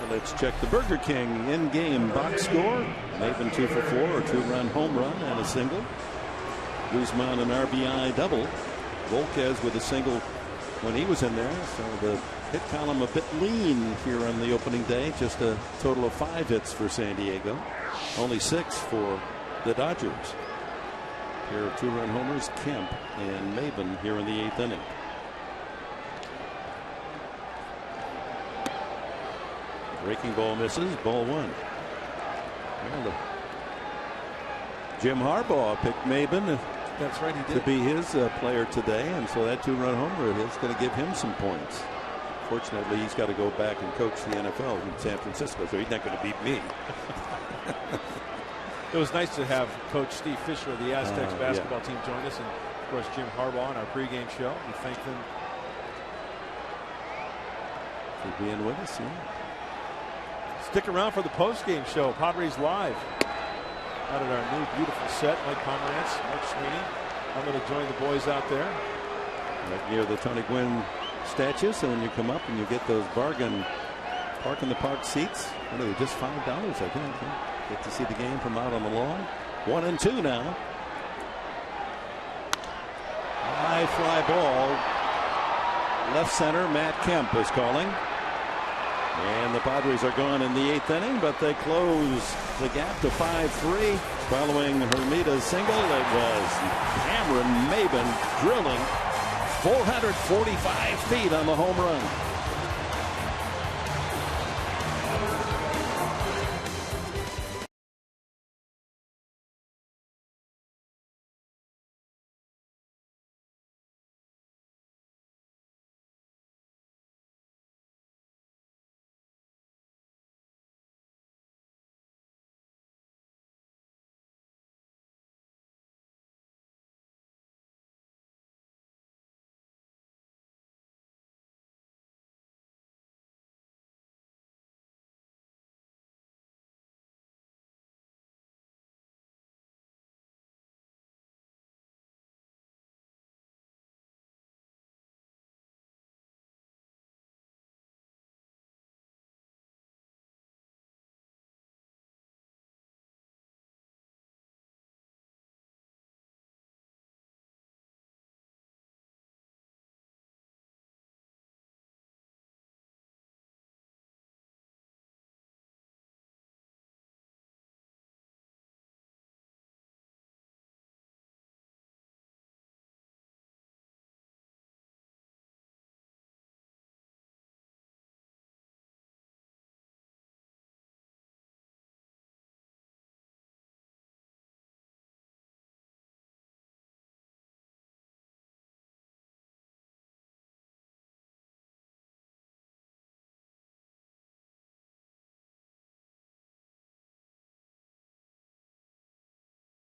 Let's check the Burger King in-game box score. Maben 2 for 4, a 2-run home run and a single. Guzman an RBI double. Volquez with a single when he was in there. So the hit column a bit lean here on the opening day. Just a total of 5 hits for San Diego. Only 6 for the Dodgers. Pair of 2-run homers, Kemp and Maben here in the 8th inning. Breaking ball misses, ball 1. Well, Jim Harbaugh picked Maben. That's right, he did. To be his player today, and so that 2-run homer is going to give him some points. Fortunately, he's got to go back and coach the NFL in San Francisco, so he's not going to beat me. It was nice to have Coach Steve Fisher of the Aztecs basketball team join us, and of course Jim Harbaugh on our pregame show. We thank them for being with us. Stick around for the postgame show. Padres Live. Out at our new beautiful set. Mike Pomerantz, Mark Sweeney. I'm going to join the boys out there. Right near the Tony Gwynn statue. So when you come up and you get those bargain park in the park seats, what are they, just $5, I think. Get to see the game from out on the lawn. 1-2 now. High fly ball. Left center, Matt Kemp is calling. And the Padres are gone in the 8th inning, but they close the gap to 5-3 following Hermita's single. It was Cameron Maben drilling 445 feet on the home run.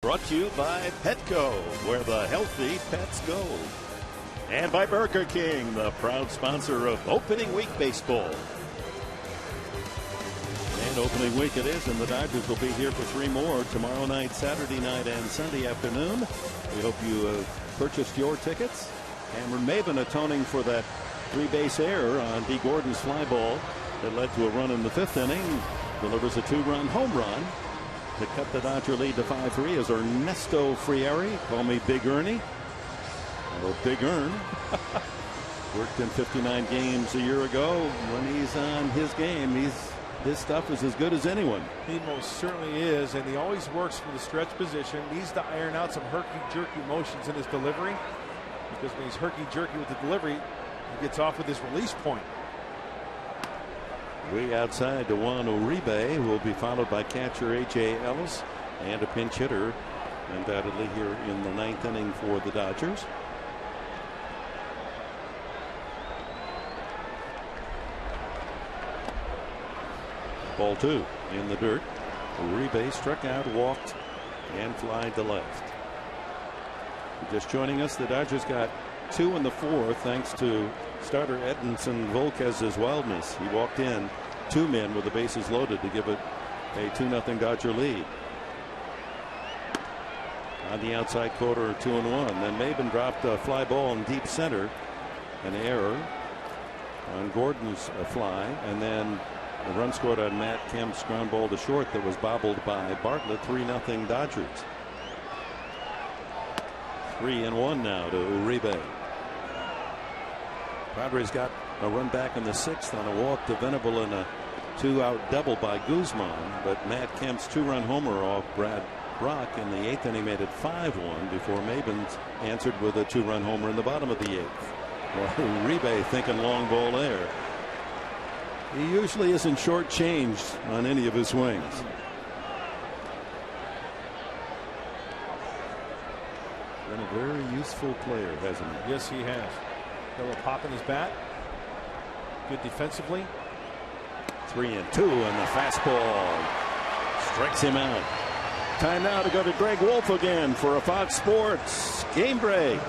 Brought to you by Petco, where the healthy pets go. And by Burger King, the proud sponsor of opening week baseball. And opening week it is, and the Dodgers will be here for 3 more tomorrow night, Saturday night, and Sunday afternoon. We hope you purchased your tickets. Cameron Maben atoning for that 3-base error on D. Gordon's fly ball that led to a run in the 5th inning. Delivers a 2-run home run to cut the Dodger lead to 5-3 is Ernesto Frieri. Call me Big Ernie. Well, Big Ern worked in 59 games a year ago. When he's on his game, his stuff is as good as anyone. He most certainly is, and he always works from the stretch position. Needs to iron out some herky-jerky motions in his delivery, because when he's herky-jerky with the delivery, he gets off with his release point. Way outside to Juan Uribe, who will be followed by catcher A.J. Ellis and a pinch hitter undoubtedly here in the 9th inning for the Dodgers. Ball 2 in the dirt. Uribe struck out, walked, and flied to left. Just joining us, the Dodgers got 2 in the 4th thanks to starter Edinson Volquez's wildness. He walked in 2 men with the bases loaded to give it a 2-0 Dodger lead. On the outside quarter, 2-1. Then Maben dropped a fly ball in deep center, an error on Gordon's fly, and then the run scored on Matt Kemp's ground ball to short that was bobbled by Bartlett. 3-0 Dodgers. 3-1 now to Uribe. Padres got a run back in the 6th on a walk to Venable and a 2-out double by Guzman, but Matt Kemp's 2-run homer off Brad Brock in the 8th inning made it 5-1 before Maybin answered with a 2-run homer in the bottom of the 8th. Well, Uribe thinking long ball there. He usually isn't shortchanged on any of his swings. Been a very useful player, hasn't he? Yes, he has. Got a little pop in his bat. Good defensively. 3-2, and the fastball strikes him out. Time now to go to Greg Wolf again for a Fox Sports game break.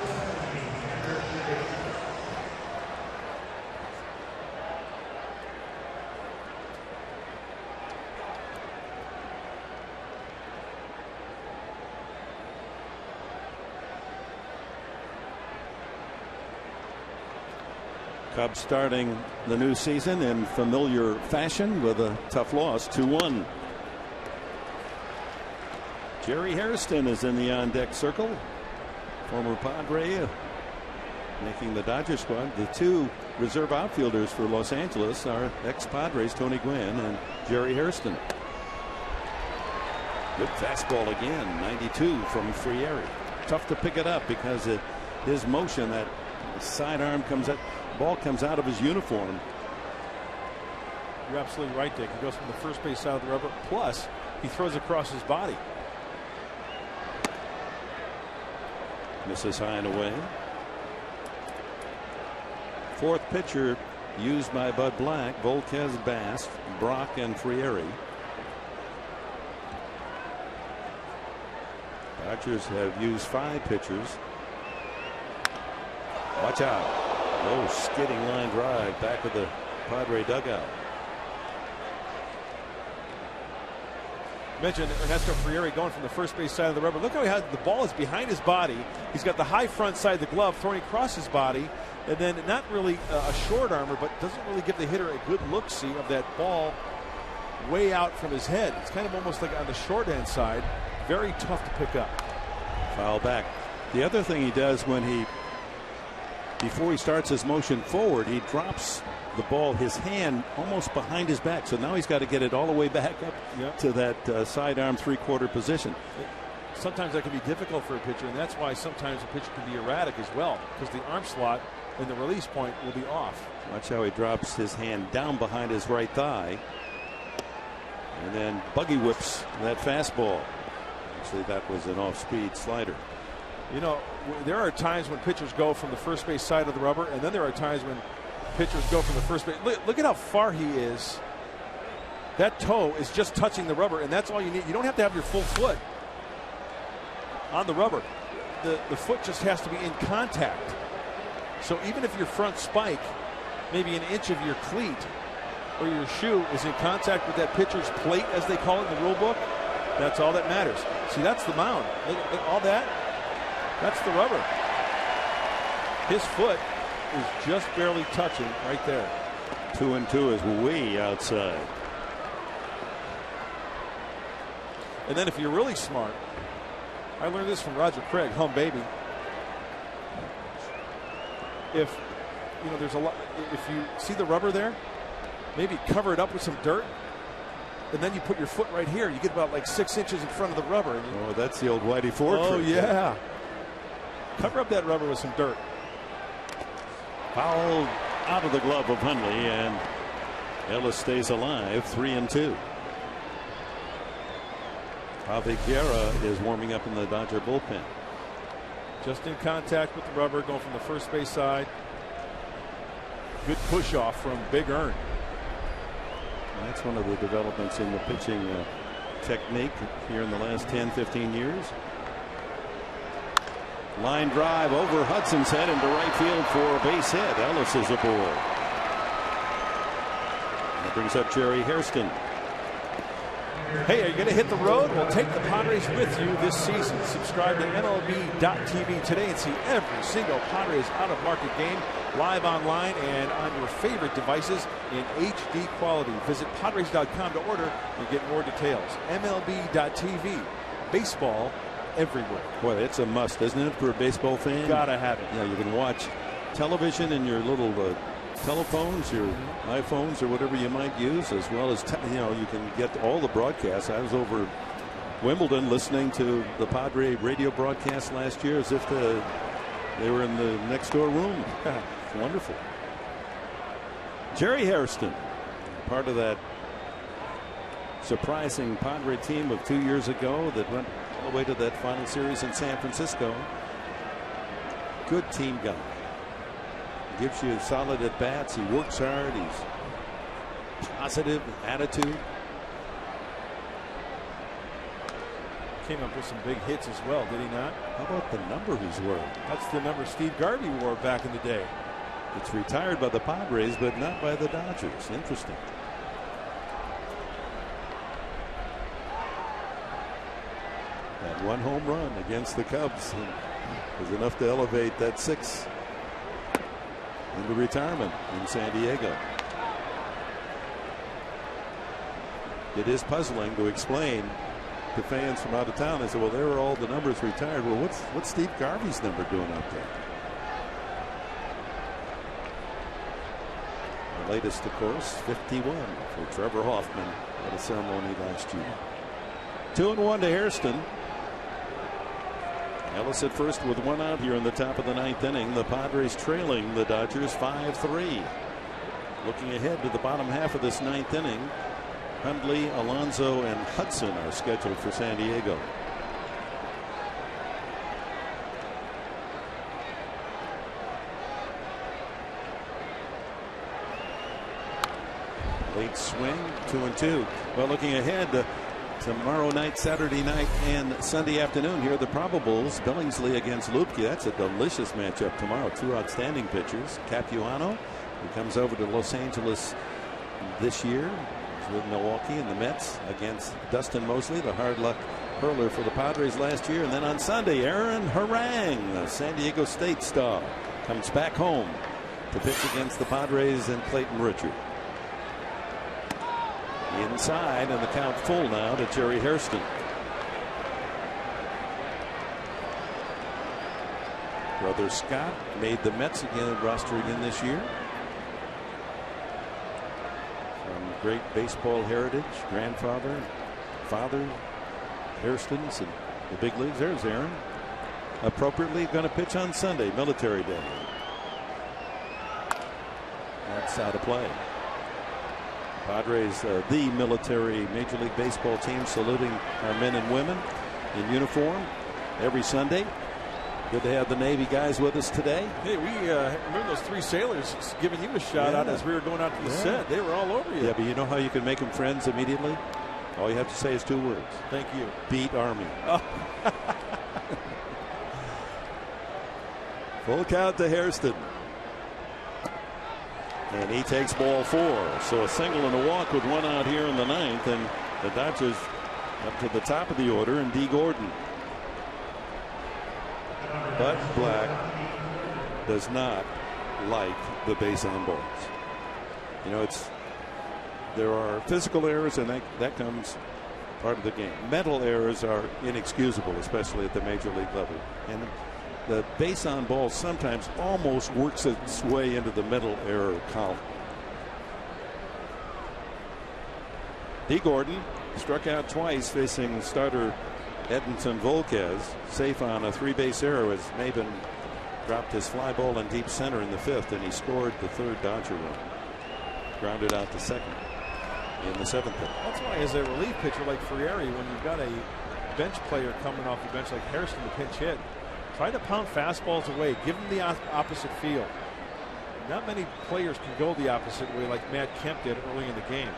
Cubs starting the new season in familiar fashion with a tough loss, 2-1. Jerry Hairston is in the on-deck circle. Former Padre making the Dodger squad. The two reserve outfielders for Los Angeles are ex-Padres Tony Gwynn and Jerry Hairston. Good fastball again, 92 from Frieri. Tough to pick it up because his motion, that sidearm comes up. Ball comes out of his uniform. You're absolutely right, Dick. He goes from the first base side of the rubber. Plus, he throws across his body. Misses high and away. Fourth pitcher used by Bud Black, Volquez, Bass, Brock, and Frieri. Dodgers have used 5 pitchers. Watch out. Oh, skidding line drive back of the Padre dugout. Mentioned Ernesto Frieri going from the first base side of the rubber. Look how the ball is behind his body. He's got the high front side of the glove throwing across his body, and then not really a short armor, but doesn't really give the hitter a good look-see of that ball way out from his head. It's kind of almost like on the short end side. Very tough to pick up. Foul back. The other thing he does before he starts his motion forward, he drops the ball, his hand almost behind his back. So now he's got to get it all the way back up to that sidearm 3/4 position. Sometimes that can be difficult for a pitcher, and that's why sometimes a pitcher can be erratic as well, because the arm slot and the release point will be off. Watch how he drops his hand down behind his right thigh and then buggy whips that fastball. Actually, that was an off-speed slider. You know, there are times when pitchers go from the first base side of the rubber, and then there are times when pitchers go from the first base. Look at how far he is. That toe is just touching the rubber, and that's all you need. You don't have to have your full foot on the rubber. The foot just has to be in contact. So even if your front spike, maybe an inch of your cleat or your shoe is in contact with that pitcher's plate, as they call it in the rule book, that's all that matters. See, that's the mound. Look at all that. That's the rubber. His foot is just barely touching right there. 2-2 is way outside. And then if you're really smart, I learned this from Roger Craig, hum baby. If you know there's a lot, if you see the rubber there, maybe cover it up with some dirt, and then you put your foot right here. You get about like 6 inches in front of the rubber. Oh, that's the old Whitey Ford. Oh yeah. Cover up that rubber with some dirt. Foul out of the glove of Hundley, and Ellis stays alive. 3-2. Javi Guerra is warming up in the Dodger bullpen. Just in contact with the rubber, going from the first base side. Good push off from Big Earn. That's one of the developments in the pitching technique here in the last 10-15 years. Line drive over Hudson's head into right field for a base hit. Ellis is aboard. That brings up Jerry Hairston. Hey, are you going to hit the road? Well, take the Padres with you this season. Subscribe to MLB.tv today and see every single Padres out-of-market game live online and on your favorite devices in HD quality. Visit Padres.com to order and get more details. MLB.tv. Baseball everywhere. Boy, it's a must, isn't it, for a baseball fan? Gotta have it. Yeah, you can watch television in your little telephones, your iPhones, or whatever you might use, as well as you can get all the broadcasts. I was over Wimbledon listening to the Padre radio broadcast last year as if they were in the next door room. It's wonderful. Jerry Hairston, part of that surprising Padre team of 2 years ago that went all the way to that final series in San Francisco. Good team guy. Gives you solid at bats. He works hard. He's positive attitude. Came up with some big hits as well, did he not? How about the number he's wearing? That's the number Steve Garvey wore back in the day. It's retired by the Padres, but not by the Dodgers. Interesting. That one home run against the Cubs was enough to elevate that 6 into retirement in San Diego. It is puzzling to explain to fans from out of town. They say, well, there are all the numbers retired. Well, what's Steve Garvey's number doing out there? The latest, of course, 51 for Trevor Hoffman at a ceremony last year. 2-1 to Hairston. Ellis at first with 1 out here in the top of the 9th inning. The Padres trailing the Dodgers 5-3. Looking ahead to the bottom half of this 9th inning, Hundley, Alonso, and Hudson are scheduled for San Diego. Late swing, 2-2. Well, looking ahead to tomorrow night, Saturday night, and Sunday afternoon here, the probables, Billingsley against Lupke. That's a delicious matchup tomorrow. 2 outstanding pitchers. Capuano, who comes over to Los Angeles this year, is with Milwaukee, and the Mets against Dustin Mosley, the hard luck hurler for the Padres last year. And then on Sunday, Aaron Harang, the San Diego State star, comes back home to pitch against the Padres and Clayton Richard. Inside, and the count full now to Jerry Hairston. Brother Scott made the Mets roster again this year. From great baseball heritage, grandfather, father, Hairstons, and the big leagues. There's Aaron. Appropriately going to pitch on Sunday, Military Day. That's out of play. Padres, the military Major League Baseball team, saluting our men and women in uniform every Sunday. Good to have the Navy guys with us today. Hey, we remember those 3 sailors giving you a shout out as we were going out to the set. They were all over you. Yeah, but you know how you can make them friends immediately? All you have to say is 2 words. Thank you. Beat Army. Oh. Full count to Hairston. And he takes ball 4. So a single and a walk with 1 out here in the 9th. And the Dodgers up to the top of the order, and D. Gordon. But Black does not like the base on balls. You know, there are physical errors, and that comes part of the game. Mental errors are inexcusable, especially at the major league level. And the base on ball sometimes almost works its way into the mental error column. D. Gordon struck out twice facing starter Edinson Volquez, safe on a 3-base error as Maben dropped his fly ball in deep center in the 5th, and he scored the 3rd Dodger run. Grounded out the 2nd in the 7th inning. That's why, as a relief pitcher like Frieri, when you've got a bench player coming off the bench like Hairston to pinch hit, try to pound fastballs away. Give them the opposite field. Not many players can go the opposite way like Matt Kemp did early in the game.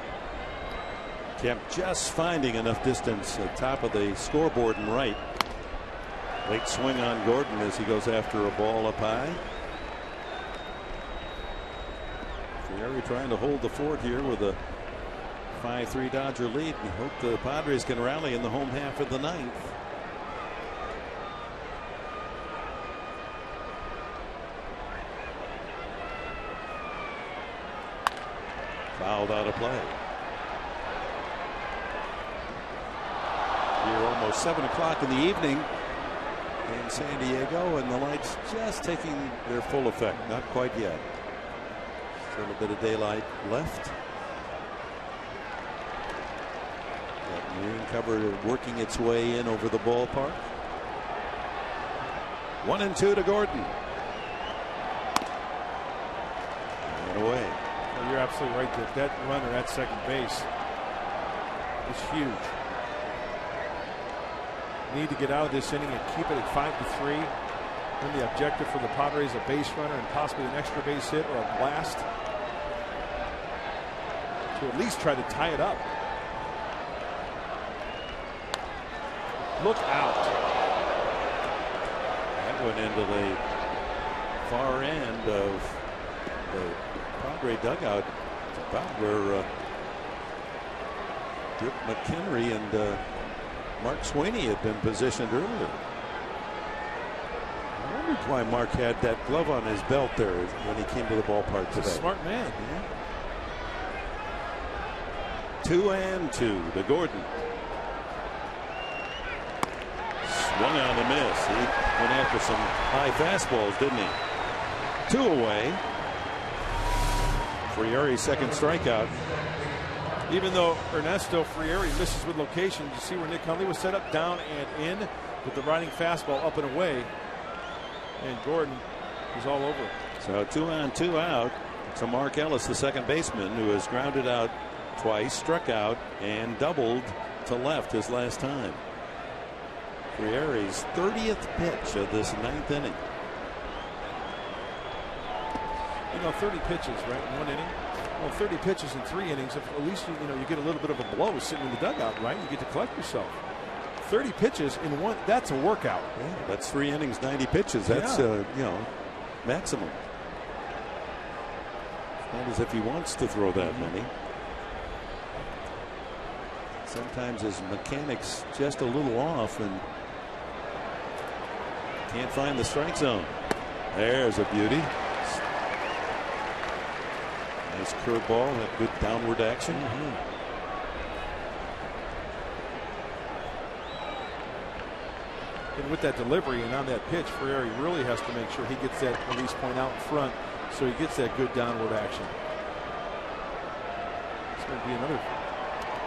Kemp just finding enough distance at top of the scoreboard and right. Late swing on Gordon as he goes after a ball up high. Frieri trying to hold the fort here with a 5-3 Dodger lead, and hope the Padres can rally in the home half of the 9th. Fouled out of play. Here almost 7 o'clock in the evening in San Diego, and the lights just taking their full effect. Not quite yet. A little bit of daylight left. That marine cover working its way in over the ballpark. 1-2 to Gordon. And away. Well, you're absolutely right. That runner at second base is huge. Need to get out of this inning and keep it at 5-3. Then the objective for the Padres, a base runner and possibly an extra base hit or a blast to at least try to tie it up. Look out. That went into the far end of the Padre dugout. It's about where Dick McHenry and Mark Sweeney had been positioned earlier. I wondered why Mark had that glove on his belt there when he came to the ballpark today. He's a smart man. Yeah. 2-2 to Gordon. Swung on a miss. He went after some high fastballs, didn't he? 2 away. Frieri's second strikeout. Even though Ernesto Frieri misses with location, you see where Nick Hundley was set up down and in with the riding fastball up and away. And Gordon is all over it. So 2 on 2 out to Mark Ellis, the second baseman, who has grounded out twice, struck out, and doubled to left his last time. Frieri's 30th pitch of this 9th inning. You know, 30 pitches, right, in 1 inning. Well, 30 pitches in 3 innings. At least you get a little bit of a blow sitting in the dugout, right? You get to collect yourself. 30 pitches in 1. That's a workout. Yeah, that's 3 innings, 90 pitches. That's maximum. It's not as if he wants to throw that many. Sometimes his mechanics just a little off and can't find the strike zone. There's a beauty. Nice curveball, had good downward action. And with that delivery and on that pitch, Frieri really has to make sure he gets that release point out in front so he gets that good downward action. It's going to be another.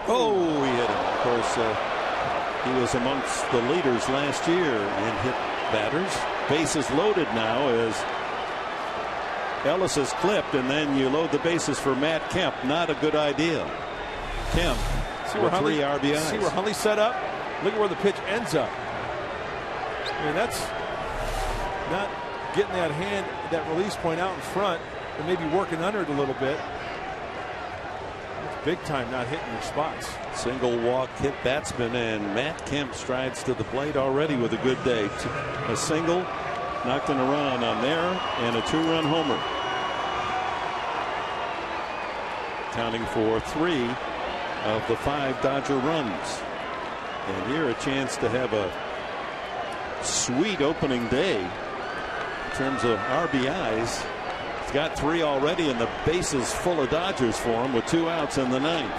Oh, he hit him. Of course, he was amongst the leaders last year in hit batters. Bases loaded now as Ellis is clipped, and then you load the bases for Matt Kemp. Not a good idea. Kemp with 3 RBIs. See where Hundley's set up? Look at where the pitch ends up. I mean, that's not getting that hand, that release point out in front, and maybe working under it a little bit. It's big time not hitting your spots. Single walk hit batsman, and Matt Kemp strides to the plate already with a good day. A single, knocked in a run on there, and a 2-run homer. Counting for 3 of the 5 Dodger runs. And here a chance to have a sweet opening day in terms of RBIs. He's got 3 already, and the bases full of Dodgers for him with 2 outs in the 9th.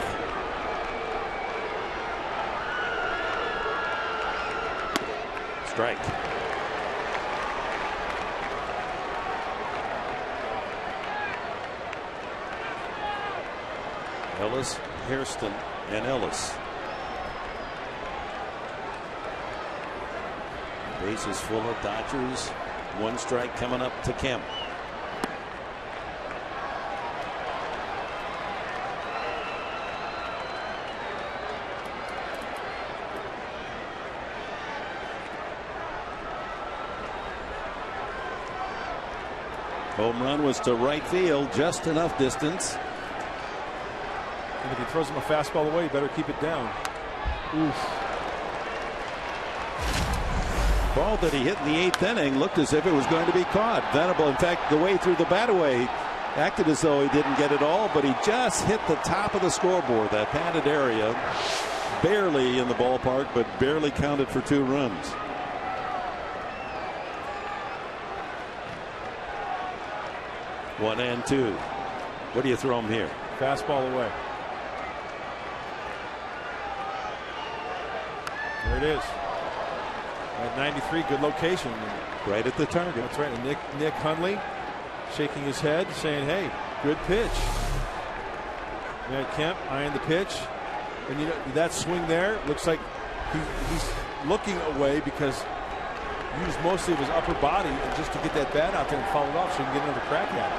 Strike. Ellis, Hairston, and Ellis. Bases full of Dodgers. 1 strike coming up to Kemp. Home run was to right field, just enough distance. And if he throws him a fastball away, you better keep it down. Oof. Ball that he hit in the 8th inning looked as if it was going to be caught. Venable, in fact, the way through the bat-away, acted as though he didn't get it all, but he just hit the top of the scoreboard, that padded area. Barely in the ballpark, but barely counted for 2 runs. One and 2. What do you throw him here? Fastball away. There it is. At 93, good location. Right at the target. That's right. And Nick Hundley shaking his head, saying, hey, Good pitch. Matt Kemp eyeing the pitch. And you know, that swing there looks like he's looking away because he used mostly of his upper body and just to get that bat out there and foul it off so he can get another crack at it.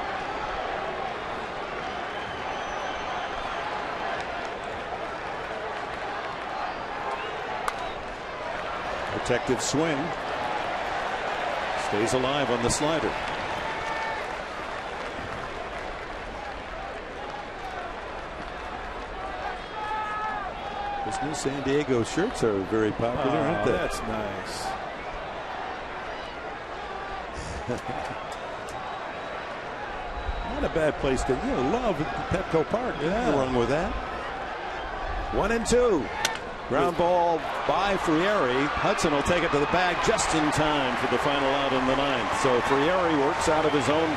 Protective swing. Stays alive on the slider. Those new San Diego shirts are very popular, aren't they? That's nice. Not a bad place to, love Petco Park. Nothing wrong with that. 1-2. Ground ball by Frieri. Hudson will take it to the bag just in time for the final out in the ninth. So Frieri works out of his own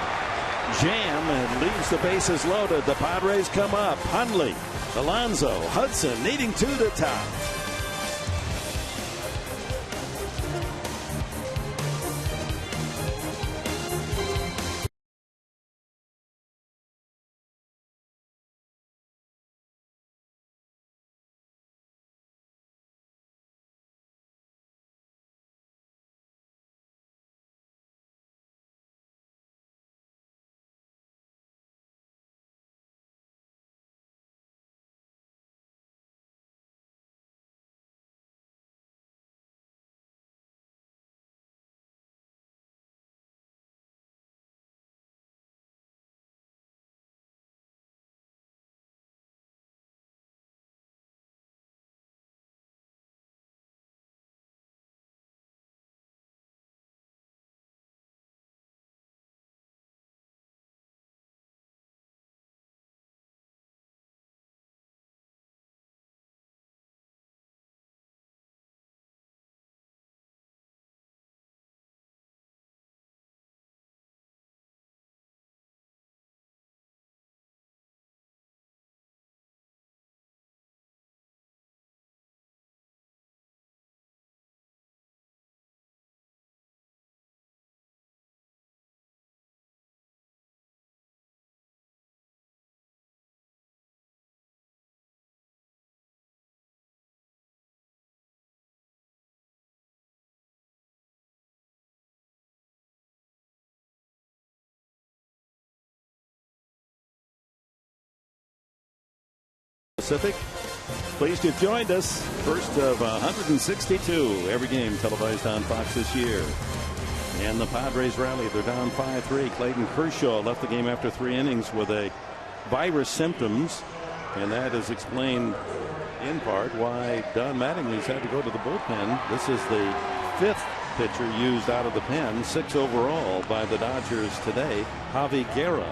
jam and leaves the bases loaded. The Padres come up. Hundley, Alonso, Hudson needing two to top. Pacific. Pleased you've joined us. First of 162. Every game televised on Fox this year. And the Padres rally. They're down 5-3. Clayton Kershaw left the game after 3 innings with a virus symptoms. And that is explained in part why Don Mattingly's had to go to the bullpen. This is the 5th pitcher used out of the pen. 6 overall by the Dodgers today. Javi Guerra.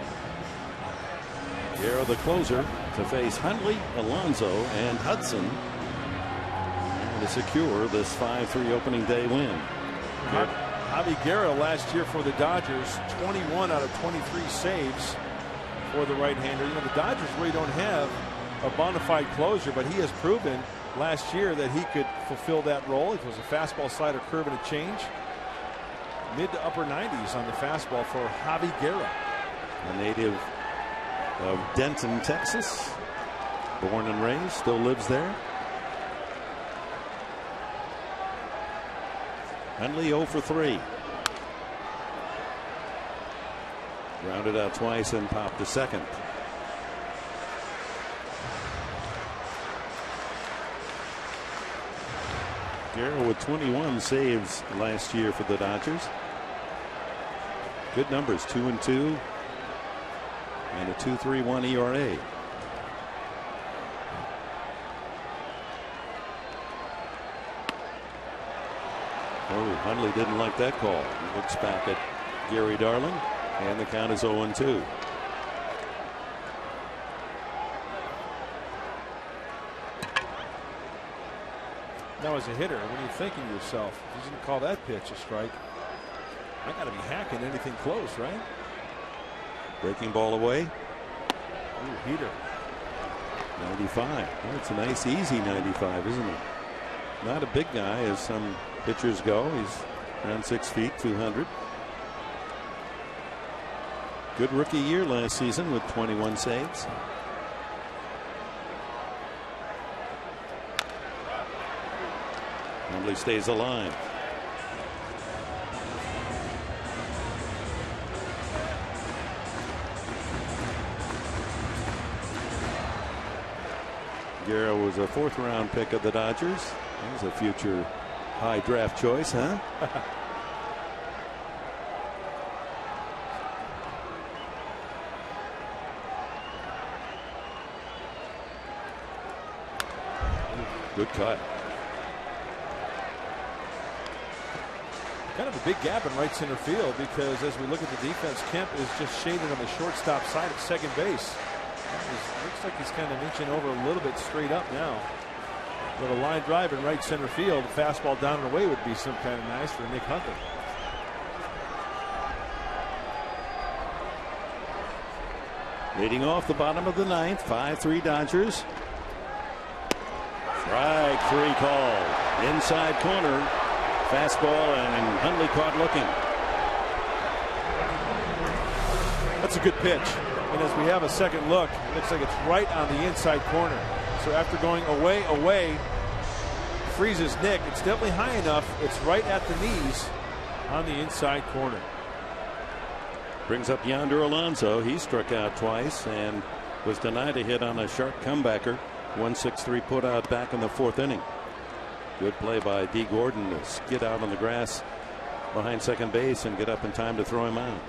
Guerra, the closer, to face Hundley, Alonso, and Hudson to secure this 5-3 opening day win. Javi Guerra last year for the Dodgers, 21 out of 23 saves for the right-hander. You know, the Dodgers really don't have a bona fide closer, but he has proven last year that he could fulfill that role. It was a fastball, slider, curve, and a change. Mid to upper 90s on the fastball for Javi Guerra. A native of Denton, Texas. Born and raised, still lives there. Hundley 0 for 3. Grounded out twice and popped to second. Guerra with 21 saves last year for the Dodgers. Good numbers, 2-2 and a 2.31 ERA. Oh, Hundley didn't like that call. He looks back at Gary Darling, and the count is 0-2. Now, as a hitter, when you're thinking to yourself, if you didn't call that pitch a strike, I got to be hacking anything close, right? Breaking ball away. Ooh, heater. 95. Well, it's a nice, easy 95, isn't it? Not a big guy as some pitchers go. He's around 6 feet, 200. Good rookie year last season with 21 saves. Hundley stays alive. Guerra was a 4th round pick of the Dodgers. He's a future high draft choice, huh? Good cut. Kind of a big gap in right center field, because as we look at the defense, Kemp is just shaded on the shortstop side at second base. Looks like he's kind of inching over a little bit straight up now. But a line drive in right center field, a fastball down and away would be some kind of nice for Nick Hunter. Leading off the bottom of the 9th, 5-3 Dodgers. Strike 3 call. Inside corner. Fastball, and Hundley caught looking. That's a good pitch. And as we have a second look, it looks like it's right on the inside corner. So after going away, freezes Nick. It's definitely high enough. It's right at the knees on the inside corner. Brings up Yonder Alonso. He struck out twice and was denied a hit on a sharp comebacker. 1-6-3 put out back in the 4th inning. Good play by D. Gordon to skid out on the grass behind second base and get up in time to throw him out.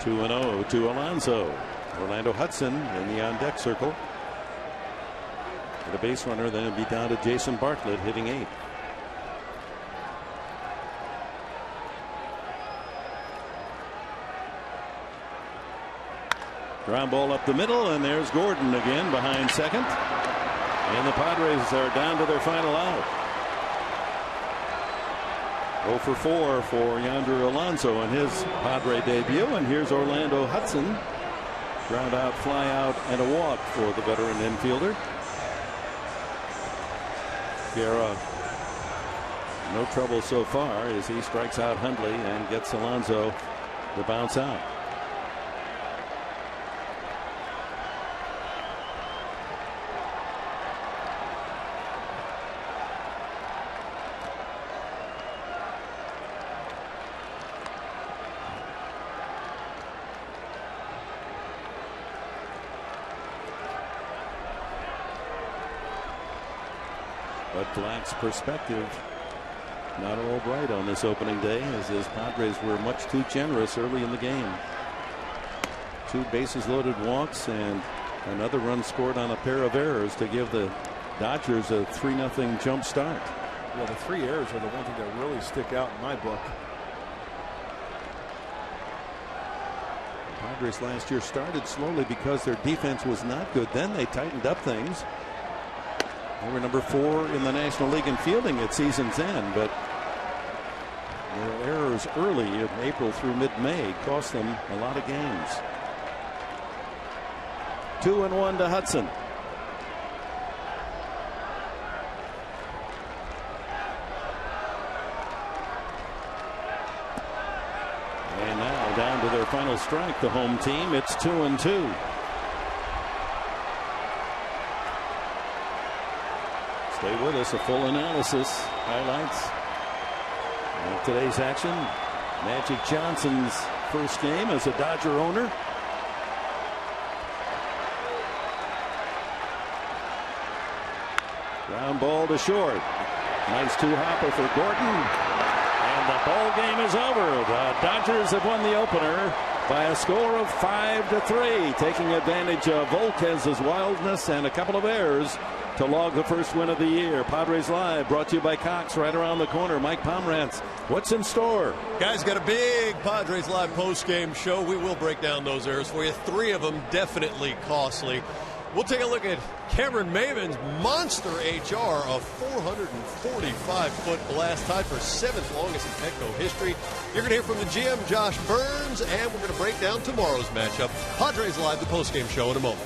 Two and 0 to Alonso. Orlando Hudson in the on deck circle. The base runner, then it'll be down to Jason Bartlett hitting 8th. Ground ball up the middle, and there's Gordon again behind second. And the Padres are down to their final out. 0 for 4 for Yonder Alonso in his Padre debut. And here's Orlando Hudson. Ground out, fly out, and a walk for the veteran infielder. Guerra, no trouble so far as he strikes out Hundley and gets Alonso to bounce out. But lacks perspective. Not all bright on this opening day, as his Padres were much too generous early in the game. 2 bases loaded walks and another run scored on a pair of errors to give the Dodgers a 3-0 jump start. Well, the 3 errors are the one thing that really stick out in my book. The Padres last year started slowly because their defense was not good. Then they tightened up things. They were number 4 in the National League in fielding at season's end, but their errors early in April through mid-May cost them a lot of games. 2-1 to Hudson. And now down to their final strike, the home team. It's 2-2. Stay with us. A full analysis, highlights of today's action. Magic Johnson's first game as a Dodger owner. Ground ball to short. Nice 2-hopper for Gordon. And the ball game is over. The Dodgers have won the opener by a score of 5-3, taking advantage of Volquez's wildness and a couple of errors to log the first win of the year. Padres Live brought to you by Cox, right around the corner. Mike Pomerantz, what's in store? Guys, got a big Padres Live post-game show. We will break down those errors for you. 3 of them definitely costly. We'll take a look at Cameron Maven's monster HR, a 445-foot blast, tied for 7th longest in Petco history. You're going to hear from the GM, Josh Burns, and we're going to break down tomorrow's matchup. Padres Live, the post-game show in a moment.